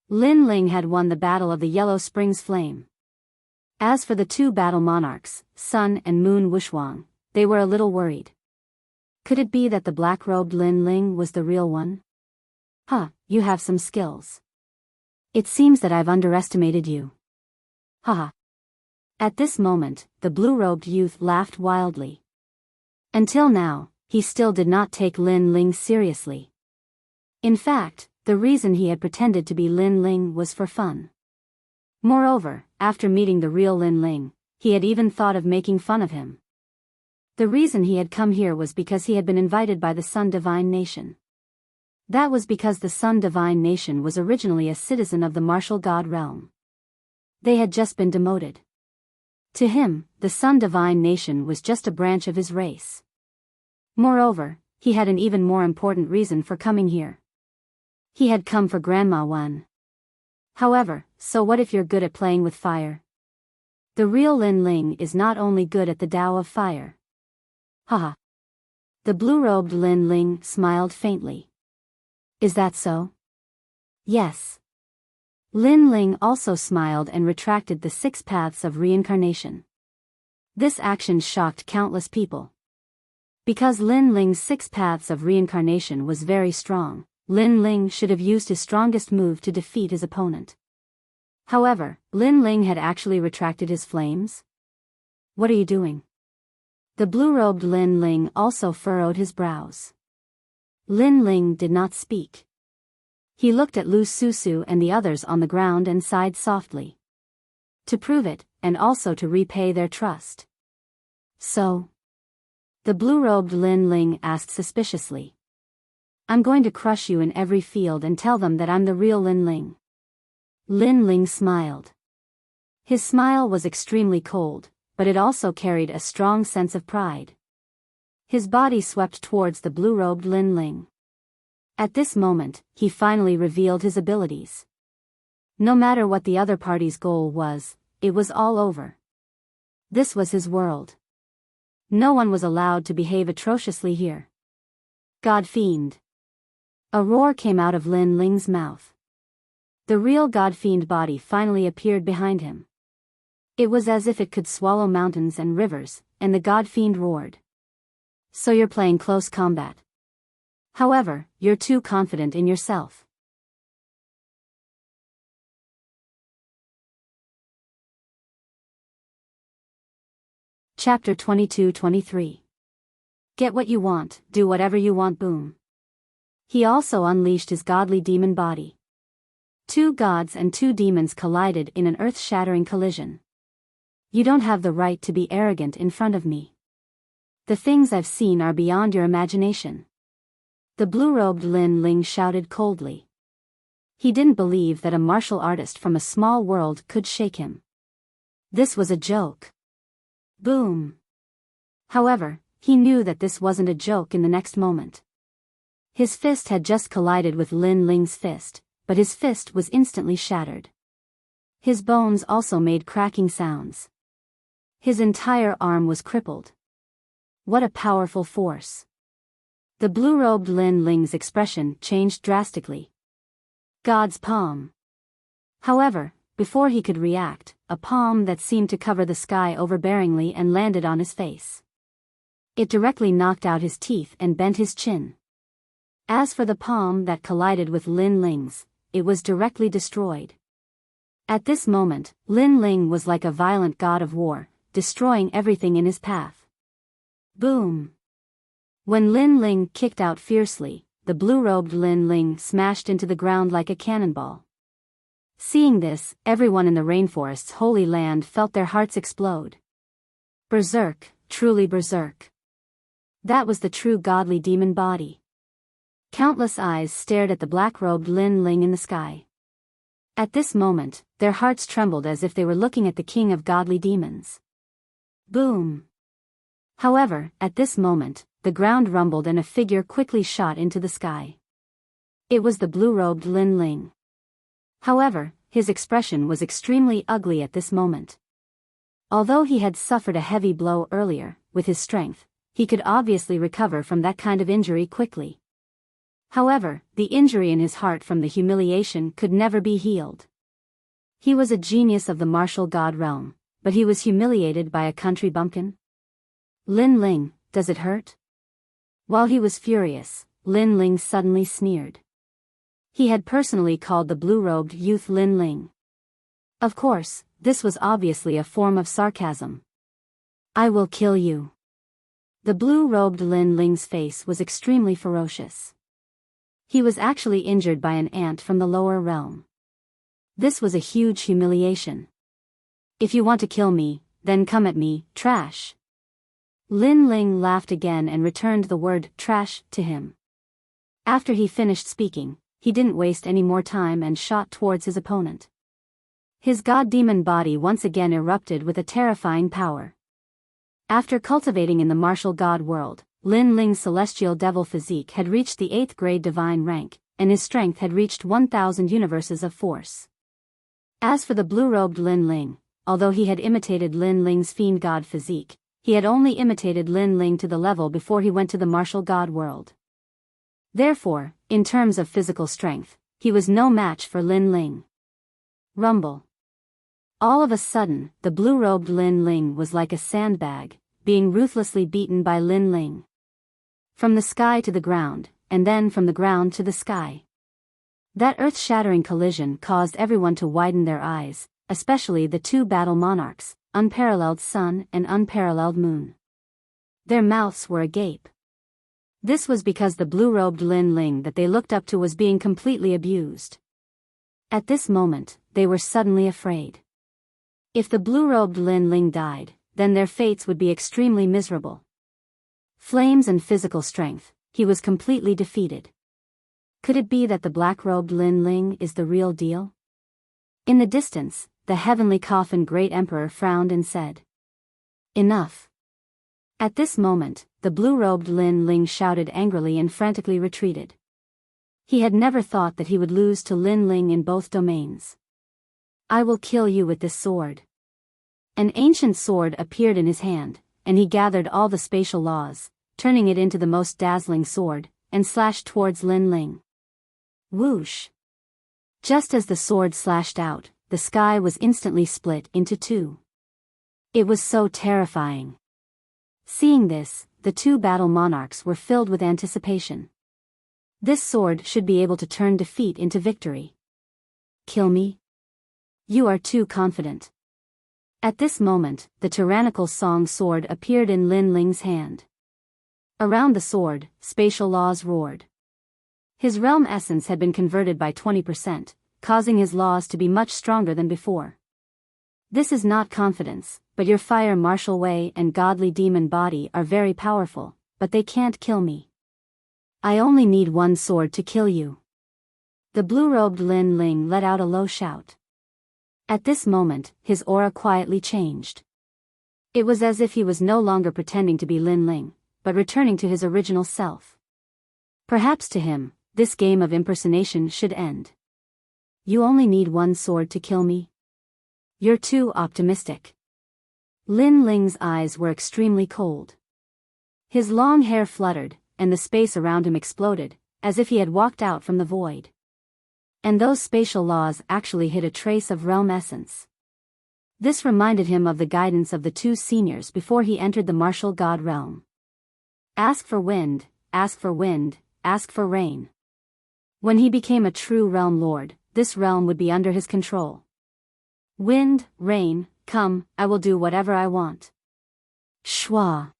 Lin Ling had won the battle of the Yellow Springs Flame. As for the two battle monarchs, Sun and Moon Wushuang, they were a little worried. Could it be that the black-robed Lin Ling was the real one? You have some skills. It seems that I've underestimated you. Haha. At this moment, the blue-robed youth laughed wildly. Until now, he still did not take Lin Ling seriously. In fact, the reason he had pretended to be Lin Ling was for fun. Moreover, after meeting the real Lin Ling, he had even thought of making fun of him. The reason he had come here was because he had been invited by the Sun Divine Nation. That was because the Sun Divine Nation was originally a citizen of the martial god realm. They had just been demoted. To him, the Sun Divine Nation was just a branch of his race. Moreover, he had an even more important reason for coming here. He had come for Grandma Wan. However, so what if you're good at playing with fire? The real Lin Ling is not only good at the Tao of fire. Haha. The blue-robed Lin Ling smiled faintly. Is that so? Yes. Lin Ling also smiled and retracted the Six Paths of reincarnation. This action shocked countless people. Because Lin Ling's Six Paths of reincarnation was very strong, Lin Ling should have used his strongest move to defeat his opponent. However, Lin Ling had actually retracted his flames? What are you doing? The blue-robed Lin Ling also furrowed his brows. Lin Ling did not speak. He looked at Lu Susu and the others on the ground and sighed softly. To prove it, and also to repay their trust. So? The blue-robed Lin Ling asked suspiciously. I'm going to crush you in every field and tell them that I'm the real Lin Ling. Lin Ling smiled. His smile was extremely cold, but it also carried a strong sense of pride. His body swept towards the blue-robed Lin Ling. At this moment, he finally revealed his abilities. No matter what the other party's goal was, it was all over. This was his world. No one was allowed to behave atrociously here. God Fiend. A roar came out of Lin Ling's mouth. The real God Fiend body finally appeared behind him. It was as if it could swallow mountains and rivers, and the God Fiend roared. So you're playing close combat. However, you're too confident in yourself. Chapter 22-23. Get what you want, do whatever you want. Boom. He also unleashed his godly demon body. 2 gods and 2 demons collided in an earth-shattering collision. You don't have the right to be arrogant in front of me. The things I've seen are beyond your imagination. The blue-robed Lin Ling shouted coldly. He didn't believe that a martial artist from a small world could shake him. This was a joke. Boom. However, he knew that this wasn't a joke in the next moment. His fist had just collided with Lin Ling's fist, but his fist was instantly shattered. His bones also made cracking sounds. His entire arm was crippled. What a powerful force. The blue-robed Lin Ling's expression changed drastically. God's palm. However, before he could react, a palm that seemed to cover the sky overbearingly and landed on his face. It directly knocked out his teeth and bent his chin. As for the palm that collided with Lin Ling's, it was directly destroyed. At this moment, Lin Ling was like a violent god of war, destroying everything in his path. Boom. When Lin Ling kicked out fiercely, the blue-robed Lin Ling smashed into the ground like a cannonball. Seeing this, everyone in the rainforest's holy land felt their hearts explode. Berserk, truly berserk. That was the true godly demon body. Countless eyes stared at the black-robed Lin Ling in the sky. At this moment, their hearts trembled as if they were looking at the king of godly demons. Boom. However, at this moment, the ground rumbled and a figure quickly shot into the sky. It was the blue-robed Lin Ling. However, his expression was extremely ugly at this moment. Although he had suffered a heavy blow earlier, with his strength, he could obviously recover from that kind of injury quickly. However, the injury in his heart from the humiliation could never be healed. He was a genius of the martial god realm, but he was humiliated by a country bumpkin. Lin Ling, does it hurt? While he was furious, Lin Ling suddenly sneered. He had personally called the blue-robed youth Lin Ling. Of course, this was obviously a form of sarcasm. I will kill you. The blue-robed Lin Ling's face was extremely ferocious. He was actually injured by an ant from the lower realm. This was a huge humiliation. If you want to kill me, then come at me, trash. Lin Ling laughed again and returned the word trash to him. After he finished speaking, he didn't waste any more time and shot towards his opponent. His god-demon body once again erupted with a terrifying power. After cultivating in the martial god world, Lin Ling's celestial devil physique had reached the 8th grade divine rank, and his strength had reached 1,000 universes of force. As for the blue-robed Lin Ling, although he had imitated Lin Ling's fiend god physique, he had only imitated Lin Ling to the level before he went to the martial god world. Therefore, in terms of physical strength, he was no match for Lin Ling. Rumble. All of a sudden, the blue-robed Lin Ling was like a sandbag, being ruthlessly beaten by Lin Ling. From the sky to the ground, and then from the ground to the sky. That earth-shattering collision caused everyone to widen their eyes, especially the 2 battle monarchs, unparalleled sun and unparalleled moon. Their mouths were agape. This was because the blue-robed Lin Ling that they looked up to was being completely abused. At this moment, they were suddenly afraid. If the blue-robed Lin Ling died, then their fates would be extremely miserable. Flames and physical strength, he was completely defeated. Could it be that the black-robed Lin Ling is the real deal? In the distance, the heavenly coffin great emperor frowned and said, "Enough." At this moment, the blue-robed Lin Ling shouted angrily and frantically retreated. He had never thought that he would lose to Lin Ling in both domains. "I will kill you with this sword." An ancient sword appeared in his hand, and he gathered all the spatial laws, turning it into the most dazzling sword, and slashed towards Lin Ling. Whoosh! Just as the sword slashed out, the sky was instantly split into two. It was so terrifying. Seeing this, the two battle monarchs were filled with anticipation. This sword should be able to turn defeat into victory. "Kill me? You are too confident." At this moment, the tyrannical song sword appeared in Lin Ling's hand. Around the sword, spatial laws roared. His realm essence had been converted by 20%, causing his laws to be much stronger than before. "This is not confidence, but your fire martial way and godly demon body are very powerful, but they can't kill me. I only need one sword to kill you." The blue-robed Lin Ling let out a low shout. At this moment, his aura quietly changed. It was as if he was no longer pretending to be Lin Ling, but returning to his original self. Perhaps to him, this game of impersonation should end. "You only need one sword to kill me? You're too optimistic." Lin Ling's eyes were extremely cold. His long hair fluttered, and the space around him exploded, as if he had walked out from the void. And those spatial laws actually hid a trace of realm essence. This reminded him of the guidance of the two seniors before he entered the martial god realm. Ask for wind, ask for wind, ask for rain. When he became a true realm lord, this realm would be under his control. "Wind, rain, come, I will do whatever I want." Shwa!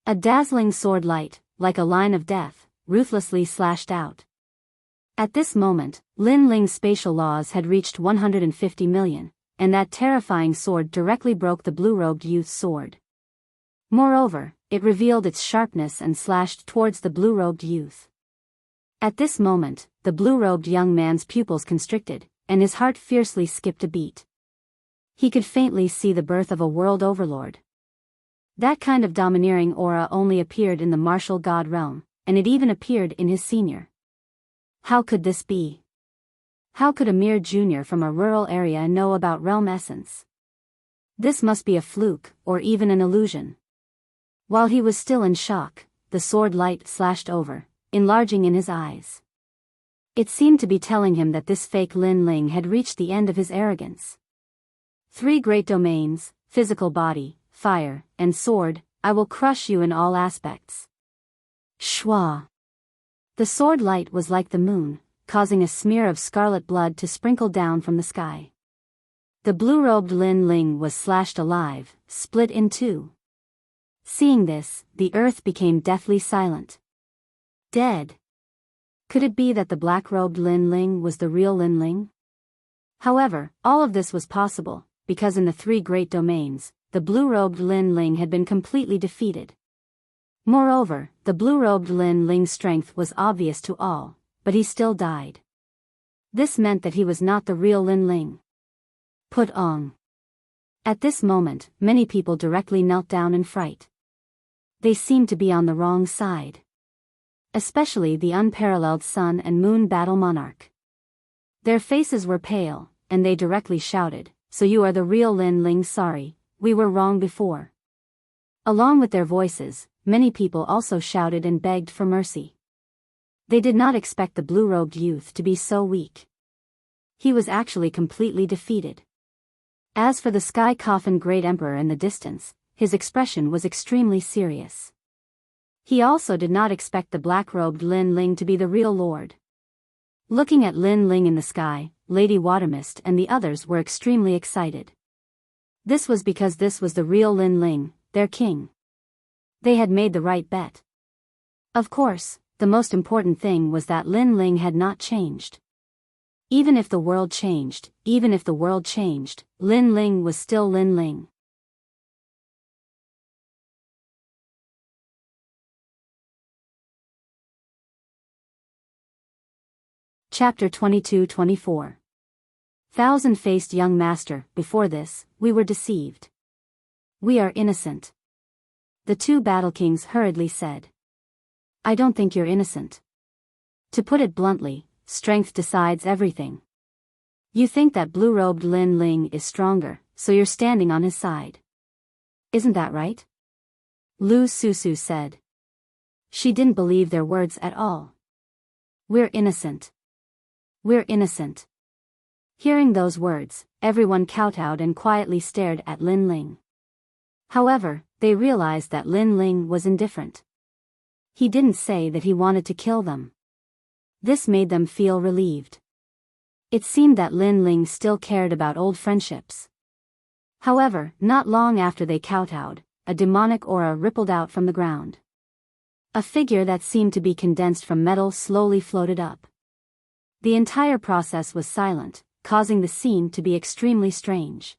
A dazzling sword light, like a line of death, ruthlessly slashed out. At this moment, Lin Ling's spatial laws had reached 150 million, and that terrifying sword directly broke the blue-robed youth's sword. Moreover, it revealed its sharpness and slashed towards the blue-robed youth. At this moment, the blue-robed young man's pupils constricted, and his heart fiercely skipped a beat. He could faintly see the birth of a world overlord. That kind of domineering aura only appeared in the martial god realm, and it even appeared in his senior. How could this be? How could a mere junior from a rural area know about realm essence? This must be a fluke, or even an illusion. While he was still in shock, the sword light slashed over, enlarging in his eyes. It seemed to be telling him that this fake Lin Ling had reached the end of his arrogance. "Three great domains, physical body, fire, and sword, I will crush you in all aspects." Shwa! The sword light was like the moon, causing a smear of scarlet blood to sprinkle down from the sky. The blue-robed Lin Ling was slashed alive, split in two. Seeing this, the earth became deathly silent. Dead. Could it be that the black-robed Lin Ling was the real Lin Ling? However, all of this was possible, because in the three great domains, the blue-robed Lin Ling had been completely defeated. Moreover, the blue-robed Lin Ling's strength was obvious to all, but he still died. This meant that he was not the real Lin Ling. Put on. At this moment, many people directly knelt down in fright. They seemed to be on the wrong side. Especially the unparalleled Sun and Moon battle monarch. Their faces were pale, and they directly shouted, "So you are the real Lin Ling? Sorry, we were wrong before." Along with their voices, many people also shouted and begged for mercy. They did not expect the blue-robed youth to be so weak. He was actually completely defeated. As for the sky coffin great emperor in the distance, his expression was extremely serious. He also did not expect the black-robed Lin Ling to be the real lord. Looking at Lin Ling in the sky, Lady Watermist and the others were extremely excited. This was because this was the real Lin Ling, their king. They had made the right bet. Of course, the most important thing was that Lin Ling had not changed. Even if the world changed, Lin Ling was still Lin Ling. Chapter 22-24. Thousand-faced young master, before this, we were deceived. We are innocent. The two battle kings hurriedly said. I don't think you're innocent. To put it bluntly, strength decides everything. You think that blue-robed Lin Ling is stronger, so you're standing on his side. Isn't that right? Lu Susu said. She didn't believe their words at all. We're innocent. We're innocent. Hearing those words, everyone kowtowed and quietly stared at Lin Ling. However, they realized that Lin Ling was indifferent. He didn't say that he wanted to kill them. This made them feel relieved. It seemed that Lin Ling still cared about old friendships. However, not long after they kowtowed, a demonic aura rippled out from the ground. A figure that seemed to be condensed from metal slowly floated up. The entire process was silent, causing the scene to be extremely strange.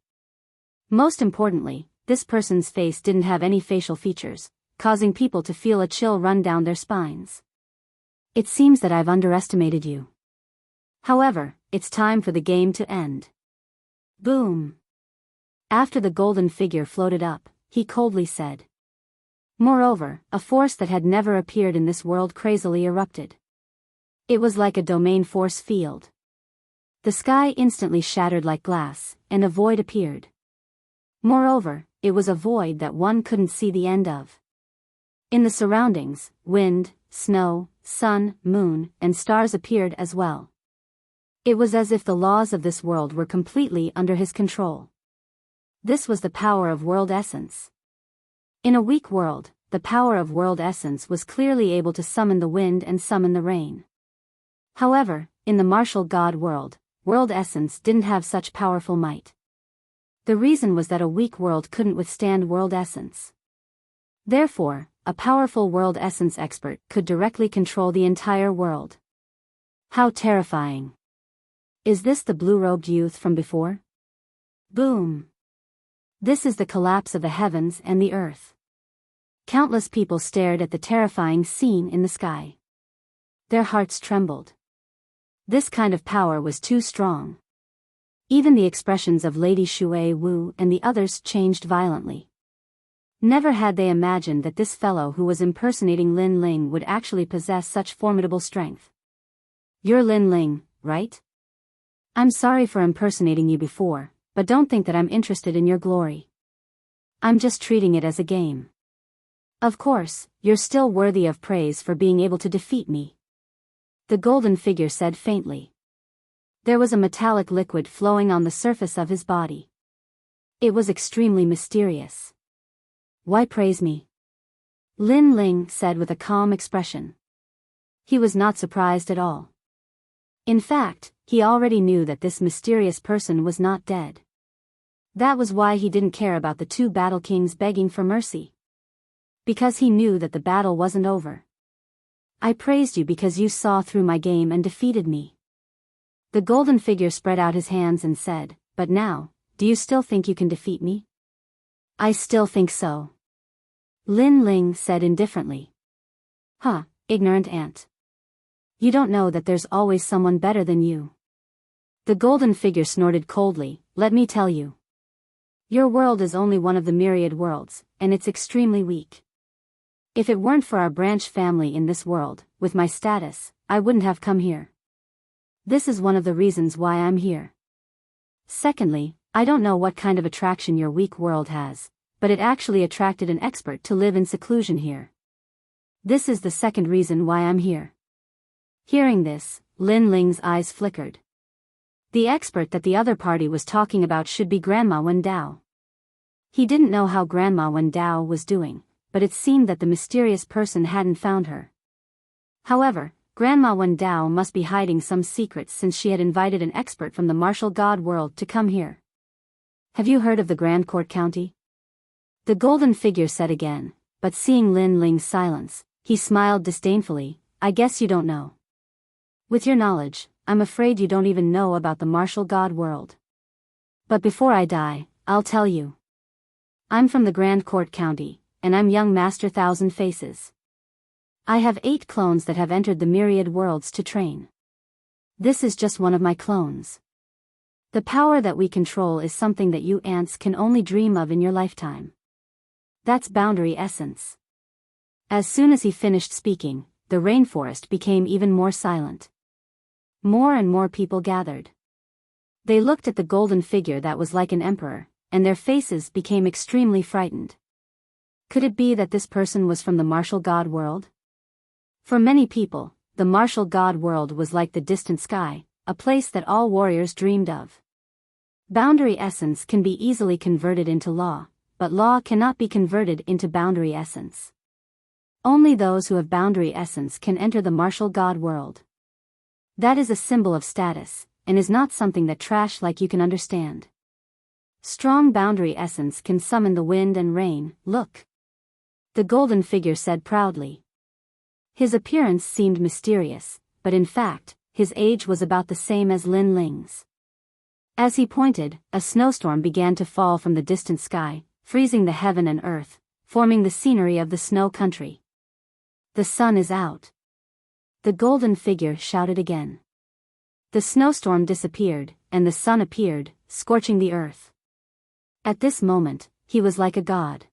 Most importantly, this person's face didn't have any facial features, causing people to feel a chill run down their spines. It seems that I've underestimated you. However, it's time for the game to end. Boom. After the golden figure floated up, he coldly said. Moreover, a force that had never appeared in this world crazily erupted. It was like a domain force field. The sky instantly shattered like glass, and a void appeared. Moreover, it was a void that one couldn't see the end of. In the surroundings, wind, snow, sun, moon, and stars appeared as well. It was as if the laws of this world were completely under his control. This was the power of world essence. In a weak world, the power of world essence was clearly able to summon the wind and summon the rain. However, in the martial god world, world essence didn't have such powerful might. The reason was that a weak world couldn't withstand world essence. Therefore, a powerful world essence expert could directly control the entire world. How terrifying. Is this the blue-robed youth from before? Boom. This is the collapse of the heavens and the earth. Countless people stared at the terrifying scene in the sky. Their hearts trembled. This kind of power was too strong. Even the expressions of Lady Shui Wu and the others changed violently. Never had they imagined that this fellow who was impersonating Lin Ling would actually possess such formidable strength. You're Lin Ling, right? I'm sorry for impersonating you before, but don't think that I'm interested in your glory. I'm just treating it as a game. Of course, you're still worthy of praise for being able to defeat me. The golden figure said faintly. There was a metallic liquid flowing on the surface of his body. It was extremely mysterious. Why praise me? Lin Ling said with a calm expression. He was not surprised at all. In fact, he already knew that this mysterious person was not dead. That was why he didn't care about the two battle kings begging for mercy. Because he knew that the battle wasn't over. I praised you because you saw through my game and defeated me. The golden figure spread out his hands and said, but now, do you still think you can defeat me? I still think so. Lin Ling said indifferently. Huh, ignorant ant. You don't know that there's always someone better than you. The golden figure snorted coldly, let me tell you. Your world is only one of the myriad worlds, and it's extremely weak. If it weren't for our branch family in this world, with my status, I wouldn't have come here. This is one of the reasons why I'm here. Secondly, I don't know what kind of attraction your weak world has, but it actually attracted an expert to live in seclusion here. This is the second reason why I'm here. Hearing this, Lin Ling's eyes flickered. The expert that the other party was talking about should be Grandma Wendao. He didn't know how Grandma Wendao was doing, but it seemed that the mysterious person hadn't found her. However, Grandma Wendao must be hiding some secrets since she had invited an expert from the martial god world to come here. Have you heard of the Grand Court County? The golden figure said again, but seeing Lin Ling's silence, he smiled disdainfully. I guess you don't know. With your knowledge, I'm afraid you don't even know about the martial god world. But before I die, I'll tell you. I'm from the Grand Court County, and I'm young Master Thousand Faces. I have 8 clones that have entered the myriad worlds to train. This is just one of my clones. The power that we control is something that you ants can only dream of in your lifetime. That's boundary essence. As soon as he finished speaking, the rainforest became even more silent. More and more people gathered. They looked at the golden figure that was like an emperor, and their faces became extremely frightened. Could it be that this person was from the martial god world? For many people, the martial god world was like the distant sky, a place that all warriors dreamed of. Boundary essence can be easily converted into law, but law cannot be converted into boundary essence. Only those who have boundary essence can enter the martial god world. That is a symbol of status, and is not something that trash like you can understand. Strong boundary essence can summon the wind and rain. Look. The golden figure said proudly. His appearance seemed mysterious, but in fact, his age was about the same as Lin Ling's. As he pointed, a snowstorm began to fall from the distant sky, freezing the heaven and earth, forming the scenery of the snow country. The sun is out. The golden figure shouted again. The snowstorm disappeared, and the sun appeared, scorching the earth. At this moment, he was like a god.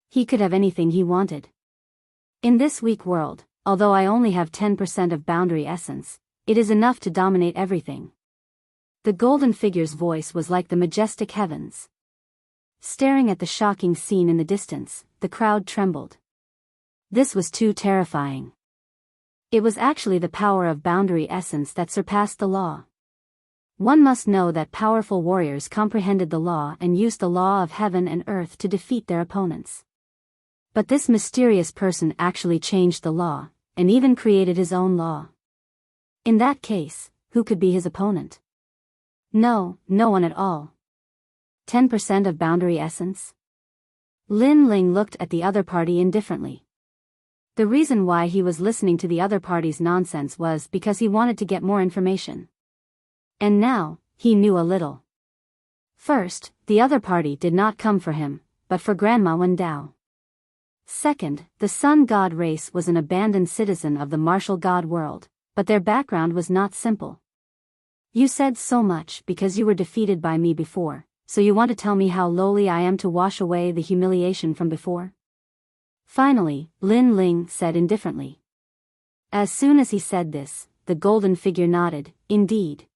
He could have anything he wanted. In this weak world, although I only have 10% of boundary essence, it is enough to dominate everything. The golden figure's voice was like the majestic heavens. Staring at the shocking scene in the distance, the crowd trembled. This was too terrifying. It was actually the power of boundary essence that surpassed the law. One must know that powerful warriors comprehended the law and used the law of heaven and earth to defeat their opponents. But this mysterious person actually changed the law, and even created his own law. In that case, who could be his opponent? No one at all. 10% of boundary essence? Lin Ling looked at the other party indifferently. The reason why he was listening to the other party's nonsense was because he wanted to get more information. And now, he knew a little. First, the other party did not come for him, but for Grandma Wendao. Second, the sun god race was an abandoned citizen of the martial god world, but their background was not simple. You said so much because you were defeated by me before, so you want to tell me how lowly I am to wash away the humiliation from before? Finally, Lin Ling said indifferently. As soon as he said this, the golden figure nodded. Indeed.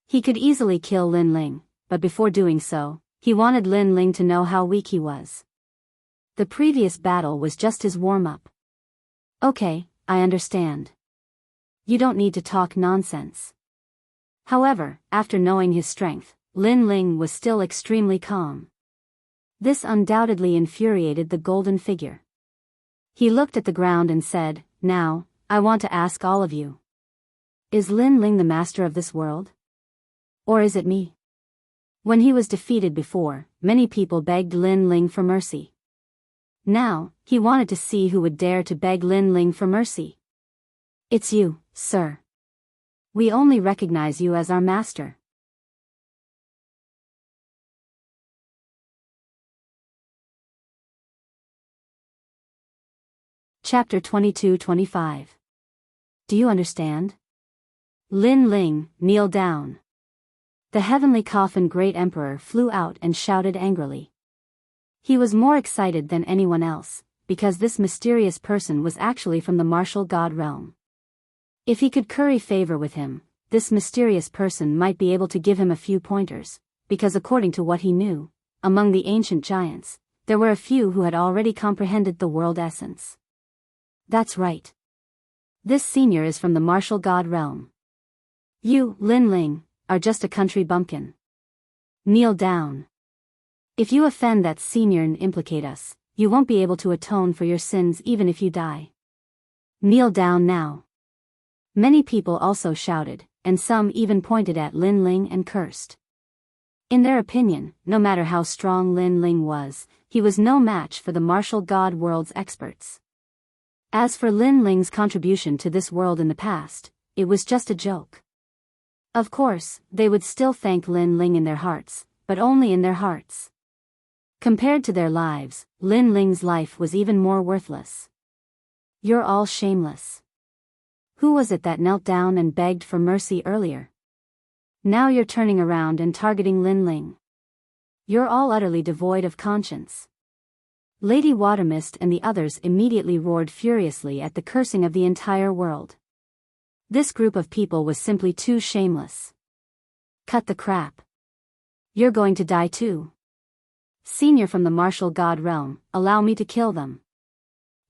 He could easily kill Lin Ling, but before doing so, he wanted Lin Ling to know how weak he was. The previous battle was just his warm-up. Okay, I understand. You don't need to talk nonsense. However, after knowing his strength, Lin Ling was still extremely calm. This undoubtedly infuriated the golden figure. He looked at the ground and said, Now, I want to ask all of you. Is Lin Ling the master of this world? Or is it me? When he was defeated before, many people begged Lin Ling for mercy. Now, he wanted to see who would dare to beg Lin Ling for mercy. It's you, sir. We only recognize you as our master. Chapter 22-25. Do you understand? Lin Ling, kneel down. The heavenly coffin great emperor flew out and shouted angrily. He was more excited than anyone else, because this mysterious person was actually from the martial god realm. If he could curry favor with him, this mysterious person might be able to give him a few pointers, because according to what he knew, among the ancient giants, there were a few who had already comprehended the world essence. That's right. This senior is from the martial god realm. You, Lin Ling, are just a country bumpkin. Kneel down. If you offend that senior and implicate us, you won't be able to atone for your sins even if you die. Kneel down now. Many people also shouted, and some even pointed at Lin Ling and cursed. In their opinion, no matter how strong Lin Ling was, he was no match for the martial god world's experts. As for Lin Ling's contribution to this world in the past, it was just a joke. Of course, they would still thank Lin Ling in their hearts, but only in their hearts. Compared to their lives, Lin Ling's life was even more worthless. You're all shameless. Who was it that knelt down and begged for mercy earlier? Now you're turning around and targeting Lin Ling. You're all utterly devoid of conscience. Lady Watermist and the others immediately roared furiously at the cursing of the entire world. This group of people was simply too shameless. Cut the crap. You're going to die too. Senior from the martial god realm, allow me to kill them.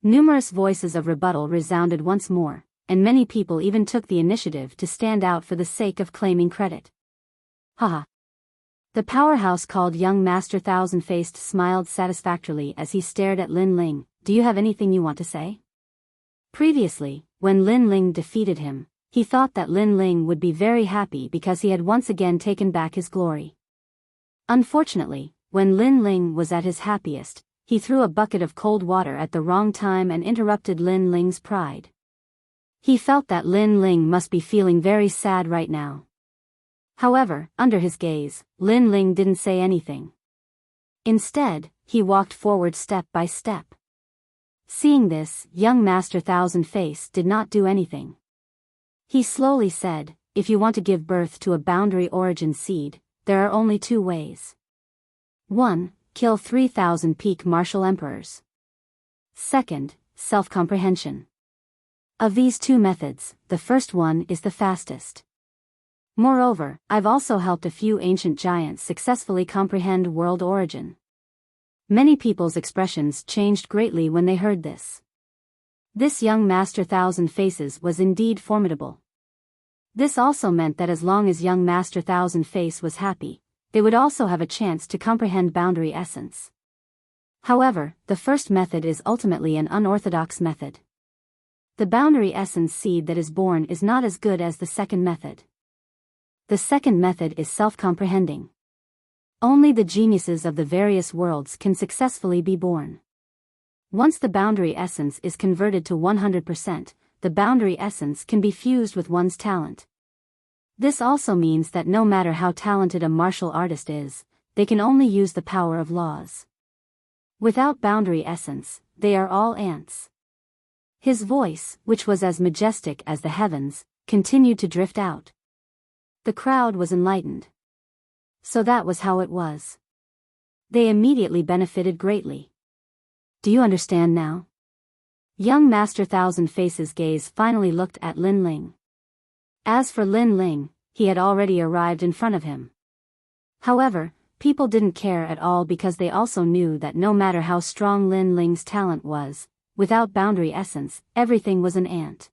Numerous voices of rebuttal resounded once more, and many people even took the initiative to stand out for the sake of claiming credit. Haha. The powerhouse called young Master Thousand-Faced smiled satisfactorily as he stared at Lin Ling. Do you have anything you want to say? Previously, when Lin Ling defeated him, he thought that Lin Ling would be very happy because he had once again taken back his glory. Unfortunately, when Lin Ling was at his happiest, he threw a bucket of cold water at the wrong time and interrupted Lin Ling's pride. He felt that Lin Ling must be feeling very sad right now. However, under his gaze, Lin Ling didn't say anything. Instead, he walked forward step by step. Seeing this, young Master Thousand-Face did not do anything. He slowly said, if you want to give birth to a boundary origin seed, there are only two ways. 1. Kill 3,000 peak martial emperors. 2. Self-comprehension. Of these two methods, the first one is the fastest. Moreover, I've also helped a few ancient giants successfully comprehend world origin. Many people's expressions changed greatly when they heard this. This young Master Thousand Faces was indeed formidable. This also meant that as long as young Master Thousand Face was happy, they would also have a chance to comprehend boundary essence. However, the first method is ultimately an unorthodox method. The boundary essence seed that is born is not as good as the second method. The second method is self-comprehending. Only the geniuses of the various worlds can successfully be born. Once the boundary essence is converted to 100%, the boundary essence can be fused with one's talent. This also means that no matter how talented a martial artist is, they can only use the power of laws. Without boundary essence, they are all ants. His voice, which was as majestic as the heavens, continued to drift out. The crowd was enlightened. So that was how it was. They immediately benefited greatly. Do you understand now? Young Master Thousand Faces' gaze finally looked at Lin Ling. As for Lin Ling, he had already arrived in front of him. However, people didn't care at all because they also knew that no matter how strong Lin Ling's talent was, without boundary essence, everything was an ant.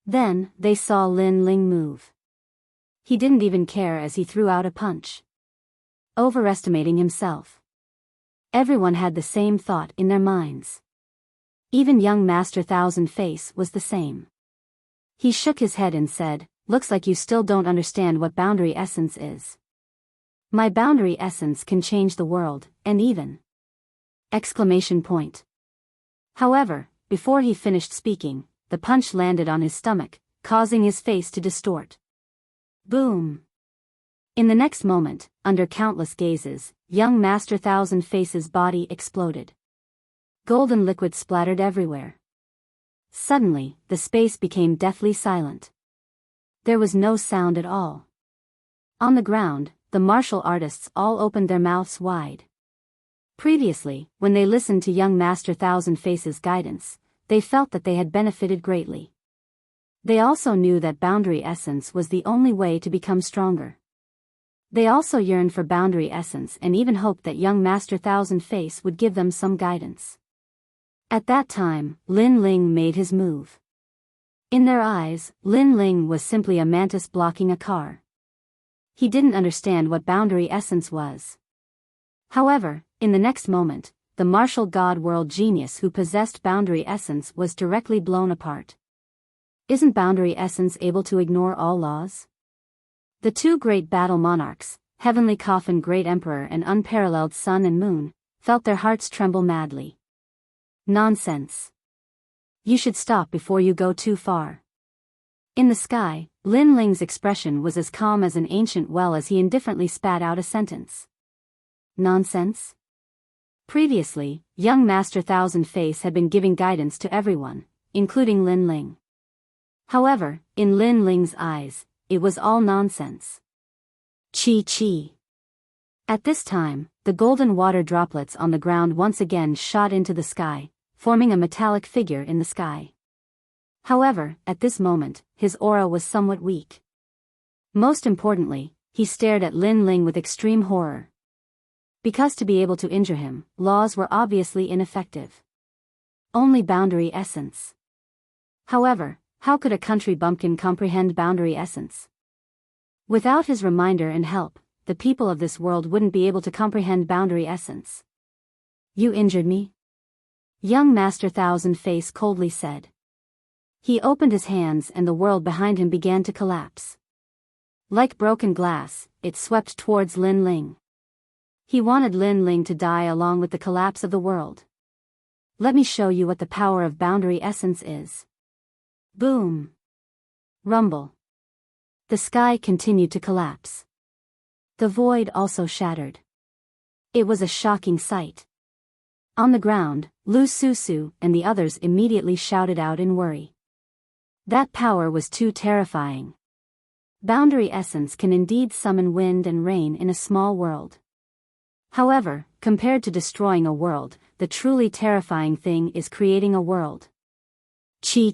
Then, they saw Lin Ling move. He didn't even care as he threw out a punch. Overestimating himself. Everyone had the same thought in their minds. Even young Master Thousand Face was the same. He shook his head and said, looks like you still don't understand what boundary essence is. My boundary essence can change the world, and even. ! However, before he finished speaking, the punch landed on his stomach, causing his face to distort. Boom! In the next moment, under countless gazes, young Master Thousand Faces' body exploded. Golden liquid splattered everywhere. Suddenly, the space became deathly silent. There was no sound at all. On the ground, the martial artists all opened their mouths wide. Previously, when they listened to young Master Thousand Faces' guidance, they felt that they had benefited greatly. They also knew that boundary essence was the only way to become stronger. They also yearned for boundary essence and even hoped that young Master Thousand Face would give them some guidance. At that time, Lin Ling made his move. In their eyes, Lin Ling was simply a mantis blocking a car. He didn't understand what boundary essence was. However, in the next moment, the martial god world genius who possessed boundary essence was directly blown apart. Isn't boundary essence able to ignore all laws? The two great battle monarchs, Heavenly Coffin Great Emperor and Unparalleled Sun and Moon, felt their hearts tremble madly. Nonsense. You should stop before you go too far. In the sky, Lin Ling's expression was as calm as an ancient well as he indifferently spat out a sentence. Nonsense? Previously, young Master Thousand Face had been giving guidance to everyone, including Lin Ling. However, in Lin Ling's eyes, it was all nonsense. Chi. At this time, the golden water droplets on the ground once again shot into the sky, forming a metallic figure in the sky. However, at this moment, his aura was somewhat weak. Most importantly, he stared at Lin Ling with extreme horror. Because to be able to injure him, laws were obviously ineffective. Only boundary essence. However, how could a country bumpkin comprehend boundary essence? Without his reminder and help, the people of this world wouldn't be able to comprehend boundary essence. You injured me? Young Master Thousand Face coldly said. He opened his hands and the world behind him began to collapse. Like broken glass, it swept towards Lin Ling. He wanted Lin Ling to die along with the collapse of the world. Let me show you what the power of boundary essence is. Boom. Rumble. The sky continued to collapse. The void also shattered. It was a shocking sight. On the ground, Lu Susu and the others immediately shouted out in worry. That power was too terrifying. Boundary essence can indeed summon wind and rain in a small world. However, compared to destroying a world, the truly terrifying thing is creating a world. Chi.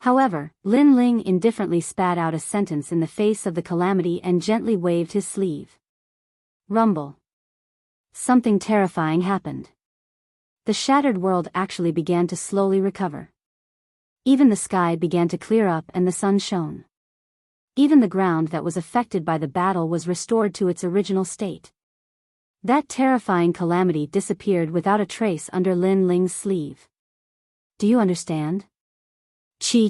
However, Lin Ling indifferently spat out a sentence in the face of the calamity and gently waved his sleeve. Rumble. Something terrifying happened. The shattered world actually began to slowly recover. Even the sky began to clear up and the sun shone. Even the ground that was affected by the battle was restored to its original state. That terrifying calamity disappeared without a trace under Lin Ling's sleeve. Do you understand? Chi.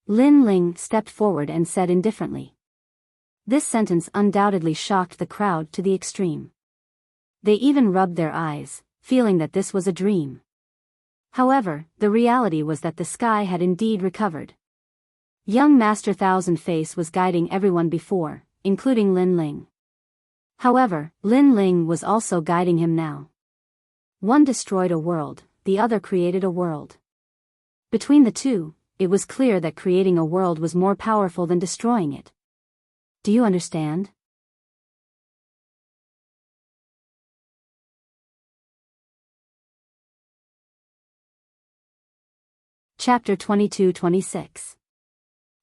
Lin Ling stepped forward and said indifferently. This sentence undoubtedly shocked the crowd to the extreme. They even rubbed their eyes, feeling that this was a dream. However, the reality was that the sky had indeed recovered. Young Master Thousand Face was guiding everyone before, including Lin Ling. However, Lin Ling was also guiding him now. One destroyed a world, the other created a world. Between the two, it was clear that creating a world was more powerful than destroying it. Do you understand? Chapter 22-26.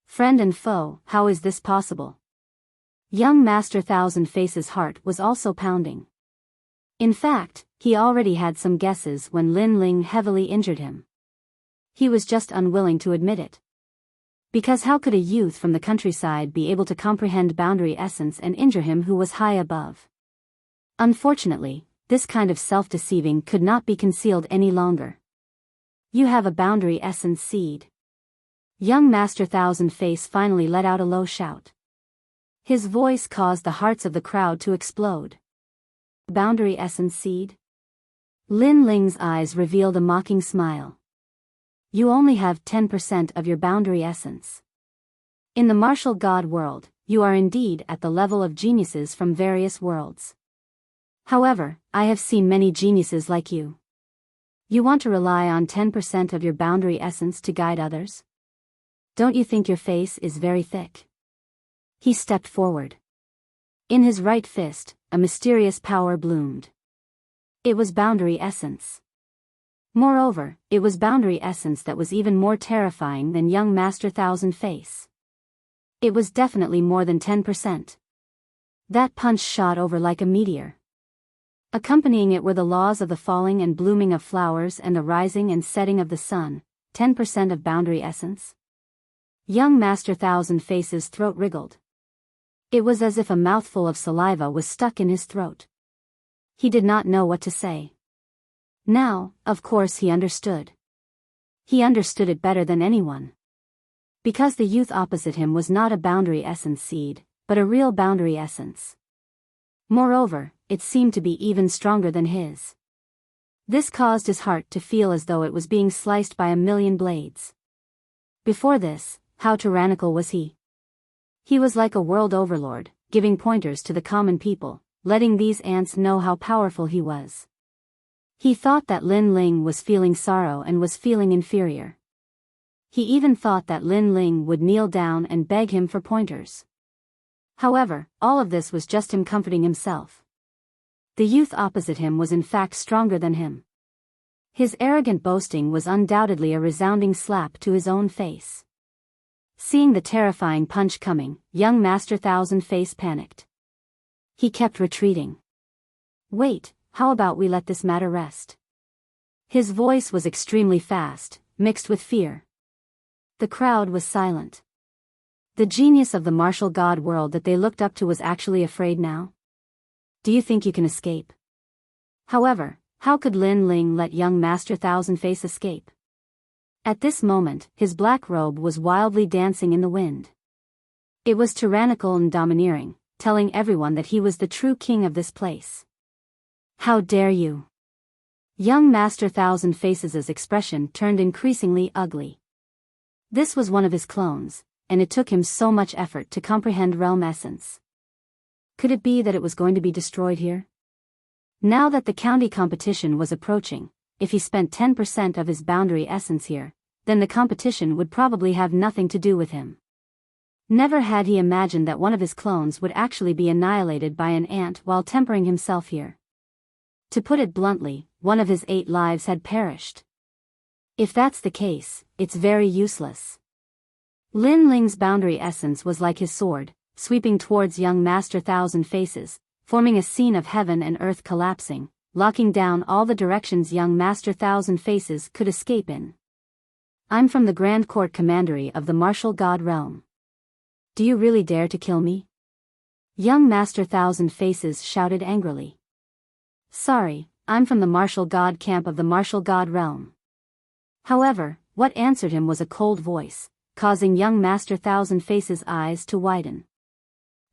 Friend and foe, how is this possible? Young Master Thousand Face's heart was also pounding. In fact, he already had some guesses when Lin Ling heavily injured him. He was just unwilling to admit it. Because how could a youth from the countryside be able to comprehend boundary essence and injure him who was high above? Unfortunately, this kind of self-deceiving could not be concealed any longer. You have a boundary essence seed. Young Master Thousand Face finally let out a low shout. His voice caused the hearts of the crowd to explode. Boundary essence seed? Lin Ling's eyes revealed a mocking smile. You only have 10% of your boundary essence. In the martial god world, you are indeed at the level of geniuses from various worlds. However, I have seen many geniuses like you. You want to rely on 10% of your boundary essence to guide others? Don't you think your face is very thick? He stepped forward. In his right fist, a mysterious power bloomed. It was boundary essence. Moreover, it was boundary essence that was even more terrifying than young Master Thousand Face. It was definitely more than 10%. That punch shot over like a meteor. Accompanying it were the laws of the falling and blooming of flowers and the rising and setting of the sun, 10% of boundary essence. Young Master Thousand Face's throat wriggled. It was as if a mouthful of saliva was stuck in his throat. He did not know what to say. Now, of course he understood. He understood it better than anyone. Because the youth opposite him was not a boundary essence seed, but a real boundary essence. Moreover, it seemed to be even stronger than his. This caused his heart to feel as though it was being sliced by a million blades. Before this, how tyrannical was he? He was like a world overlord, giving pointers to the common people, letting these ants know how powerful he was. He thought that Lin Ling was feeling sorrow and was feeling inferior. He even thought that Lin Ling would kneel down and beg him for pointers. However, all of this was just him comforting himself. The youth opposite him was in fact stronger than him. His arrogant boasting was undoubtedly a resounding slap to his own face. Seeing the terrifying punch coming, young Master Thousand Face panicked. He kept retreating. Wait, how about we let this matter rest? His voice was extremely fast, mixed with fear. The crowd was silent. The genius of the martial god world that they looked up to was actually afraid now. Do you think you can escape? However, how could Lin Ling let young Master Thousand Face escape? At this moment, his black robe was wildly dancing in the wind. It was tyrannical and domineering, telling everyone that he was the true king of this place. How dare you? Young Master Thousand Faces' expression turned increasingly ugly. This was one of his clones, and it took him so much effort to comprehend realm essence. Could it be that it was going to be destroyed here? Now that the county competition was approaching, if he spent 10% of his boundary essence here, then the competition would probably have nothing to do with him. Never had he imagined that one of his clones would actually be annihilated by an ant while tempering himself here. To put it bluntly, one of his 8 lives had perished. If that's the case, it's very useless. Lin Ling's boundary essence was like his sword, sweeping towards young Master Thousand Faces, forming a scene of heaven and earth collapsing, locking down all the directions young Master Thousand Faces could escape in. I'm from the Grand Court Commandery of the Martial God Realm. Do you really dare to kill me? Young Master Thousand Faces shouted angrily. Sorry, I'm from the Martial God Camp of the Martial God Realm. However, what answered him was a cold voice, causing young Master Thousand Faces' eyes to widen.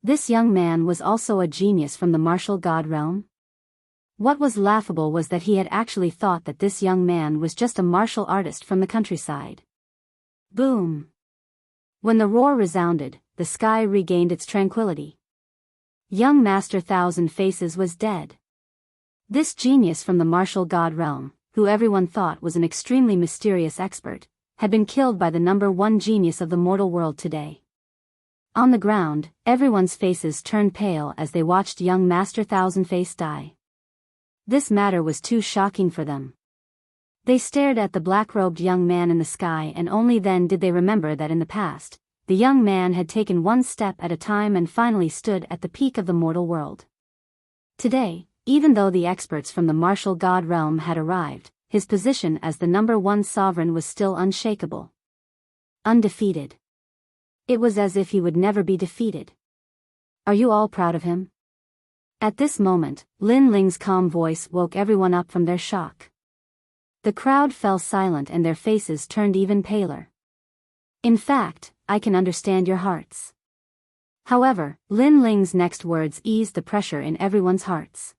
This young man was also a genius from the Martial God Realm? What was laughable was that he had actually thought that this young man was just a martial artist from the countryside. Boom! When the roar resounded, the sky regained its tranquility. Young Master Thousand Faces was dead. This genius from the Martial God Realm, who everyone thought was an extremely mysterious expert, had been killed by the #1 genius of the mortal world today. On the ground, everyone's faces turned pale as they watched young Master Thousand Face die. This matter was too shocking for them. They stared at the black-robed young man in the sky, and only then did they remember that in the past, the young man had taken one step at a time and finally stood at the peak of the mortal world. Today, even though the experts from the Martial God Realm had arrived, his position as the #1 sovereign was still unshakable. Undefeated. It was as if he would never be defeated. Are you all proud of him? At this moment, Lin Ling's calm voice woke everyone up from their shock. The crowd fell silent and their faces turned even paler. In fact, I can understand your hearts. However, Lin Ling's next words eased the pressure in everyone's hearts.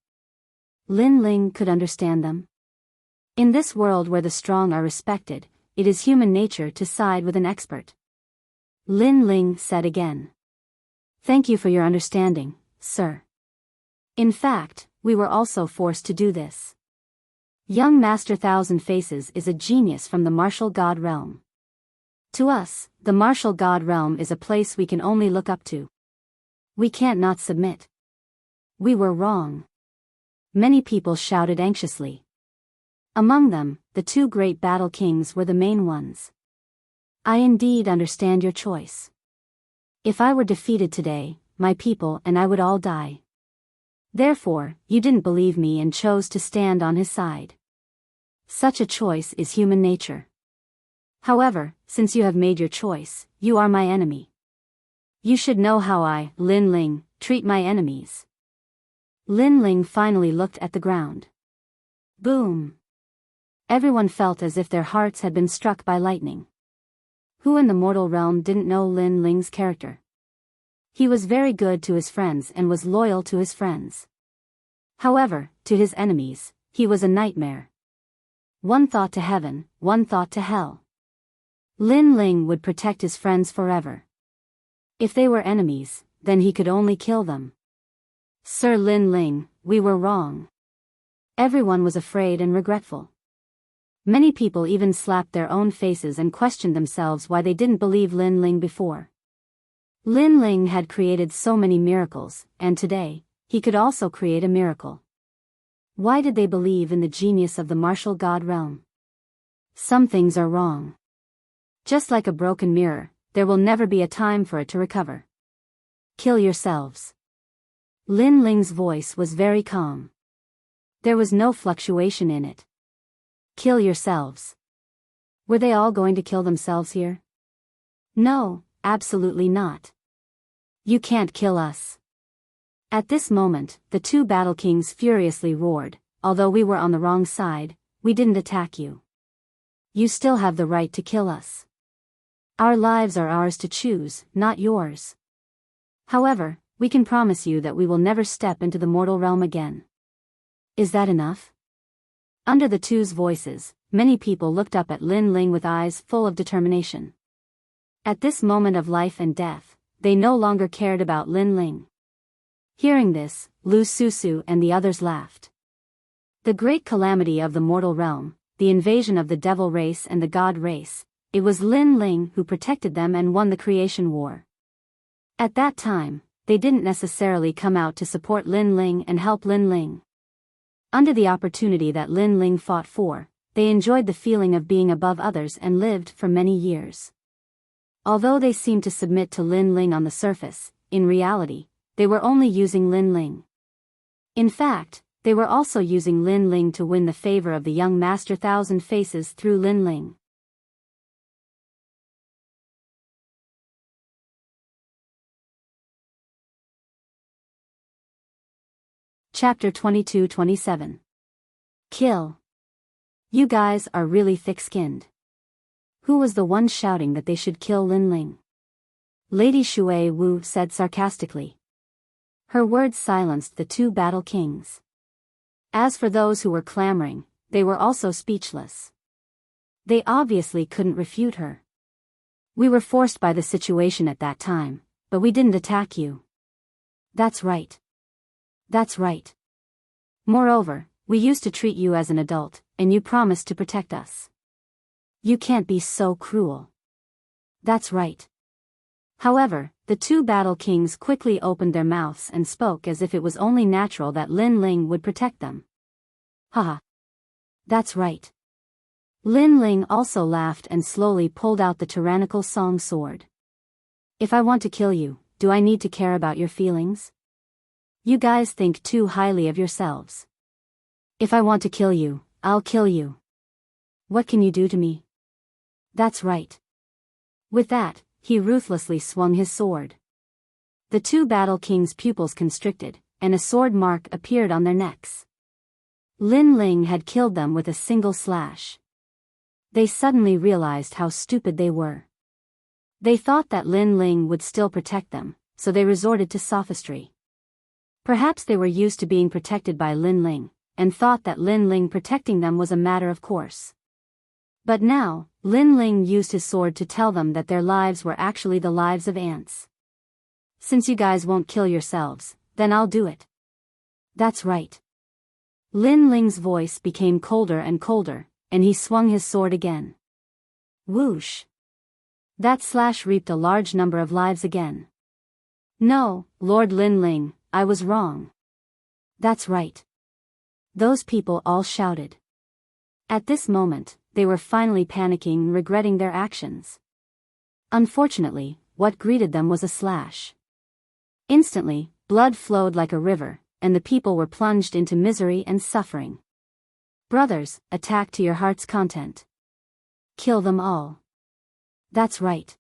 Lin Ling could understand them. In this world where the strong are respected, it is human nature to side with an expert. Lin Ling said again. Thank you for your understanding, sir. In fact, we were also forced to do this. Young Master Thousand Faces is a genius from the Martial God Realm. To us, the Martial God Realm is a place we can only look up to. We can't not submit. We were wrong. Many people shouted anxiously. Among them, the 2 great battle kings were the main ones. I indeed understand your choice. If I were defeated today, my people and I would all die. Therefore, you didn't believe me and chose to stand on his side. Such a choice is human nature. However, since you have made your choice, you are my enemy. You should know how I, Lin Ling, treat my enemies. Lin Ling finally looked at the ground. Boom! Everyone felt as if their hearts had been struck by lightning. Who in the mortal realm didn't know Lin Ling's character? He was very good to his friends and was loyal to his friends. However, to his enemies, he was a nightmare. One thought to heaven, one thought to hell. Lin Ling would protect his friends forever. If they were enemies, then he could only kill them. Sir Lin Ling, we were wrong. Everyone was afraid and regretful. Many people even slapped their own faces and questioned themselves why they didn't believe Lin Ling before. Lin Ling had created so many miracles, and today, he could also create a miracle. Why did they believe in the genius of the martial god realm? Some things are wrong. Just like a broken mirror, there will never be a time for it to recover. Kill yourselves. Lin Ling's voice was very calm. There was no fluctuation in it. Kill yourselves. Were they all going to kill themselves here? No, absolutely not. You can't kill us. At this moment, the two battle kings furiously roared, although we were on the wrong side, we didn't attack you. You still have the right to kill us. Our lives are ours to choose, not yours. However, we can promise you that we will never step into the mortal realm again. Is that enough? Under the two's voices, many people looked up at Lin Ling with eyes full of determination. At this moment of life and death, they no longer cared about Lin Ling. Hearing this, Lu Susu and the others laughed. The great calamity of the mortal realm, the invasion of the devil race and the god race, it was Lin Ling who protected them and won the creation war. At that time, they didn't necessarily come out to support Lin Ling and help Lin Ling. Under the opportunity that Lin Ling fought for, they enjoyed the feeling of being above others and lived for many years. Although they seemed to submit to Lin Ling on the surface, in reality, they were only using Lin Ling. In fact, they were also using Lin Ling to win the favor of the young Master Thousand Faces through Lin Ling. Chapter 22-27. Kill. You guys are really thick-skinned. Who was the one shouting that they should kill Lin Ling? Lady Shui Wu said sarcastically. Her words silenced the two battle kings. As for those who were clamoring, they were also speechless. They obviously couldn't refute her. We were forced by the situation at that time, but we didn't attack you. That's right. That's right. Moreover, we used to treat you as an adult, and you promised to protect us. You can't be so cruel. That's right. However, the two battle kings quickly opened their mouths and spoke as if it was only natural that Lin Ling would protect them. Haha. That's right. Lin Ling also laughed and slowly pulled out the tyrannical song sword. If I want to kill you, do I need to care about your feelings? You guys think too highly of yourselves. If I want to kill you, I'll kill you. What can you do to me? That's right. With that, he ruthlessly swung his sword. The two battle kings' pupils constricted, and a sword mark appeared on their necks. Lin Ling had killed them with a single slash. They suddenly realized how stupid they were. They thought that Lin Ling would still protect them, so they resorted to sophistry. Perhaps they were used to being protected by Lin Ling, and thought that Lin Ling protecting them was a matter of course. But now, Lin Ling used his sword to tell them that their lives were actually the lives of ants. Since you guys won't kill yourselves, then I'll do it. That's right. Lin Ling's voice became colder and colder, and he swung his sword again. Whoosh. That slash reaped a large number of lives again. No, Lord Lin Ling, I was wrong. That's right. Those people all shouted. At this moment, they were finally panicking, regretting their actions. Unfortunately, what greeted them was a slash. Instantly, blood flowed like a river, and the people were plunged into misery and suffering. Brothers, attack to your heart's content. Kill them all. That's right.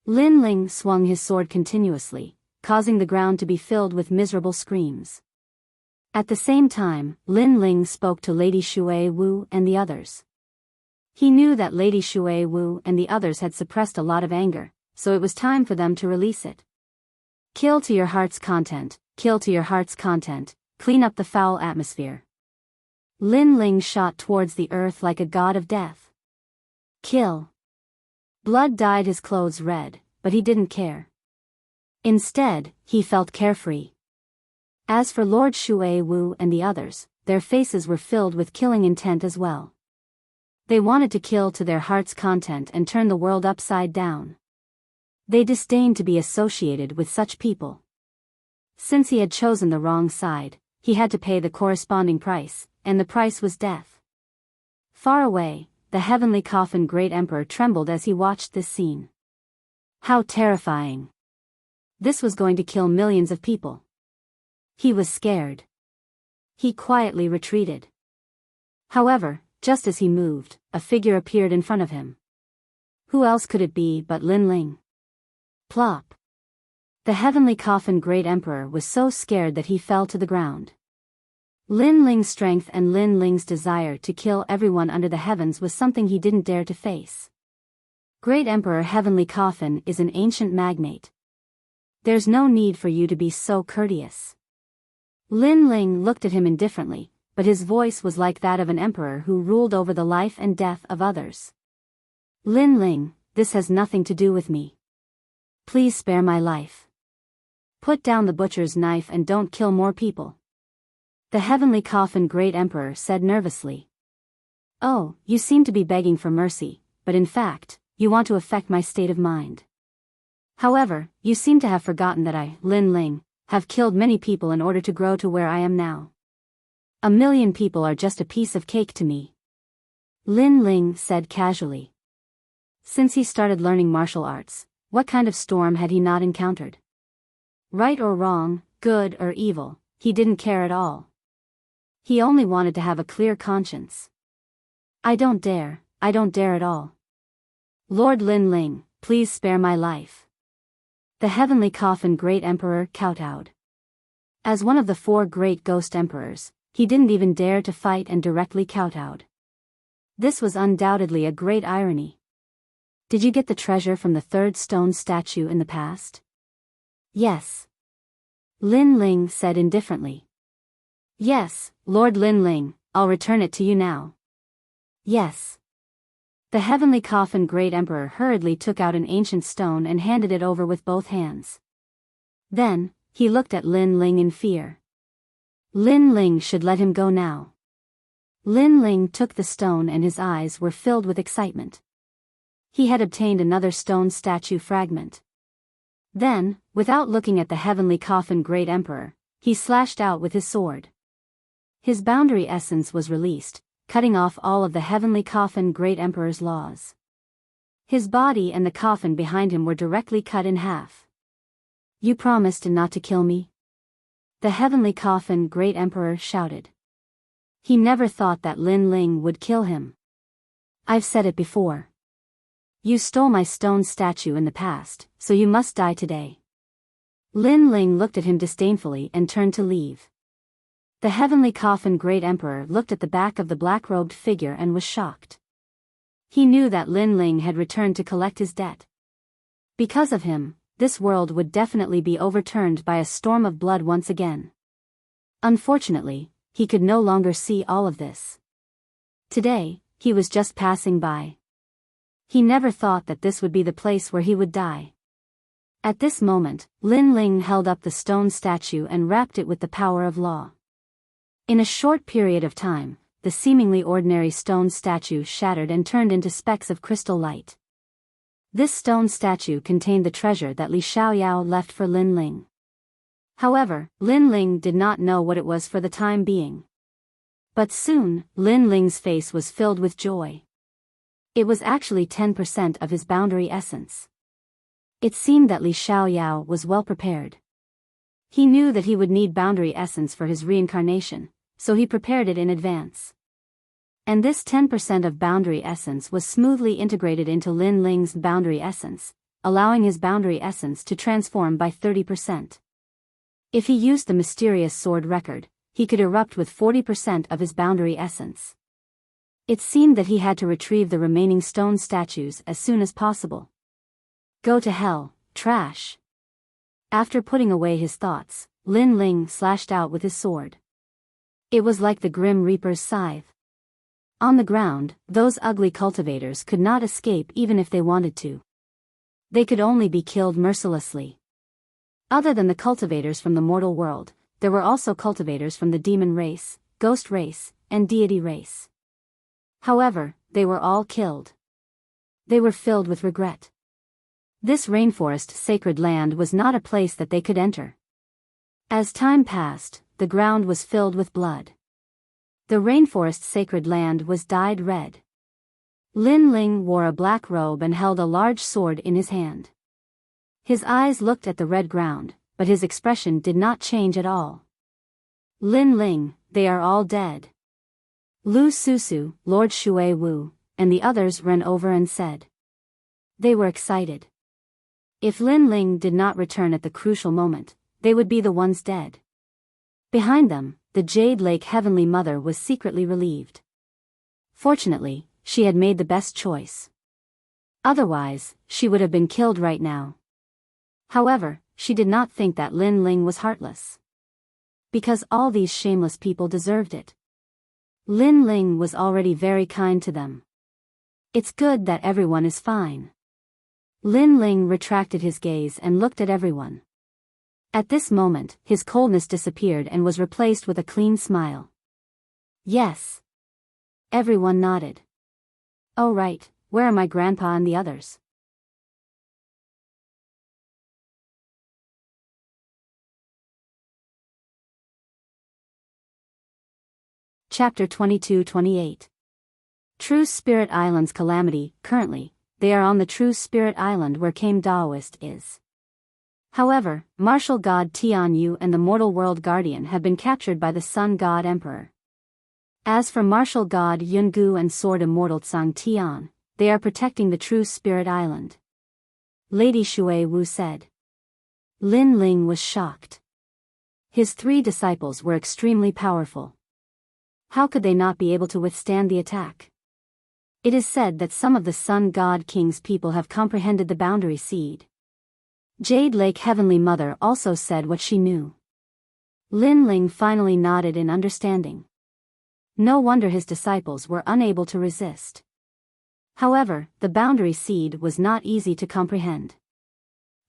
Lin Ling swung his sword continuously, causing the ground to be filled with miserable screams. At the same time, Lin Ling spoke to Lady Shui Wu and the others. He knew that Lady Shui Wu and the others had suppressed a lot of anger, so it was time for them to release it. Kill to your heart's content, kill to your heart's content, clean up the foul atmosphere. Lin Ling shot towards the earth like a god of death. Kill. Blood dyed his clothes red, but he didn't care. Instead, he felt carefree. As for Lord Shui Wu and the others, their faces were filled with killing intent as well. They wanted to kill to their heart's content and turn the world upside down. They disdained to be associated with such people. Since he had chosen the wrong side, he had to pay the corresponding price, and the price was death. Far away, the heavenly coffin Great Emperor trembled as he watched this scene. How terrifying! This was going to kill millions of people. He was scared. He quietly retreated. However, just as he moved, a figure appeared in front of him. Who else could it be but Lin Ling? Plop. The heavenly coffin Great Emperor was so scared that he fell to the ground. Lin Ling's strength and Lin Ling's desire to kill everyone under the heavens was something he didn't dare to face. Great Emperor Heavenly Coffin is an ancient magnate. There's no need for you to be so courteous. Lin Ling looked at him indifferently, but his voice was like that of an emperor who ruled over the life and death of others. Lin Ling, this has nothing to do with me. Please spare my life. Put down the butcher's knife and don't kill more people. The heavenly coffin Great Emperor said nervously. Oh, you seem to be begging for mercy, but in fact, you want to affect my state of mind. However, you seem to have forgotten that I, Lin Ling, have killed many people in order to grow to where I am now. 1,000,000 people are just a piece of cake to me. Lin Ling said casually. Since he started learning martial arts, what kind of storm had he not encountered? Right or wrong, good or evil, he didn't care at all. He only wanted to have a clear conscience. I don't dare at all. Lord Lin Ling, please spare my life. The heavenly coffin Great Emperor kowtowed. As one of the 4 great ghost emperors, he didn't even dare to fight and directly kowtowed. This was undoubtedly a great irony. Did you get the treasure from the 3rd stone statue in the past? Yes. Lin Ling said indifferently. Yes, Lord Lin Ling, I'll return it to you now. Yes. The heavenly coffin Great Emperor hurriedly took out an ancient stone and handed it over with both hands. Then, he looked at Lin Ling in fear. Lin Ling should let him go now. Lin Ling took the stone and his eyes were filled with excitement. He had obtained another stone statue fragment. Then, without looking at the heavenly coffin Great Emperor, he slashed out with his sword. His boundary essence was released, cutting off all of the heavenly coffin Great Emperor's laws. His body and the coffin behind him were directly cut in half. You promised not to kill me? The heavenly coffin Great Emperor shouted. He never thought that Lin Ling would kill him. I've said it before. You stole my stone statue in the past, so you must die today. Lin Ling looked at him disdainfully and turned to leave. The heavenly coffin Great Emperor looked at the back of the black-robed figure and was shocked. He knew that Lin Ling had returned to collect his debt. Because of him, this world would definitely be overturned by a storm of blood once again. Unfortunately, he could no longer see all of this. Today, he was just passing by. He never thought that this would be the place where he would die. At this moment, Lin Ling held up the stone statue and wrapped it with the power of law. In a short period of time, the seemingly ordinary stone statue shattered and turned into specks of crystal light. This stone statue contained the treasure that Li Xiaoyao left for Lin Ling. However, Lin Ling did not know what it was for the time being. But soon, Lin Ling's face was filled with joy. It was actually 10% of his boundary essence. It seemed that Li Xiaoyao was well prepared. He knew that he would need boundary essence for his reincarnation, so he prepared it in advance. And this 10% of boundary essence was smoothly integrated into Lin Ling's boundary essence, allowing his boundary essence to transform by 30%. If he used the mysterious sword record, he could erupt with 40% of his boundary essence. It seemed that he had to retrieve the remaining stone statues as soon as possible. Go to hell, trash. After putting away his thoughts, Lin Ling slashed out with his sword. It was like the Grim Reaper's scythe. On the ground, those ugly cultivators could not escape even if they wanted to. They could only be killed mercilessly. Other than the cultivators from the mortal world, there were also cultivators from the demon race, ghost race, and deity race. However, they were all killed. They were filled with regret. This rainforest sacred land was not a place that they could enter. As time passed, the ground was filled with blood. The rainforest sacred land was dyed red. Lin Ling wore a black robe and held a large sword in his hand. His eyes looked at the red ground, but his expression did not change at all. Lin Ling, they are all dead. Lu Susu, Lord Shui Wu, and the others ran over and said. They were excited. If Lin Ling did not return at the crucial moment, they would be the ones dead. Behind them, the Jade Lake Heavenly Mother was secretly relieved. Fortunately, she had made the best choice. Otherwise, she would have been killed right now. However, she did not think that Lin Ling was heartless. Because all these shameless people deserved it. Lin Ling was already very kind to them. It's good that everyone is fine. Lin Ling retracted his gaze and looked at everyone. At this moment, his coldness disappeared and was replaced with a clean smile. Yes. Everyone nodded. Oh right, where are my grandpa and the others? Chapter 22-28. True Spirit Island's calamity. Currently, they are on the True Spirit Island where Kame Daoist is. However, Martial God Tian Yu and the Mortal World Guardian have been captured by the Sun God Emperor. As for Martial God Yungu and Sword Immortal Tsang Tian, they are protecting the True Spirit Island. Lady Shui Wu said. Lin Ling was shocked. His 3 disciples were extremely powerful. How could they not be able to withstand the attack? It is said that some of the Sun God King's people have comprehended the boundary seed. Jade Lake Heavenly Mother also said what she knew. Lin Ling finally nodded in understanding. No wonder his disciples were unable to resist. However, the boundary seed was not easy to comprehend.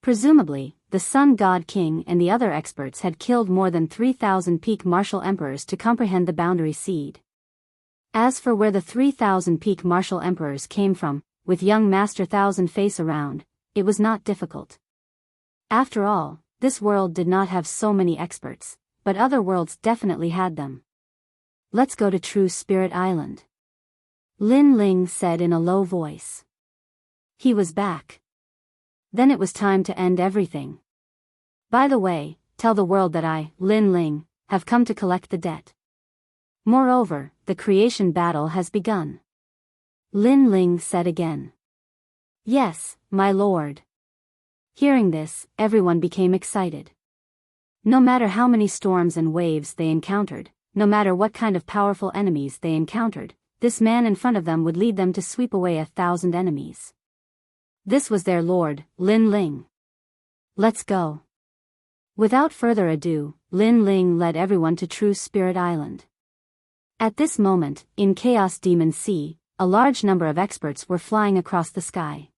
Presumably, the Sun God King and the other experts had killed more than 3,000 peak martial emperors to comprehend the boundary seed. As for where the 3,000 peak martial emperors came from, with young Master Thousand Face around, it was not difficult. After all, this world did not have so many experts, but other worlds definitely had them. Let's go to True Spirit Island. Lin Ling said in a low voice. He was back. Then it was time to end everything. By the way, tell the world that I, Lin Ling, have come to collect the debt. Moreover, the creation battle has begun. Lin Ling said again. Yes, my lord. Hearing this, everyone became excited. No matter how many storms and waves they encountered, no matter what kind of powerful enemies they encountered, this man in front of them would lead them to sweep away 1,000 enemies. This was their lord, Lin Ling. Let's go. Without further ado, Lin Ling led everyone to True Spirit Island. At this moment, in Chaos Demon Sea, a large number of experts were flying across the sky.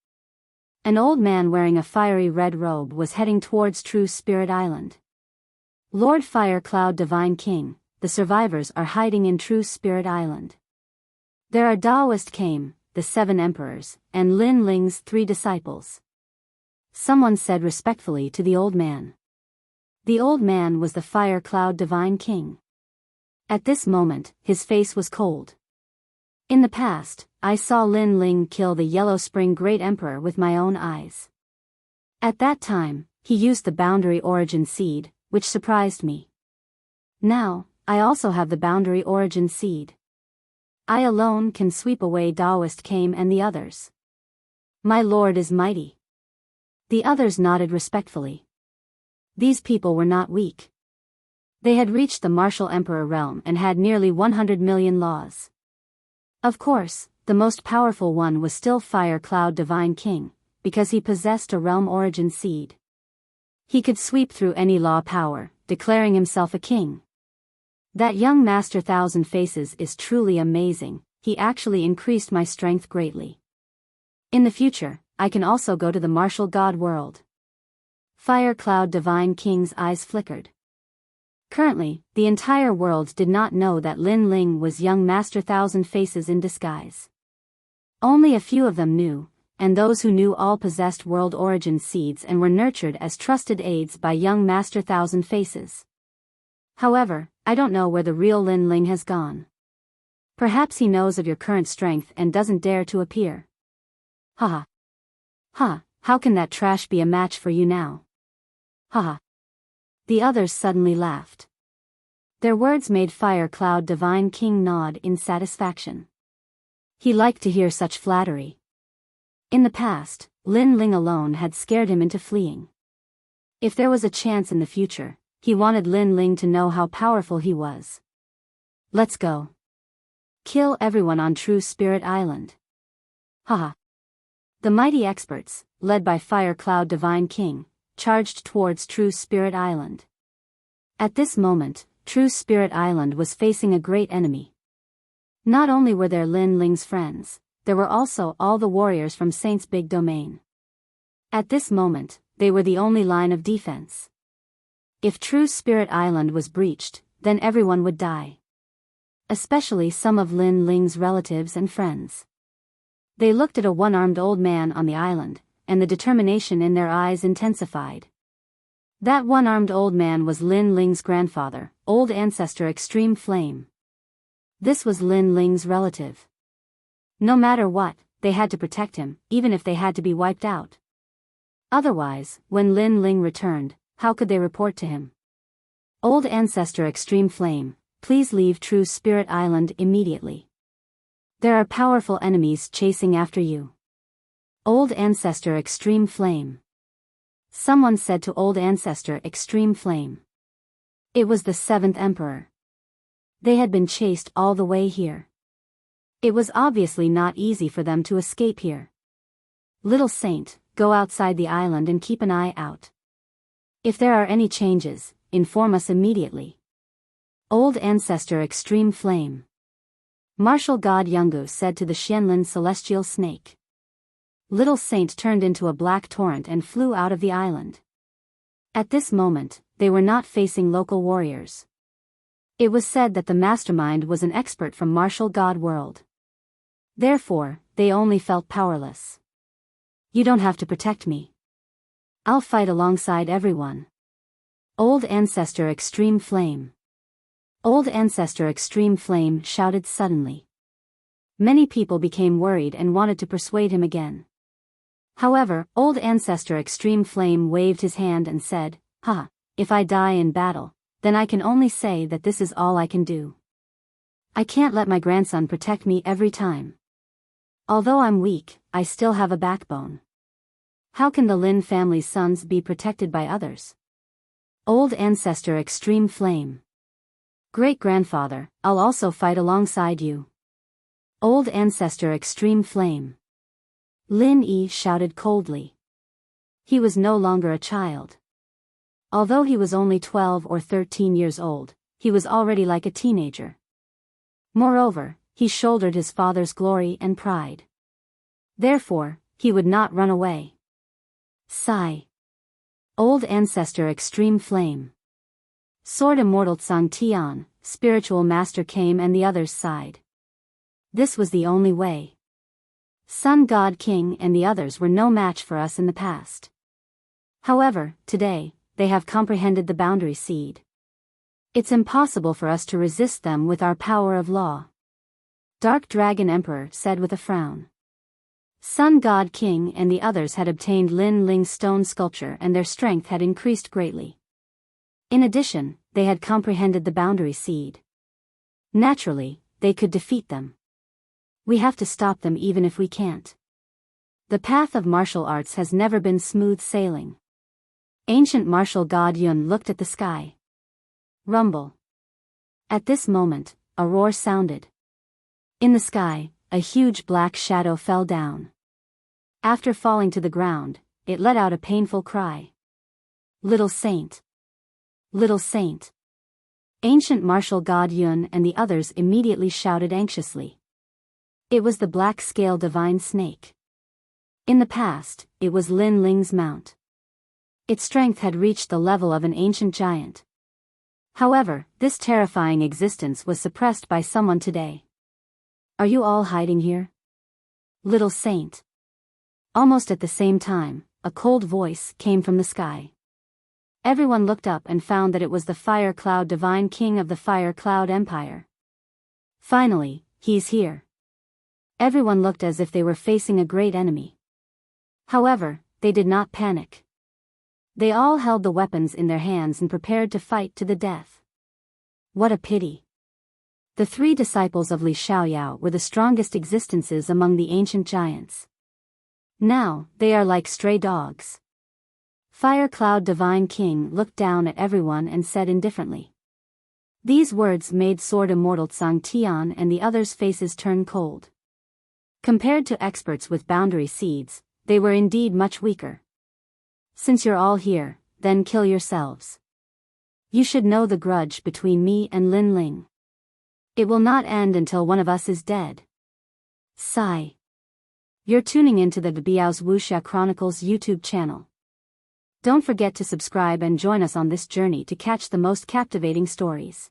An old man wearing a fiery red robe was heading towards True Spirit Island. Lord Fire Cloud Divine King, the survivors are hiding in True Spirit Island. There are Daoist Kame, the 7 emperors, and Lin Ling's 3 disciples. Someone said respectfully to the old man. The old man was the Fire Cloud Divine King. At this moment, his face was cold. In the past, I saw Lin Ling kill the Yellow Spring Great Emperor with my own eyes. At that time, he used the Boundary Origin Seed, which surprised me. Now, I also have the Boundary Origin Seed. I alone can sweep away Daoist Kame and the others. My lord is mighty. The others nodded respectfully. These people were not weak. They had reached the Martial Emperor realm and had nearly 100 million laws. Of course, the most powerful one was still Fire Cloud Divine King, because he possessed a realm origin seed. He could sweep through any law power, declaring himself a king. That young Master Thousand Faces is truly amazing. He actually increased my strength greatly. In the future, I can also go to the martial god world. Fire Cloud Divine King's eyes flickered. Currently, the entire world did not know that Lin Ling was young Master Thousand Faces in disguise. Only a few of them knew, and those who knew all possessed world origin seeds and were nurtured as trusted aides by young Master Thousand Faces. However, I don't know where the real Lin Ling has gone. Perhaps he knows of your current strength and doesn't dare to appear. Haha. Ha, how can that trash be a match for you now? Haha. The others suddenly laughed. Their words made Fire Cloud Divine King nod in satisfaction. He liked to hear such flattery. In the past, Lin Ling alone had scared him into fleeing. If there was a chance in the future, he wanted Lin Ling to know how powerful he was. Let's go. Kill everyone on True Spirit Island. Haha. The mighty experts, led by Fire Cloud Divine King, charged towards True Spirit Island. At this moment, True Spirit Island was facing a great enemy. Not only were there Lin Ling's friends, there were also all the warriors from Saint's big domain. At this moment, they were the only line of defense. If True Spirit Island was breached, then everyone would die. Especially some of Lin Ling's relatives and friends. They looked at a one-armed old man on the island, and the determination in their eyes intensified. That one-armed old man was Lin Ling's grandfather, Old Ancestor Extreme Flame. This was Lin Ling's relative. No matter what, they had to protect him, even if they had to be wiped out. Otherwise, when Lin Ling returned, how could they report to him? Old Ancestor Extreme Flame, please leave True Spirit Island immediately. There are powerful enemies chasing after you. Old Ancestor Extreme Flame. Someone said to Old Ancestor Extreme Flame. It was the 7th Emperor. They had been chased all the way here. It was obviously not easy for them to escape here. Little Saint, go outside the island and keep an eye out. If there are any changes, inform us immediately. Old Ancestor Extreme Flame. Martial God Yungu said to the Xianlin Celestial Snake. Little Saint turned into a black torrent and flew out of the island. At this moment, they were not facing local warriors. It was said that the mastermind was an expert from Martial God World. Therefore, they only felt powerless. You don't have to protect me. I'll fight alongside everyone. Old Ancestor Extreme Flame. Old Ancestor Extreme Flame shouted suddenly. Many people became worried and wanted to persuade him again. However, Old Ancestor Extreme Flame waved his hand and said, "Ha, if I die in battle, then I can only say that this is all I can do. I can't let my grandson protect me every time. Although I'm weak, I still have a backbone. How can the Lin family's sons be protected by others?" Old Ancestor Extreme Flame. Great-grandfather, I'll also fight alongside you. Old Ancestor Extreme Flame. Lin Yi shouted coldly. He was no longer a child. Although he was only 12 or 13 years old, he was already like a teenager. Moreover, he shouldered his father's glory and pride. Therefore, he would not run away. Sigh. Old Ancestor Extreme Flame. Sword Immortal Tsang Tian, Spiritual Master came and the others sighed. This was the only way. Sun God King and the others were no match for us in the past. However, today, they have comprehended the boundary seed. It's impossible for us to resist them with our power of law. Dark Dragon Emperor said with a frown. Sun God King and the others had obtained Lin Ling's stone sculpture and their strength had increased greatly. In addition, they had comprehended the boundary seed. Naturally, they could defeat them. We have to stop them even if we can't. The path of martial arts has never been smooth sailing. Ancient martial god Yun looked at the sky. Rumble. At this moment, a roar sounded. In the sky, a huge black shadow fell down. After falling to the ground, it let out a painful cry. Little Saint. Little Saint. Ancient martial god Yun and the others immediately shouted anxiously. It was the black-scale divine snake. In the past, it was Lin Ling's mount. Its strength had reached the level of an ancient giant. However, this terrifying existence was suppressed by someone today. Are you all hiding here? Little Saint. Almost at the same time, a cold voice came from the sky. Everyone looked up and found that it was the Fire Cloud Divine King of the Fire Cloud Empire. Finally, he's here. Everyone looked as if they were facing a great enemy. However, they did not panic. They all held the weapons in their hands and prepared to fight to the death. What a pity. The 3 disciples of Li Xiaoyao were the strongest existences among the ancient giants. Now, they are like stray dogs. Fire Cloud Divine King looked down at everyone and said indifferently. These words made Sword Immortal Tsang Tian and the others' faces turn cold. Compared to experts with boundary seeds, they were indeed much weaker. Since you're all here, then kill yourselves. You should know the grudge between me and Lin Ling. It will not end until one of us is dead. Sigh. You're tuning into the Biyao's Wuxia Chronicles YouTube channel. Don't forget to subscribe and join us on this journey to catch the most captivating stories.